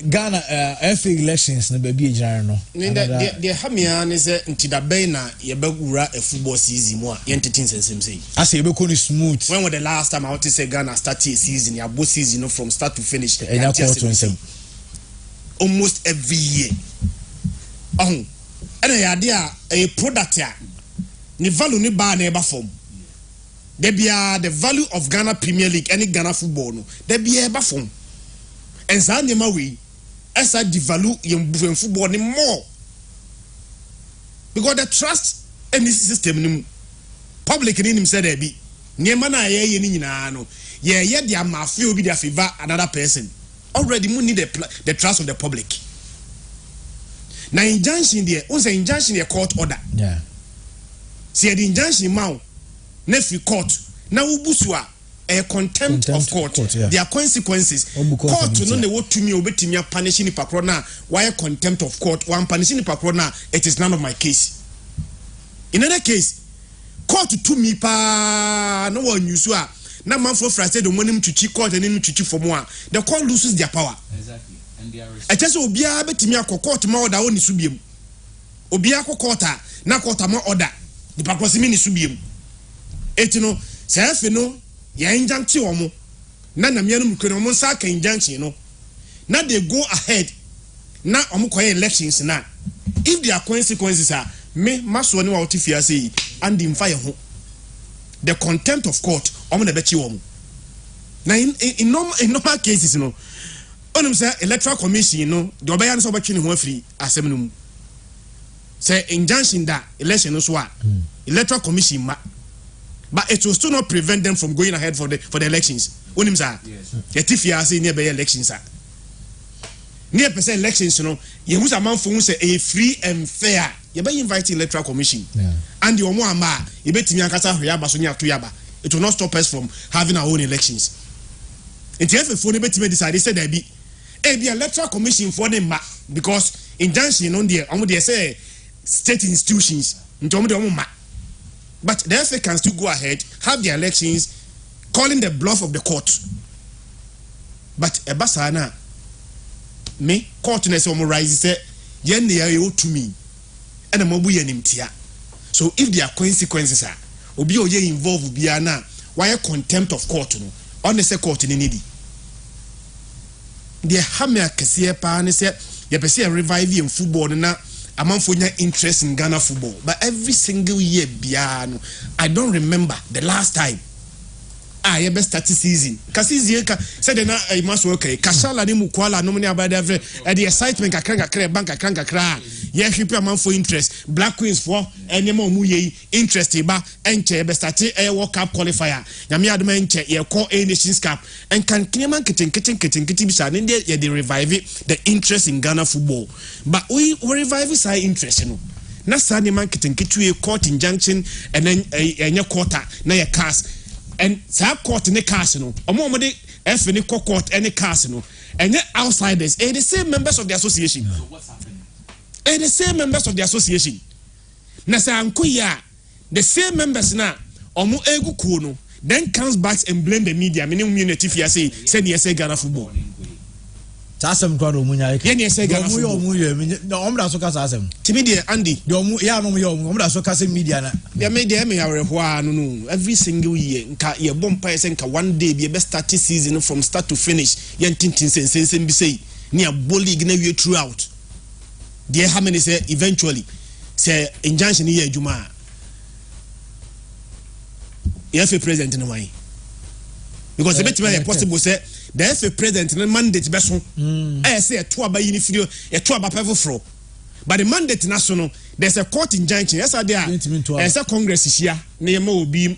Ghana FA elections na baby ejara no the hamia ne se ntidabe na ye bewura a football season mu a ye entertain sensem say as ye be ko ni smooth. When was the last time I want to say Ghana started a season ya both season from start to finish almost every year and ya dia a product ya ni value ni ba na e ba form there be the value of Ghana Premier League any Ghana football no there be e ba form. And so we as I devalue young football more because the trust in this system public in him said be near mana ye no yeah they are mafia will be their favor another person already we need the trust of the public. Now injunction there once an injunction a court order see the injunction now nefi court now ubusua a contempt of court. There are consequences. Court to know the what to me obetimia punishing the pakrona. Why a contempt of court? One punishing the pakrona. It is none of my case. In other case, court to me pa no one you saw. Now man for frustrated the money to cheat court and then to cheat for more. The court loses their power. Exactly. And they are. I just obia betimia court more da oni subiem. Obia court na court more order. The pakrosimi ni subiem. Etino say no. Ya injunction omo na na mianu mukwe omo sa ka injunction no na they go ahead na omo koye elections na if there are consequences are me maso ni wa otifia say and in fire ho the contempt of court omo na bechi omo na in normal cases no onum say electoral commission no the obeya no so betwi ne ho afiri asem no mu say injunction da election no so a electoral commission ma. But it will still not prevent them from going ahead for the elections. Unim sa. Yes. Yetifia say near elections sa. Near percent elections, you know, you must amount for say a free and fair. You be inviting electoral commission. Yeah. And the omo ama, you bet me ankasa hoya basonya to yaba. It will not stop us from having our own elections. nti FFO ne betime decide say there be electoral commission for them because injunction on there omo dey say state institutions nti omo dey omo ma but the FA can still go ahead have the elections calling the bluff of the court but ebasa na me court na say omo rise say yen na ye otumi and mo bu yenim tia so if there are consequences obi oye involved bia na why contempt of court no on the court ni need the hammer kese pa ne say ye pese revive in football na amanfo nya interest in Ghana football but every single year bia no I don't remember the last time ye best start season kasi ka said na must okay kashala ni mukwala no many about every the excitement kakra bank kakra ye hwipe amanfo interest Black Queens for enema mu ye interest ba enche best start World Cup qualifier nyame adoma enche ye call A Nations Cup and can kineman kitten bisa ne ye the revive the interest in Ghana football but we revive say interest no na sa ne man kitten court injunction and then enya quarter na ye cast and sa court ne cast no omo de F ne court any cast no and outsiders the same members of the association. So what's happening? The same members of the association. Na sa ankoya the same members na omo egu kuo no then comes back and blame the media meaning community fia say say Ghana football. Tasem kwa do munya eke. Ye say Ghana football. No omda so kasa asem. Timi de Andy. Do mu ya no omda so kasa media na. Ya media me yarehoa no every single year nka ye bompa ye nka one day be start season from start to finish ye tintin sense bi say ni a league na we throughout. There how many say eventually say injunction here adwuma ye FA president no why because the better possible say the FA president no mandate beso say to aba unifrio e to aba pefofro but the mandate national there's a court injunction yes are there there's a congress here na ma obi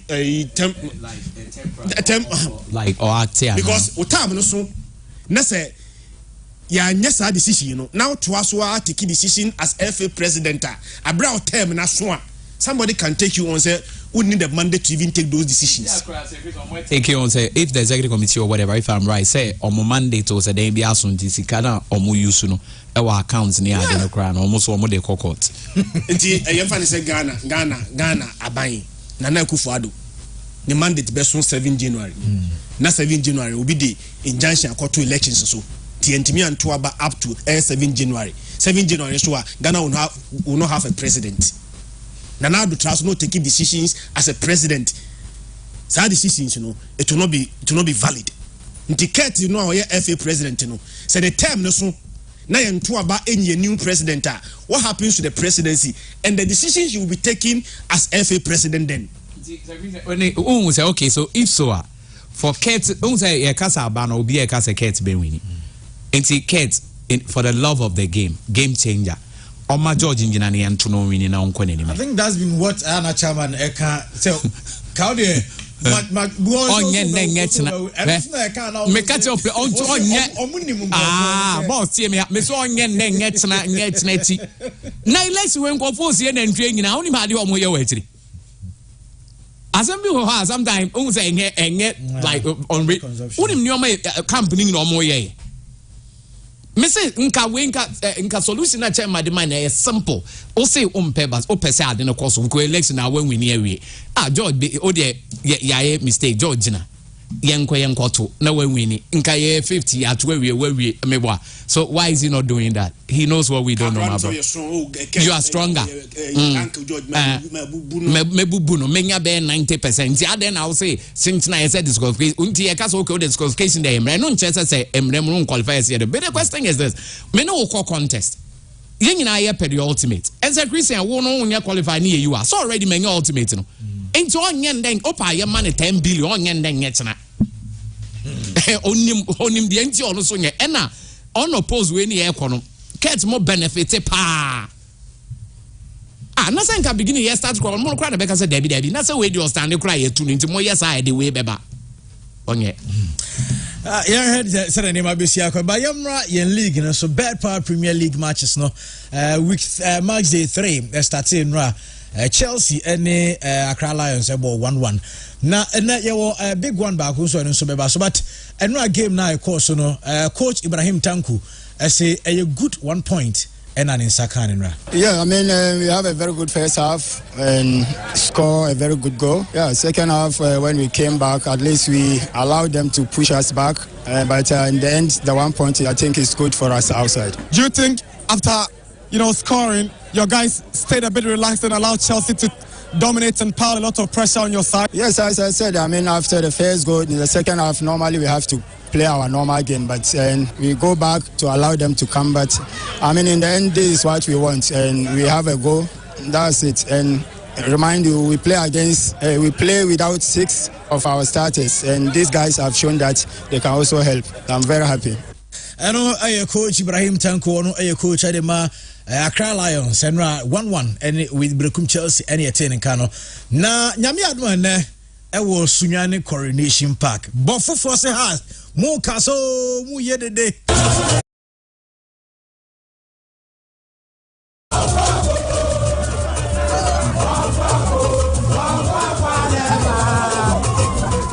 like or act because o time no so na say ya nyesa decision no now to us take decision as FA president abra term na so somebody can take you on say who need the mandate to even take those decisions. Take you on say if the executive committee or whatever if I'm right say on mandate to say then be asunti sikana omo use no e wa accounts ni ade no kra no almost omo de court nti yemfa say Ghana aban Nana Akufo-Addo the mandate be so 7 January na 7 January will be the injunction according to elections so TNTM and Tuaba up to 7 January. 7 January, so Ghana will not have a president. Nana Addo Traoré not taking decisions as a president. Such decisions, it will not be valid. Indicate FA president, So the term no so now you Tuaba any new president. What happens to the presidency and the decisions you will be taking as FA president then? Say okay, so if so for Kate, say Kasa Abana will be a Kasa Kate Benwini. And Kate, for the love of the game changer. Oma George Injinani and Tuno winning now. I think that's been what Anna Chairman Eka so Claudia boss me so na let's when confuse and train now only had your moya wetri assembly ho sometimes say like on unim nyoma company no moya me say nka solution na chairman demand is simple o say papers o pese ade no course we election na when we near we George o de ya mistake George na yenko to na when we ni nka ye 50 at we meboa so why is he not doing that? He knows what we don't know about. You are stronger. Uncle George mebubu no menya be 90%. The other now say since na said disqualification unti e kaso okay disqualification dey emre no nche say emre no qualify as the better question is this me no call contest yen nyina ye per the ultimate as a Christian wo no nya qualify na you are so already menya ultimate no enti onye ndeng opa ye man 10 billion onye ndeng nye chena onim de enti ono so nye ena on oppose we ni e kono get more benefit pa na say nka beginning year start call mo kra na be ka say dabi na say we dey stand kra ye tu nti mo yes I dey we beba onye yeah head said name abesia ko ba yamra yen league no so bad power Premier League matches no week match day 3 starting ra Chelsea any Accra Lions ball 1-1 na you big one back so and so beba so but a game now course no coach Ibrahim Tanku say a good 1 point and an Insakan. Yeah, I mean we have a very good first half and score a very good goal. Yeah, second half when we came back, at least we allowed them to push us back. But in the end, the 1 point I think is good for us outside. Do you think after scoring, your guys stayed a bit relaxed and allowed Chelsea to dominate and pile a lot of pressure on your side? Yes, as I said, I mean after the first goal in the second half, normally we have to play our normal game, but we go back to allow them to come. But I mean, in the end, this is what we want, and we have a goal. That's it. And remind you, we play without 6 of our starters, and these guys have shown that they can also help. I'm very happy. I know coach Ibrahim Tanko, no coach Adema Accra Lions, and 1-1, and with Brekum Chelsea, and attaining Kano. Na Nyami Adman, was Sunyani Coronation Park. But for Force has. Mo kaso mu yedede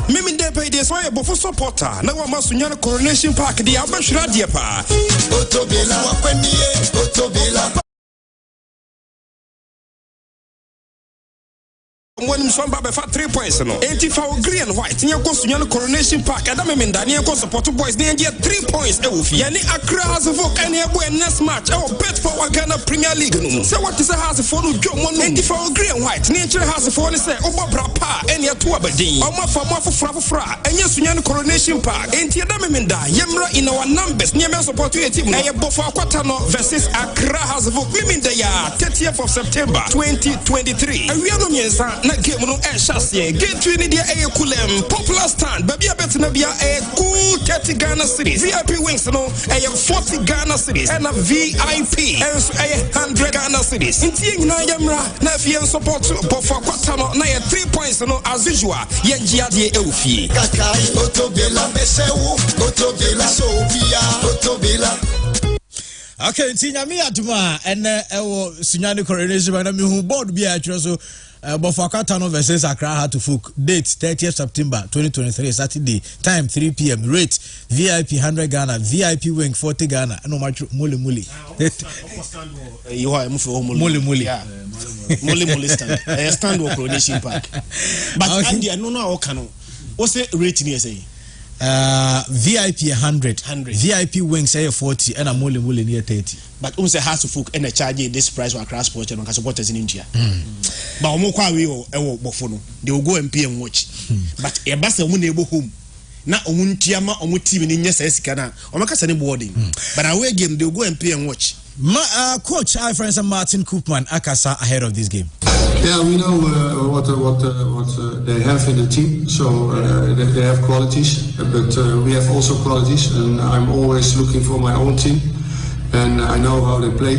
Mimi de pay this why bofo supporter na wa masunya Coronation Park di abashira die pa Otobela wakwenie Otobela when some baba for 3 points no 85 green and white near Cosunya Coronation Park and I'm Daniel support boys near 3 points yani Accra has a vote and next match bet for Ghana Premier League no so what is a house for no 85 green and white nature has a phone say obabra pa and ya to abedin oma for fra and Sunya Coronation Park and Yadamenda yemra in our numbers near support your team na bofo Akwatano versus Accra has a vote meaning the 30th of September 2023 and we are no game no chassis get to India kulem popular stand baby bet na bia cool 30 Ghana cedis VIP wings no 40 Ghana cedis and a VIP and 100 Ghana cedis inti nyina yamra na fie support bofo Akwata no na 3 points no as usual yenjia de ewfie kakai Otobela besewu Otobela sopia Otobela. Okay, Nyami Aduma and Sunyani Coronation and me board be at so but for Akwata versus Accra had to folk date 30th September 2023 Saturday time 3 p.m. rate VIP 100 Ghana VIP wing 40 Ghana no much muli you are muli stand with Coronation Park but Andy I don't know how can what's the rating you say VIP 100 VIP wings say 40 and a muli near 30 but say has to folk and a charge this price for Accra Sports and supporters in India but omo kwa we o bofo no they will go and pay and watch but e ba say omo na ebo home na omo ntiama omo team ni nya sika na omo ka say boarding but away game they will go and pay and watch. Coach, our friend Martin Koopman Akasa ahead of this game. Yeah, we know what they have in the team, so they have qualities, but we have also qualities, and I'm always looking for my own team, and I know how they play,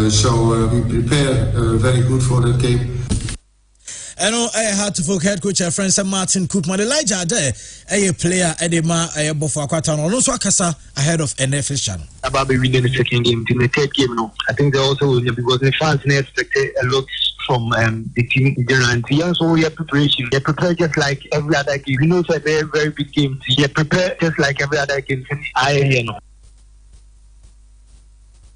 so we prepare very good for that game. I know I had to head coach our friend Martin Koopman. Elijah there, a player Edema Bofo Akwata no so Akasa ahead of NFL channel. About winning the second game, in the third game, no. I think they also will because the fans expected a lot from the team in general. And also we have preparation. They prepare just like every other game. You know, it's a very, very big game. They prepare just like every other game. I know.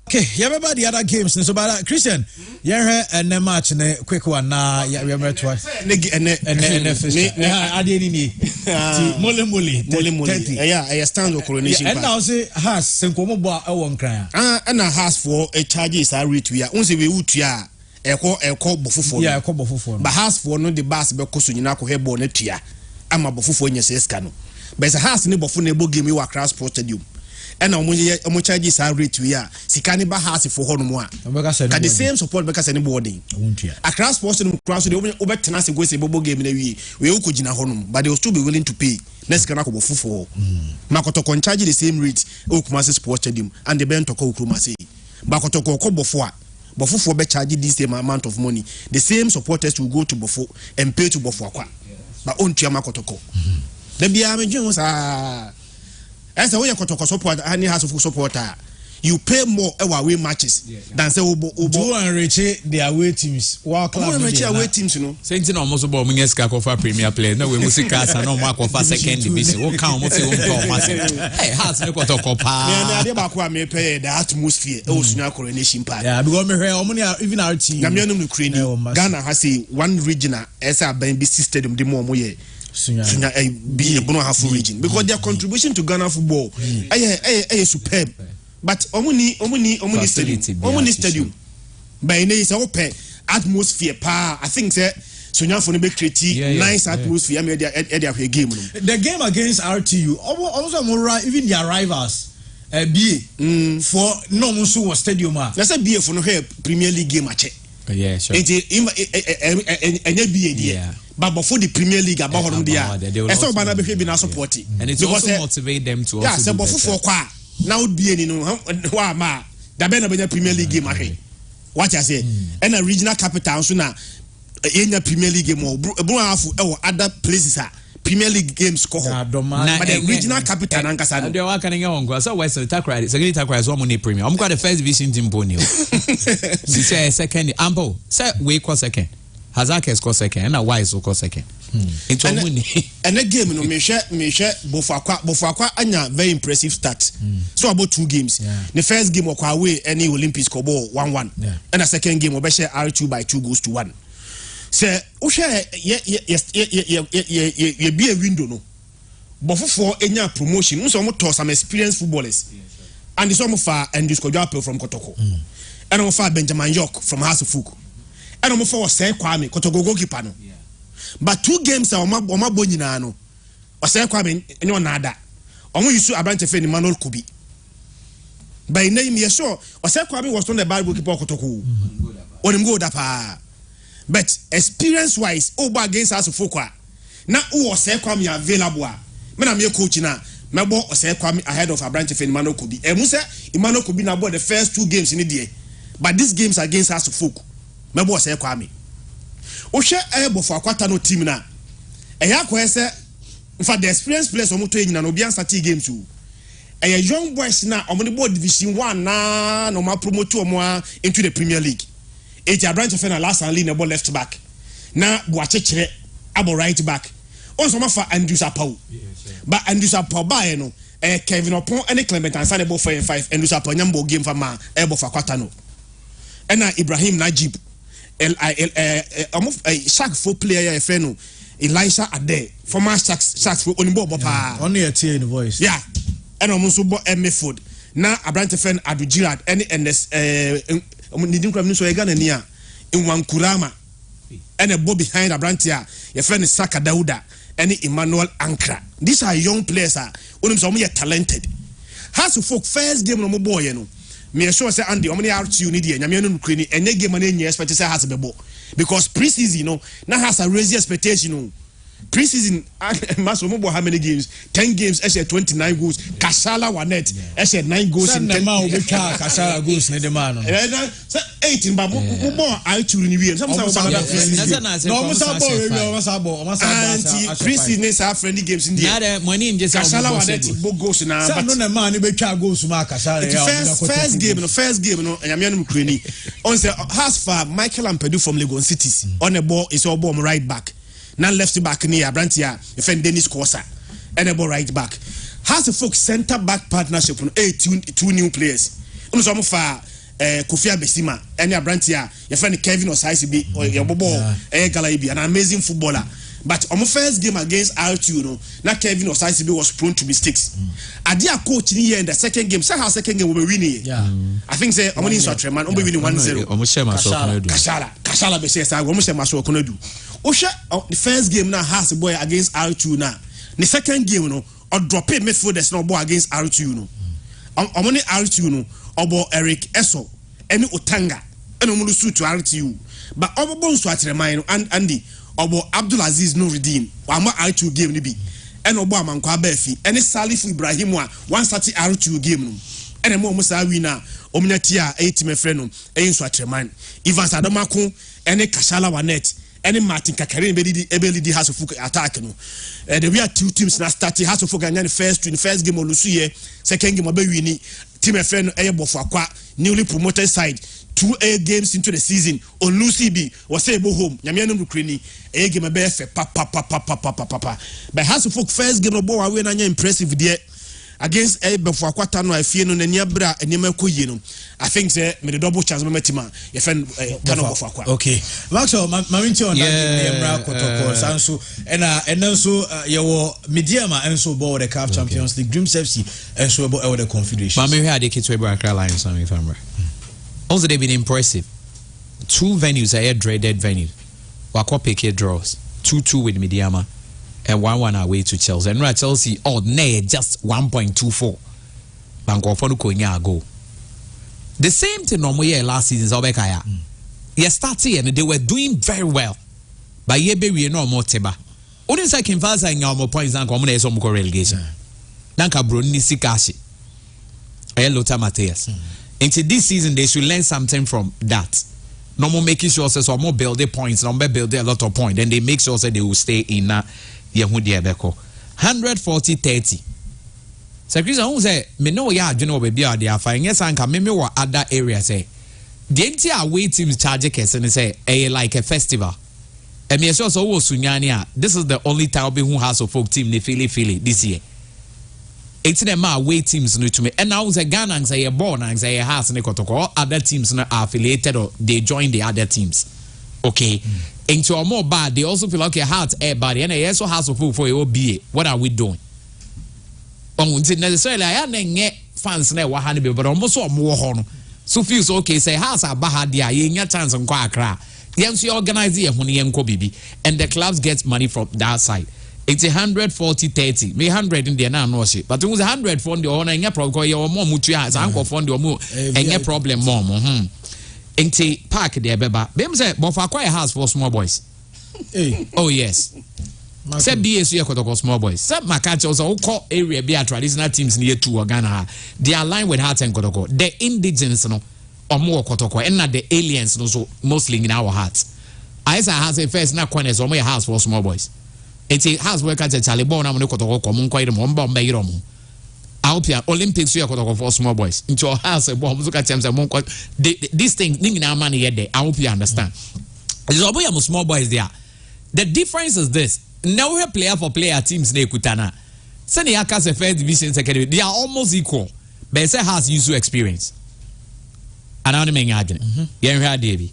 Okay, yeah, about the other games. So, but Christian, yeah, and the match, and a quick one. Nah, yeah, we are twice. And I didn't Mole. Yeah, I stand with Coronation. And now say has Senkomo Boa one cry. And I has for a charges I read to ya. Once we would ya. Eko bofufo. Yeah, eko bofufo. But has for no the bass be kosunyina ko hebo na tua. Ama bofufo nya seska no. But has ne bofo na ebo game wa Accra Sports Stadium. And omo charges are rate we are sika ne ba house for hono mo a ka the same support be ka se ne boarding Accra Sports no cross dey obetena se go se bobo game na we ukogina hono but they will still be willing to pay next kana ko bofufo makotoko charge the same rate Okumasi Sports Stadium and the bentoko Okumasi bakotoko ko bofo a bofufo be charge this same amount of money the same supporters will go to bofo and pay to bofo akwa but on tua makotoko da bia me dwen sa esa wo ye kotoko support ani has of supporter you pay more away matches than say do enrich the away teams. Wow, club away teams, you know. Saying almost about Munyeska Kofa Premier Player. No, we must cast and no mark of a second division. What count? What's your hey, has no quarter copa. I may pay the atmosphere. Oh, Sunya Coronation Park. Yeah, because me even our team. Gamianum Ukraine. Ghana has a one regional SA BC Stadium. The more Sunya be a Bono Hafu region because their contribution to Ghana football is superb. But omuni stadium by is open atmosphere pa. I think say Sunya for be create nice atmosphere media game. The game against RTU also more even their rivals for no musu stadium. Let's say BA for no Premier League game match. Yeah, sure. But before the Premier League about them there. So bana be na support and it also motivate them to also do better. Now would be any wa ma da be na be Premier League game ahwe what I say and a regional capital so na enya Premier League game bro afu e other places Premier League games ko but the regional capital nankasa no they wa kan nya wongo so West Takrade second Takrade so mo ne Premier am got the first division team boni she say second ambo say we ko second Hazard score second and a Wise score second. It's all money. And the game, no, me share Bofakwa anya very impressive start. So about 2 games. The first game of away any Olympics ko ball 1-1. And the second game we share R2 by 2 goals to 1. Say, o share ye be a window no. But for enya promotion, we some to some experienced footballers. And the some of and this Kojo from Kotoko. And of Benjamin York from House of Fuku. And I'm for say Kwame Kotogo keeper no. But 2 games are oma bonyina no. O say Kwame enyo nada. Omo yusu Abrante Fe Emmanuel Kubi. By name yes sure. O say Kwame was on the Bible keeper Kotoko. Onim go da pa. But experience wise over against us Fukwa. Na who say Kwame available. Me na me coach na mebo o say Kwame ahead of Abrante Fe Emmanuel Kubi. E mu say Emmanuel Kubi na bought the first 2 games in the day. But these games against us Fukwa. Mebo say Kwame o hwe ebo for akwata no team na eya ko ese for the experience players omo to enyina no obi start game too eya young boys na omo the board division 1 na no ma promote omo into the Premier League e ti branch of na last and lean left back na bo achechire abo right back on so ma fa Andrew Sapau but Andrew Sapau ba no Kevin Opon and Clement and Sanebo 4 and 5 Andrew Sapau nyambo game for ma ebo for akwata no ena Ibrahim Najib Shark 4 player your friend Elisha Ade former Sharks for onimbo papa only a tear in the voice and almost bo Food na Abrante friend Adu Girard any NS nidin kwam so Ghana nia in Wankurama and a boy behind Abrante your friend is Saka Dauda and Emmanuel Ankra. These are young players onim so are talented has to folk first game no boy you know. Me sure say Andy omni RTU ni dey nyame no Ukraine enye game na enye expect say has bebo because pre-season no na has a raise expectation no pre-season mass mo how many games 10 games e 29 goals Kasala Wanet e 9 goals in 10 man we Kasala goals ne de man no 18 ba mo RTU ni we some pre-season is our friendly games in there Kasala Wanet bo goals na but no man ni be twa goals ma Kasala first game no nyame no Ukraine on say has for Michael Ampedu from Lagos Cities on the ball is all ball right back. Now left back near Abrantia, defend Dennis Kosa, and a ball right back. Has a folk center back partnership on 2 new players. On some of Kofi Besima, and Abrantia, your friend Kevin Osaibi, or your Bobo, Galaibi, an amazing footballer. But on my first game against R2, no, now Kevin Osaibi was prone to mistakes. I did a coach in here in the second game. So how second game will be winning? I think say I'm winning Sotreman, I'm winning 1-0. Kasala Besesa, I'm Maso Konedu. Osha the first game now has a boy against R2 now. The second game no or drop it midfielders no boy against R2 no. I'm only R2 no or Eric Esso any Otanga and Omulusu to RTU. But our bones to Atremino and Andy or Abdulaziz no redeem. Wama R2 game ni be. And Obama and Kwabefi any Salif Ibrahim one start R2 game. And a more Musa winner Omnatia 8 my friend Ain Swatreman. Ivan Sadomako any Kashala Wanet. Any Martin Kakarin ability has a attack no. We are 2 teams now starting has to focus on the first game of Lucia, second game of Bewini. team FN Bofakwa newly promoted side 2 games into the season on Lucy B was able home Nyamianum Ukraine a game a befe papa but has to folk first game of ball away and impressive there against Bofakwa Tano I fear no Niabra and Yamako Yeno. I think say me the double chance metima your friend Tano Bofakwa. Okay. Maxwell Marinti on that Kotoko Sanso and also your Mediama and so ball the CAF Champions League Dreams FC and so about the Confederation. Mami had the kids Accra Lions on if I'm right. Also, they've been impressive. 2 venues are dreaded venue. Wako PK draws 2-2 with Mediama and 1-1 away to Chelsea. And Chelsea, just 1.24. Banko Fonuko nya go. The same thing normal year last season. Zobekaya. You started and they were doing very well. But yebe we no more teba. Only second phase and more points than common as some relegation. Nanka Bruni Sikashi. Lota Mateus. Into this season, they should learn something from that. No more making sure so more build their points, no more build a lot of points. Then they make sure that they will stay in Yehudi Ebeko. 140-30. So Chris, I say me know ya you know baby are there fine. Yes, and come me what other areas say. The entire away teams charge case and say like a festival. And me also Sunyania. This is the only time who has a folk team they feel this year. It's them away teams new to me. And now the Ghana and say a born and say a house and all other teams are affiliated or they join the other teams. Okay. Into a more bad, they also feel like a heart body and a also has a food for your BA. What are we doing? Necessarily I had fans now but almost more honor. So feels okay, say house a bahadia, you chance on Quakra. Yes, you organize here when you bibi and the clubs get money from that side. It's 140-30. Me 100 in the no shit. But it was 100 for the owner and your problem your mom mutu has uncle fund your move and your problem mom. Into park there beba. Them say but for quite a house for small boys. Oh yes. Say BSU Kotoko small boys. Say Makacho also call area be a traditional teams near to Ghana. They align with Hearts and Kotoko. The indigenous no or more Kotoko and not the aliens no so mostly in our hearts. I say has a first not corners or my house for small boys. It's a house work at Taliban. I'm going to go to Monquay Momba Mayromo. Alpia Olympics you are for small boys into a house. Look at them. This thing, ning our money yet there. I hope you understand. There's always small boys there. The difference is this. Now we have player for player teams. They kutana. Send the Akas first division secondary. They are almost equal. But it has user experience. And I'm the agent. Yenra Davy.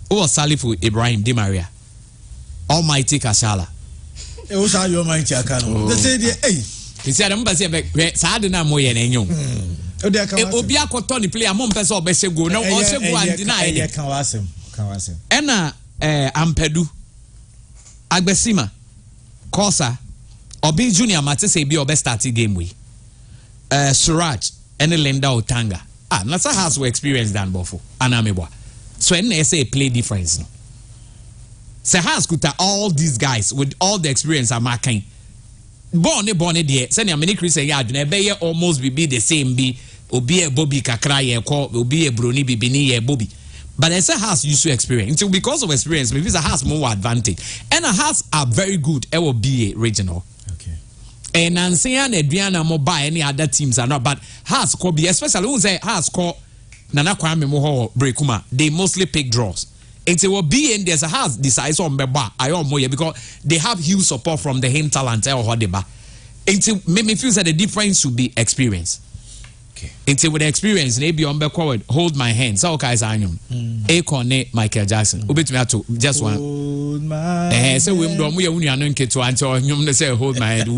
Who was Salifu Ibrahim Di Maria. Almighty Kashala. It was how your mind Chakano. They say, hey, he said, I'm going to say, Sadina Moyen and you. Obiako Tony play a mom person, Bessego, no, also go and deny it. Kawasim. Enna Ampedu Agbesima Kosa Obi Junior Matisse be our best starting game we. Suraj and Linda Otanga. Nasa has we experience than before. Anamebwa. So when they say play difference. No. So has kuta all these guys with all the experience are marking. Born there. Send your many Christian yard. Never almost be the same be. Obi a Bobby Kakra ye call. Obi a Bruni Bibini ye Bobby. But I say has used to experience. So because of experience, maybe it has more advantage. And a has are very good. It will be a regional. Okay. And Nancy and Adriana Mobile any other teams are not. But has could be especially who say has called Nana Kwame Moho Brekuma. They mostly pick draws. And it will be in there's a house decides on Beba. I don't know because they have huge support from the hinterland or whatever. And it made me feel that the difference should be experience. Okay. Until with the experience, maybe on the forward, hold my hand. So guys, I know. Akone Michael Jackson. Ubit me to just one. Hold my hand. So we only are not to answer. You say hold my hand.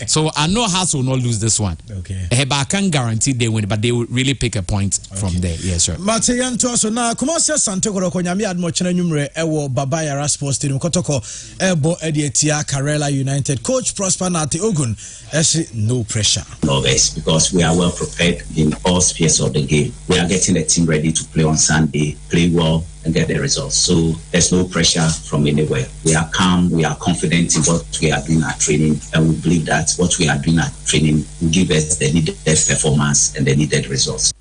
So I know Hearts will not lose this one. Okay. But I can't guarantee they win, but they will really pick a point from there. Yes, sir. Mateyan to so na kuma se Santo Koro Nyame admo chena nwumre ewo Baba Yara Sports Stadium Kotoko ebo edietia Karela United coach Prosper Nate Ogun no pressure. Always because we are well prepared in all spheres of the game. We are getting the team ready to play on Sunday, play well, and get the results. So there's no pressure from anywhere. We are calm, we are confident in what we are doing at training, and we believe that what we are doing at training will give us the needed performance and the needed results.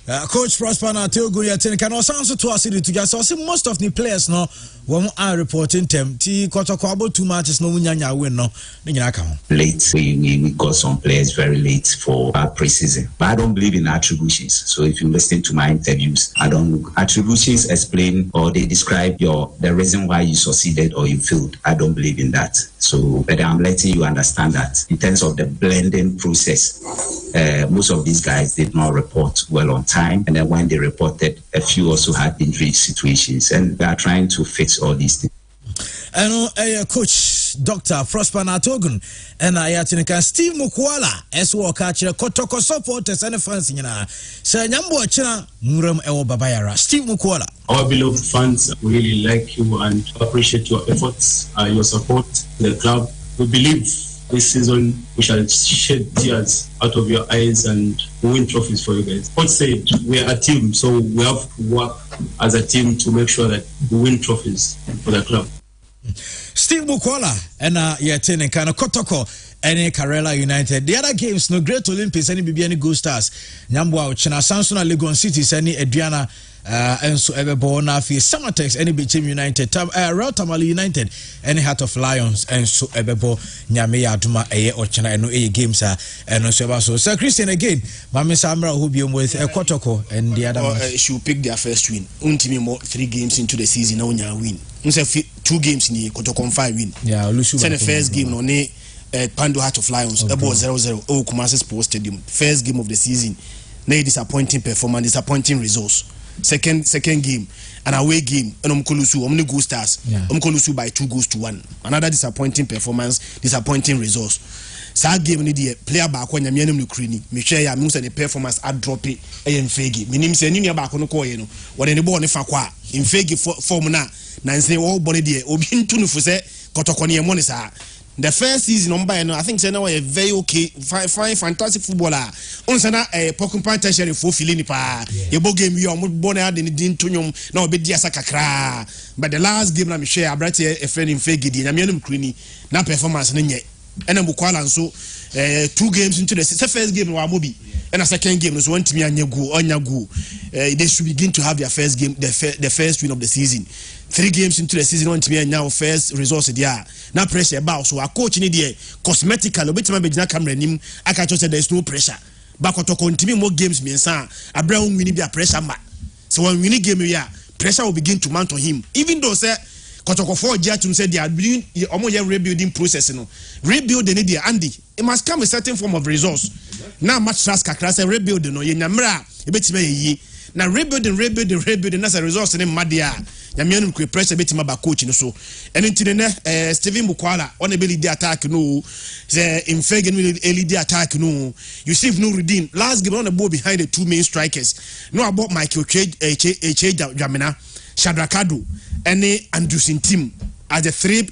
Coach Prosper na Teogun Yatin can also answer to us to just see most of the players no when are reporting them T Kotoko about 2 matches no munyanya win no late we got some players very late for our preseason, but I don't believe in attributions. So if you listen to my interviews, I don't attributions explain or they describe the reason why you succeeded or you failed. I don't believe in that. So but I'm letting you understand that in terms of the blending process, most of these guys did not report well on time, and then when they reported, a few also had injury situations, and we are trying to fix all these things. And Coach Dr. Prosper Natogun and I Steve Mukwala as well catch Kotoko supporters and fans Sir Nyambo China Muram Ewo Babayara. Steve Mukwala. Our beloved fans really like you and appreciate your efforts, your support in the club. We believe this season we shall shed tears out of your eyes and win trophies for you guys. Coach said we are a team, so we have to work as a team to make sure that we win trophies for the club. Steve Mukwala and Yatin kind of Kotoko and Karela United. The other games, no Great Olympics, any BBN Gold Stars, Nyambwa, China, Samson, Legon Cities, any Adriana, and so ever born Nafi, Summertex, any Team United, Real Tamale United, any Heart of Lions, and so ever born Nyamea Duma, or China, and no games are, and no so. Sir Christian again, Mami Samra, who be with Kotoko and the other. She will pick their first win. Untimi more 3 games into the season, now win. 2 games in the Kotoko 5 win. Yeah, Lusu. The first game, no, Pando Heart of Lions, about 0-0. Oh, Kumasi Sports Stadium. First game of the season. No disappointing performance, disappointing results. Second game, an away game, and Omkolusu, Omni Gold Stars. Omkolusu by 2-1. Another disappointing performance, disappointing results. Sa game ni the player back when Yamianum Lucrini, Michelle Yamus and the performance at dropping a Fegi. Minim Senia back on the coin, what any born if Aqua in Fegi formula, Nancy all body dear, Obin Tunufuse, Kotokoni Monisa. The first season on by I think now a very okay, fine, fantastic footballer. On sana a Pocumpa tertiary for Filinipa. You both game you are born out in the Dintunium, no bit Diasakakra. But the last game, I'm sure I brought a friend in Fegi, Yamianum Crini, not performance in yet. And then Bukwala so 2 games into the first game wa Mobi and a second game was one to me and Yagu. They should begin to have their first game, the first win of the season. 3 games into the season, one to me and now first results there. Now pressure about so our coach in the cosmetical, bit my Bejina camera nim. I can just say there's no pressure. But to continue more games means a brown mini be a pressure mat. So when we need game here, pressure will begin to mount on him. Even though say Kotoko 4 Jatum said they are doing almost a rebuilding process, rebuilding it Andy. It must come with certain form of resource. Now much trust Kakras rebuilding no Yamra, a bit ye. Now rebuilding as a resource in Madia. Yamianum could press a bit about coaching so. And into the Stephen Mukwala on ability attack no, the Infegan LED attack no. You see no redeem. Last game on the ball behind the 2 main strikers. No about Michael Jamina, Shadrakado, and Anderson team as the 3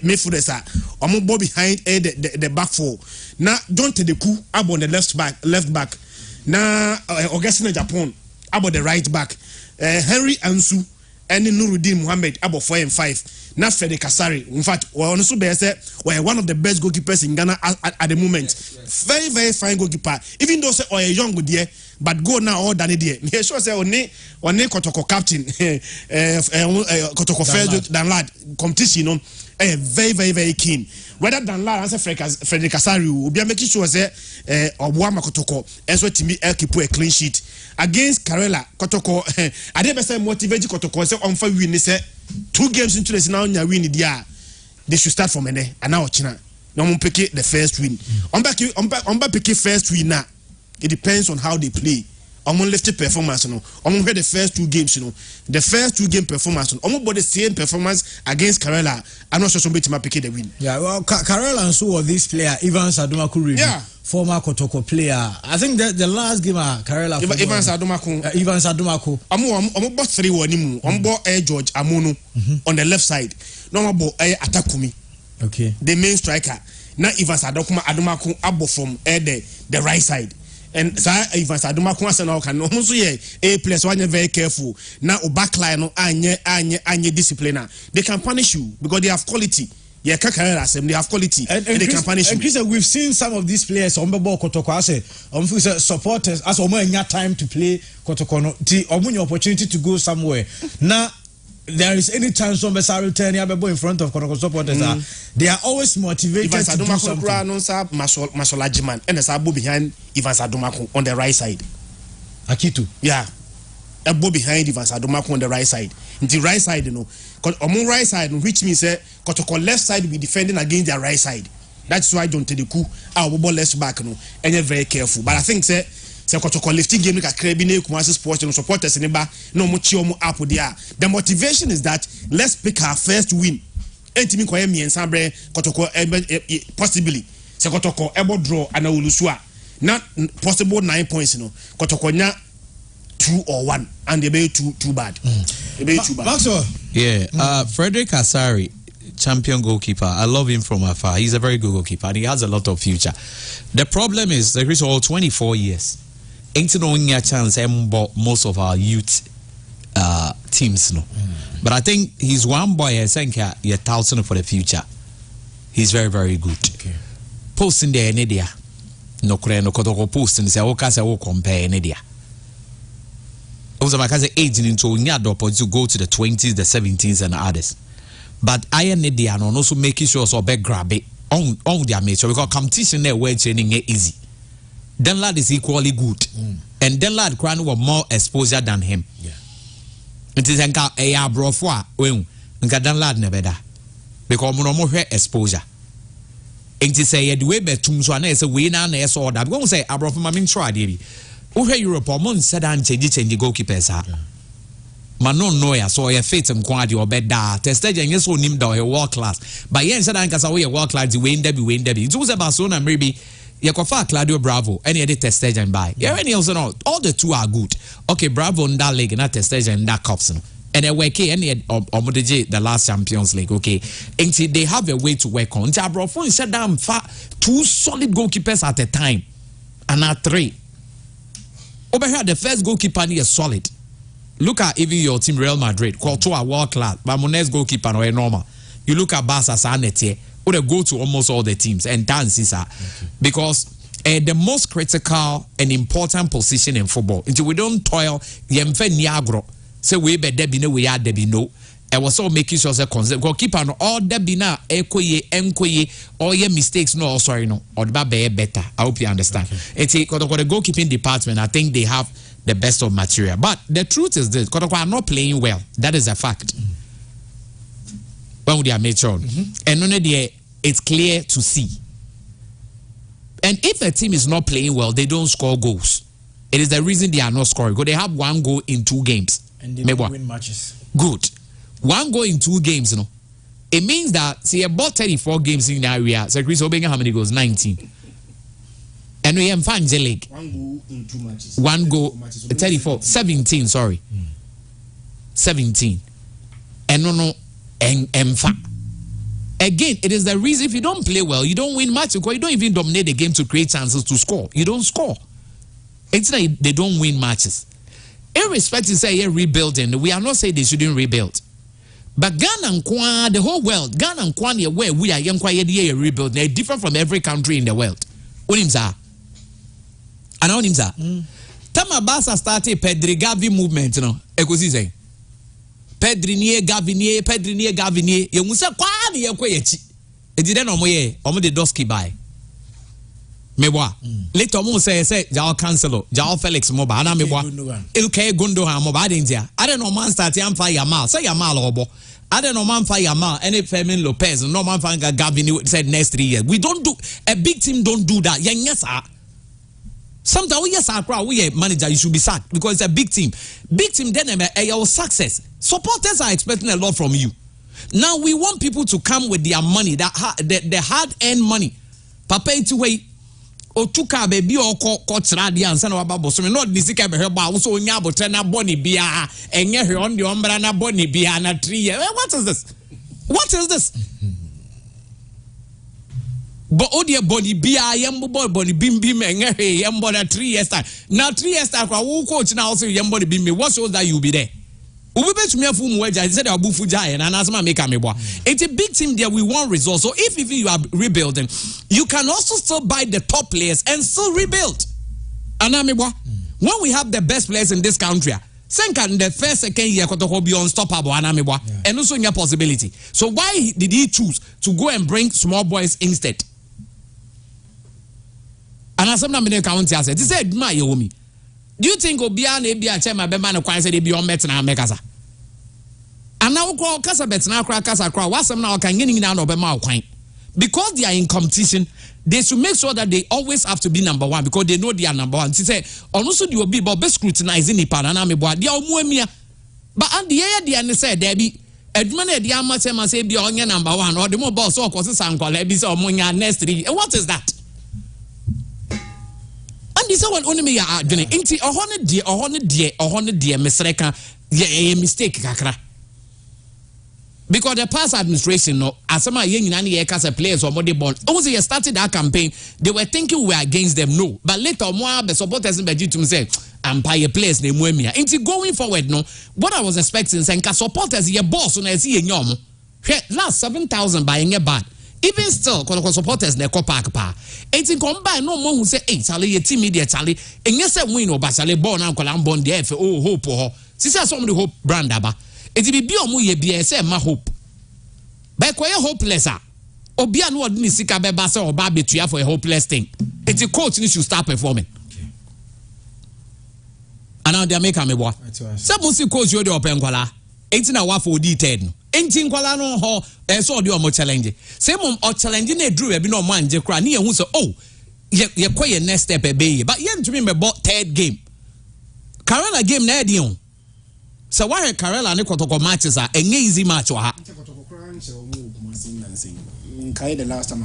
midfielders are on ball behind the back 4. Now don't take the coup about the left back. Now Augustine Japan about the right back. Henry Ansu and Nuruddin Mohammed about 4 and 5. Now Fede Kasari. In fact, we're also one of the best goalkeepers in Ghana at the moment. Very, very fine goalkeeper. Even though say a young good year, but go now all than a day. Me sure say only Kotoko captain Kotoko first than lad competition very, very, very keen. Whether than lad answer Fede Kasari will be making sure say Obuama Kotoko and so to me keep a clean sheet. Against Karela, Kotoko, I never say motivated Kotoko, say on 5 win, say 2 games into the now, you win the they should start from and now China. No one pick the first win. On back pick first win now. It depends on how they play. I'm on left performance, I'm on the first 2 games, the first 2 game performance, I'm about the same performance against Karela. I'm not sure somebody to pick the win. Yeah, well, Karela and so was this player, Ivan Sadumaku. Yeah. Former Kotoko player. I think that the last game Karela Ivan Sadumaku. I'm about 3 1. I'm about Air George Amono on the left side. No about Air Atakumi. Okay. The main striker. Now Ivan Sadumaku abo from the right side. And Ivan Sadumaku Arsenal can also a place when you're very careful. Now backline no anye discipliner. They can punish you because they have quality. Yeah, they have quality and they can punish you. And Chris, we've seen some of these players on the ball Kotoko as supporters as time to play Kotoko opportunity to go somewhere. Now there is any chance on Besa return in front of Kotoko supporters they are always motivated to do something. Masolajiman and the Sabo behind Ivan Sadomako on the right side. Akitu. Yeah. A bow behind Ivan Sadomako on the right side. In the right side, on right side, which means Kotoko left side will be defending against their right side. That's why John Tedeku our ball left back and they're very careful. But I think Kotoko lifting game like a Krebine Kumasi sports and supporters in the back no much up there. The motivation is that let's pick our first win. Entimi Koyemi and Sabre Kotoko possibly. Kotoko able draw and Ulusua. Not possible 9 points, Kotoko 2 or 1 and they be too bad. They be too bad. Maxwell. Yeah, Frederick Asari, champion goalkeeper. I love him from afar. He's a very good goalkeeper and he has a lot of future. The problem is that he's all 24 years. Ain't no chance most of our youth teams no. But I think he's one boy I think you're 1,000 for the future. He's very, very good. Okay. Posting there in India. No Kotoko posting say okay compare in India. Also, my cousin 18 into to go to the 20s, the 17s, and others. But I and India and also making sure so big grab it on their nature because competition there where training is easy. Then lad is equally good, and then lad Kran was more exposure than him. Yeah, it is enka a brofwa when enka then lad never da because more exposure. It is say the way betum so na say we na so that because say abrof ma min try dey. Uhe Europe mon said and change goalkeepers ha. Manon noya so your fit mkwadi obeda. Tested and yes nim da world class. But yen said anka say world class the win derby. It was Barcelona maybe Yakofa Claudio Bravo any other tested and buy. Yeah, any also no. All the two are good. Okay, Bravo in that league, not tested and that cups. And they work any Omodeje the last Champions League. Okay, and see they have a way to work on. Bravo said damn two solid goalkeepers at a time, and not 3. Over here, the first goalkeeper is solid. Look at even your team, Real Madrid. Courtois, world class. But Monet's goalkeeper no normal. You look at Barca, Sanete, or they go to almost all the teams and dance is because the most critical and important position in football. Until we don't toil, yemfe niagro. Say we be debino, we are debino. I was all making sure that concept goalkeeper no all debina enkoye all your mistakes no sorry no or be better. I hope you understand. It's the goalkeeping department. I think they have the best of material. But the truth is this: Kotoko are not playing well. That is a fact. When they are mature, and only it's clear to see. And if a team is not playing well, they don't score goals. It is the reason they are not scoring. Because they have 1 goal in 2 games. And they win matches. Good. 1 goal in 2 games, it means that see about 34 games in the area. So Chris Obenga how many goals? 19. And we have Fanje League. 1 goal in 2 matches. 1 goal 34. 17, sorry. 17. And no Mfa. Again, it is the reason if you don't play well, you don't win matches because you don't even dominate the game to create chances to score. You don't score. It's like they don't win matches. Irrespective say you're rebuilding, we are not saying they shouldn't rebuild. But Ghana and Kwan, the whole world, Ghana and Kwan, where we are young quiet year rebuild, they're different from every country in the world. Unimza. Anonimza. Tamabasa started Pedri Gavi movement, Ekosi say. Pedri nie Gavinie, you musa kwani ye kwechi. E didn't know moye, omo de doski buy. Meboa. Later omo say Jao Cancelo, Jao Felix Moba, ana meboa. Ilke Gundogan Moba India. I don't know man start yam fa Yamal, say Yamal obo. I don't know man fa Yamal, any Fermin Lopez, no man fa Gavini said next 3 years. We don't do a big team don't do that. Yes, sir. Sometimes we manager, you should be sacked because it's a big team. Big team then your success. Supporters are expecting a lot from you. Now we want people to come with their money, the hard-earned money. Papa itu way otuka baby or kotradi and son of Babo. So not this can be about also nyabo tena boni bia enye he on the umbrella boni bia na 3 years. What is this? What is this? But odia body bia yembo body bim enye yembo na 3 years time. Now 3 years time kwa coach now also yembo bim. What shows that you be there? we bet me fu mu agya said abufu jai na anasema make ameboa. It's a big team there, we want results. So if even you are rebuilding, you can also still buy the top players and still rebuild. Anameboa. When we have the best players in this country, Senka in the first second year Kotoko be unstoppable Anameboa, and also in your possibility. So why did he choose to go and bring small boys instead? And as some number county said, he said, "My Yomi, do you think Obia Nebia Chema Beman acquires a beyond Metina Mekasa? And now call Casa Betina Casa Crow, what's some now can get in out of a mouth quaint? Because they are in competition, they should make sure that they always have to be number one because they know they are number one. She said, also you will be about best scrutinizing the Panama board, they are more. But at the end, they said, Debbie, Edmund, the amateur say be on your number one or the more boss or causes uncle, Lebis or Monia Nestry. What is that? And this one only me are doing it. A hundred dear, Miss Reka, a mistake, Kakra. Because the past administration, no, as some young as a players or more born, also they started that campaign, they were thinking we were against them, no. But later, more the supporters in Bejitum say, Empire players name Wemia. Into going forward, no, what I was expecting, saying, supporters, your boss, when I see a yom, last 7,000 buying a bad. Even still, supporters ne park pa. It's in combine no more who say, hey, Charlie, a team media Charlie, and yes, I win or Basale born uncle and born there for oh hope or sister some hope brandaba. It will be a muy BSM my hope. But quite hopeless. Obian would Nisika Bebasa or Baby Tria for a hopeless thing. It's a coach who should start performing. And now they make a me what? Some must coach you the open quala. 18 hours for detail. 18 kwala no ho so de o challenge say mom o challenge na edru e bi no man je kra na ye hu so oh ye koye next step e be but ye ntumi me bought third game Karela game na e di on so why Karela ne kotoko matches are enye easy match wa ha the last time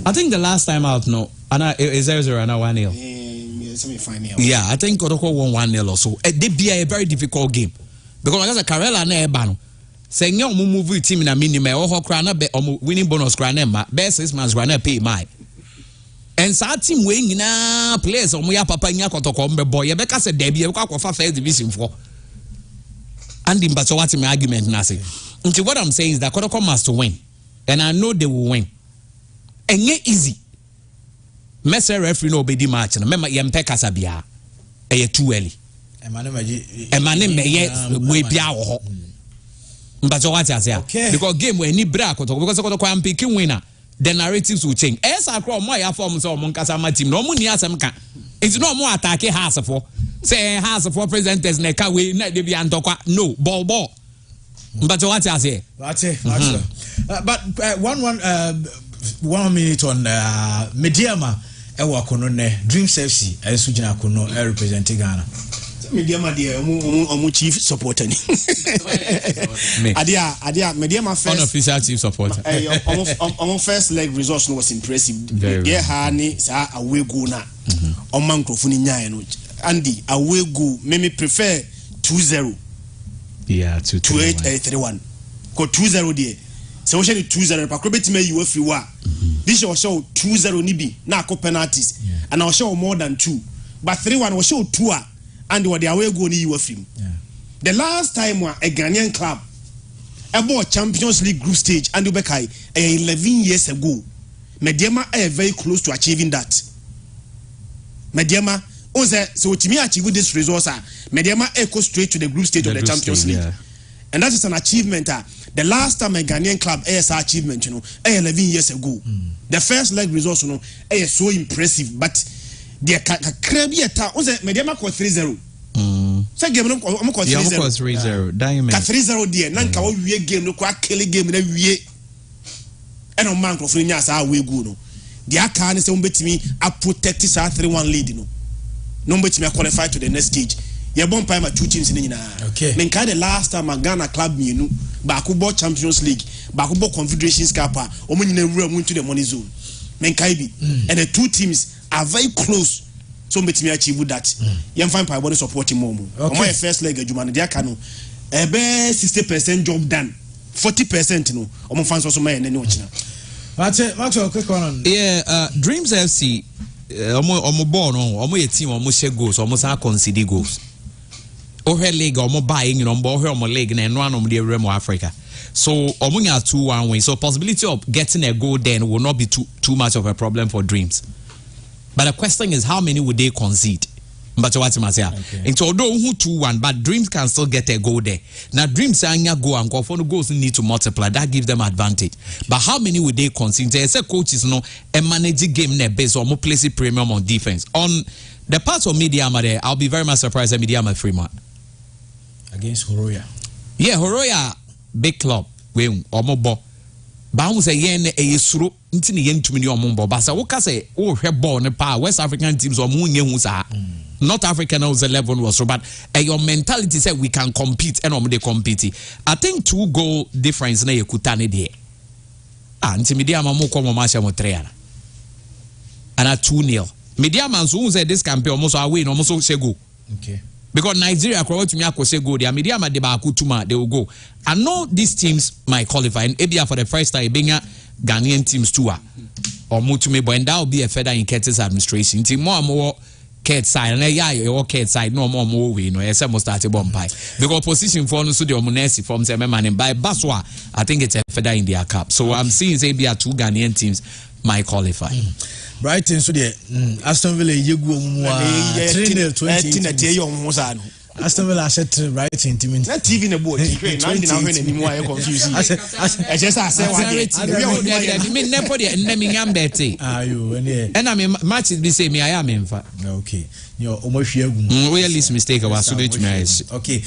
I think the last time out no ana 0-0 ana 1-0 yeah I think kotoko won 1-0 or so they be a very difficult game because like Karela na e ba no say nyom move team na minimum or hokra na be winning bonus kra na ma best 6 months kra na pay my and sa team we nyina players omo ya papa nya kotoko mbe boy ye be ka say derby e ka kofa first division for and in but what my argument na say until what I'm saying is that Kotoko must win and I know they will win and ye easy Messi referee no be di match na mema ye mpe kasa bia e too early emane me ye we bia wo ho but what I say because game when ni bra Kotoko because Kotoko am picking winner the narratives will change as akro mo ya form so mo nkasa ma team no mo ni asem ka it's no more attack house for say house for presenters na ka we na dey be antokwa no ball but what I say that's it but 1 minute on Mediama e wa kono ne Dreams FC e su gina kono e represent Ghana Mediama dia omu chief supporter ni adia Mediama first unofficial chief supporter omu first leg results was impressive yeah ha ni sa away goal na oman microphone nyae no Andy away goal me prefer 2-0 yeah 2-3-1 ko 2-0 there so we share 2-0 pa ko betima you afi wa this show 2-0 ni bi na ko penalties and I show more than 2 but 3-1 we show 2 and what the away goal ni you afi the last time a Ghanaian club about Champions League group stage and Ubekai 11 years ago Mediama are very close to achieving that Mediama so to me achieve this resource Mediama echo straight to the group stage of the Champions League and that is an achievement the last time a Ghanaian club ASR achievement 11 years ago the first leg results is so impressive but the Caribbean Mediama got 3-0 say game no ko 3-0 diamond 3-0 there nanka wo wie game no kwa kill game na wie and on man for nya sa we go no the aka ne say umbetimi a protect sa 3-1 lead no umbetimi qualify to the next stage ye bon pay ma two teams ni nyina okay menka the last time Ghana club mienu ba ko bo Champions League ba ko bo Confederations Cup omo nyina wura mu into the money zone menka bi and the two teams are very close so umbetimi achieve that ye find pay body supporting more omo first leg adwuma no the aka no ebe 60% job done 40% no omo fans also my nani ochina Max quick one yeah Dreams FC omo ball no omo ye team omo share goals omo sa concede goals Ohe league omo buying you know omo league na no anom de remo Africa. So omunya 2-1 win. So possibility of getting a goal then will not be too much of a problem for Dreams. But the question is how many would they concede? But what you must say. And although who 2-1, but Dreams can still get a goal there. Now Dreams anya go and go for the goals need to multiply. That gives them advantage. But how many would they concede? They say coaches no a managing game ne based on more place premium on defense. On the part of Midiama there, I'll be very much surprised at Midiama Fremont. Against Horoya. Yeah, Horoya big club. We omobo. Ba hu say yen e yesuro nti ne yentumi ne omombo. Ba say wo ka say wo hwe ball ne pa West African teams omo nye hu sa. North African was 11 was so but your mentality said we can compete and they compete. I think 2 goal difference na yekuta ne de. Nti Midiama mo ko mo match mo 3 ana. Ana 2-0. Midiama so say this campaign almost away no almost say go. Okay. Because Nigeria crowd to me akose go there media ma de ba akutuma they will go. I know these teams might qualify and Ebia for the first time being Ghanaian teams too or mutume but and that will be a feather in Curtis administration. Team more Kurt side and your Kurt side no more we no yes must start a bomb pie. Because opposition for no so the omunesi from say man and by Baswa I think it's a feather in their cap. So I'm seeing Ebia 2 Ghanaian teams might qualify. Brighton so there Aston Villa yegu mu 3-20 Aston Villa set Brighton team in TV na board na ndi na hwe na nimu aye confuse I just say what me nepo de na me nyam beti ayo ene na me match be say me aya me mfa okay yo omahwe agu we least mistake was so to me okay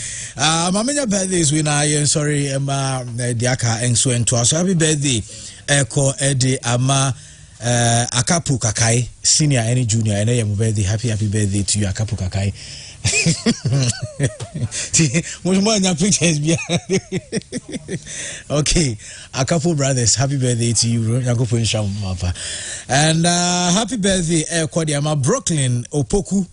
mamenya birthdays we na I sorry the aka enso ento so happy birthday eko ede ama Akapu Kakai senior and junior and I am birthday happy birthday to you Akapu Kakai. Pictures okay Akapu brothers happy birthday to you and happy birthday Kwadiama Brooklyn Opoku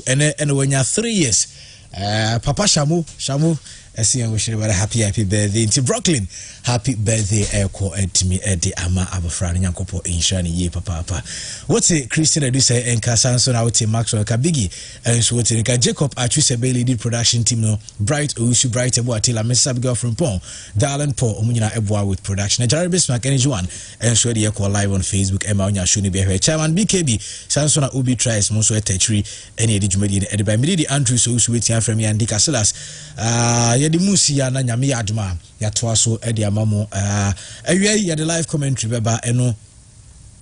and when you're 3 years Papa Shamu I wish you a happy birthday to Brooklyn. Happy birthday, Eko Edmi Edi Ama Abafran Yankopo Inshani Ye Papa. What's it, Christian Eduse and Casanson out to Maxwell Kabigi and Swatika Jacob Atrise Bailey did production team no Bright Usu Bright Ebo Atila Miss Abigail from Pong, Darlan Paul Omuna Eboa with production. Jerry Bismarck Energy One and Swedi Eko live on Facebook. Emma Onya Shuni be her chairman BKB Sansona Ubi tries Monso Tetri any Edimedi Edi by Midi Andrew so Sweetia from Yandika Silas. Yadi Musia na Nyami Adma Yatwaso Edi Amamo ya the live commentary beba eno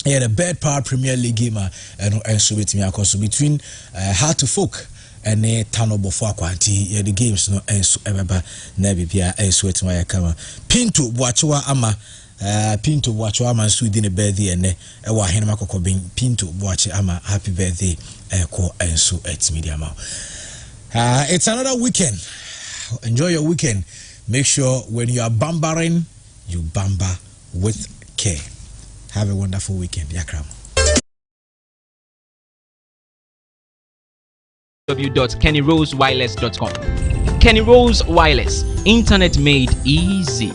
ya the Bird Power Premier League game eno enso betimi akoso between Heart to Folk and Tanobo for Akwanti ya the games no enso ebeba na bibia enso etima ya kama Pinto Boachoa ama Pinto Boachoa ama nso di ne birthday ene ewa henema kokobin Pinto Boache ama happy birthday ko enso etimi di ama. It's another weekend. Enjoy your weekend. Make sure when you are bambering, you bamba with care. Have a wonderful weekend. Yakram. www.kennyrosewireless.com. Kenny Rose Wireless, internet made easy.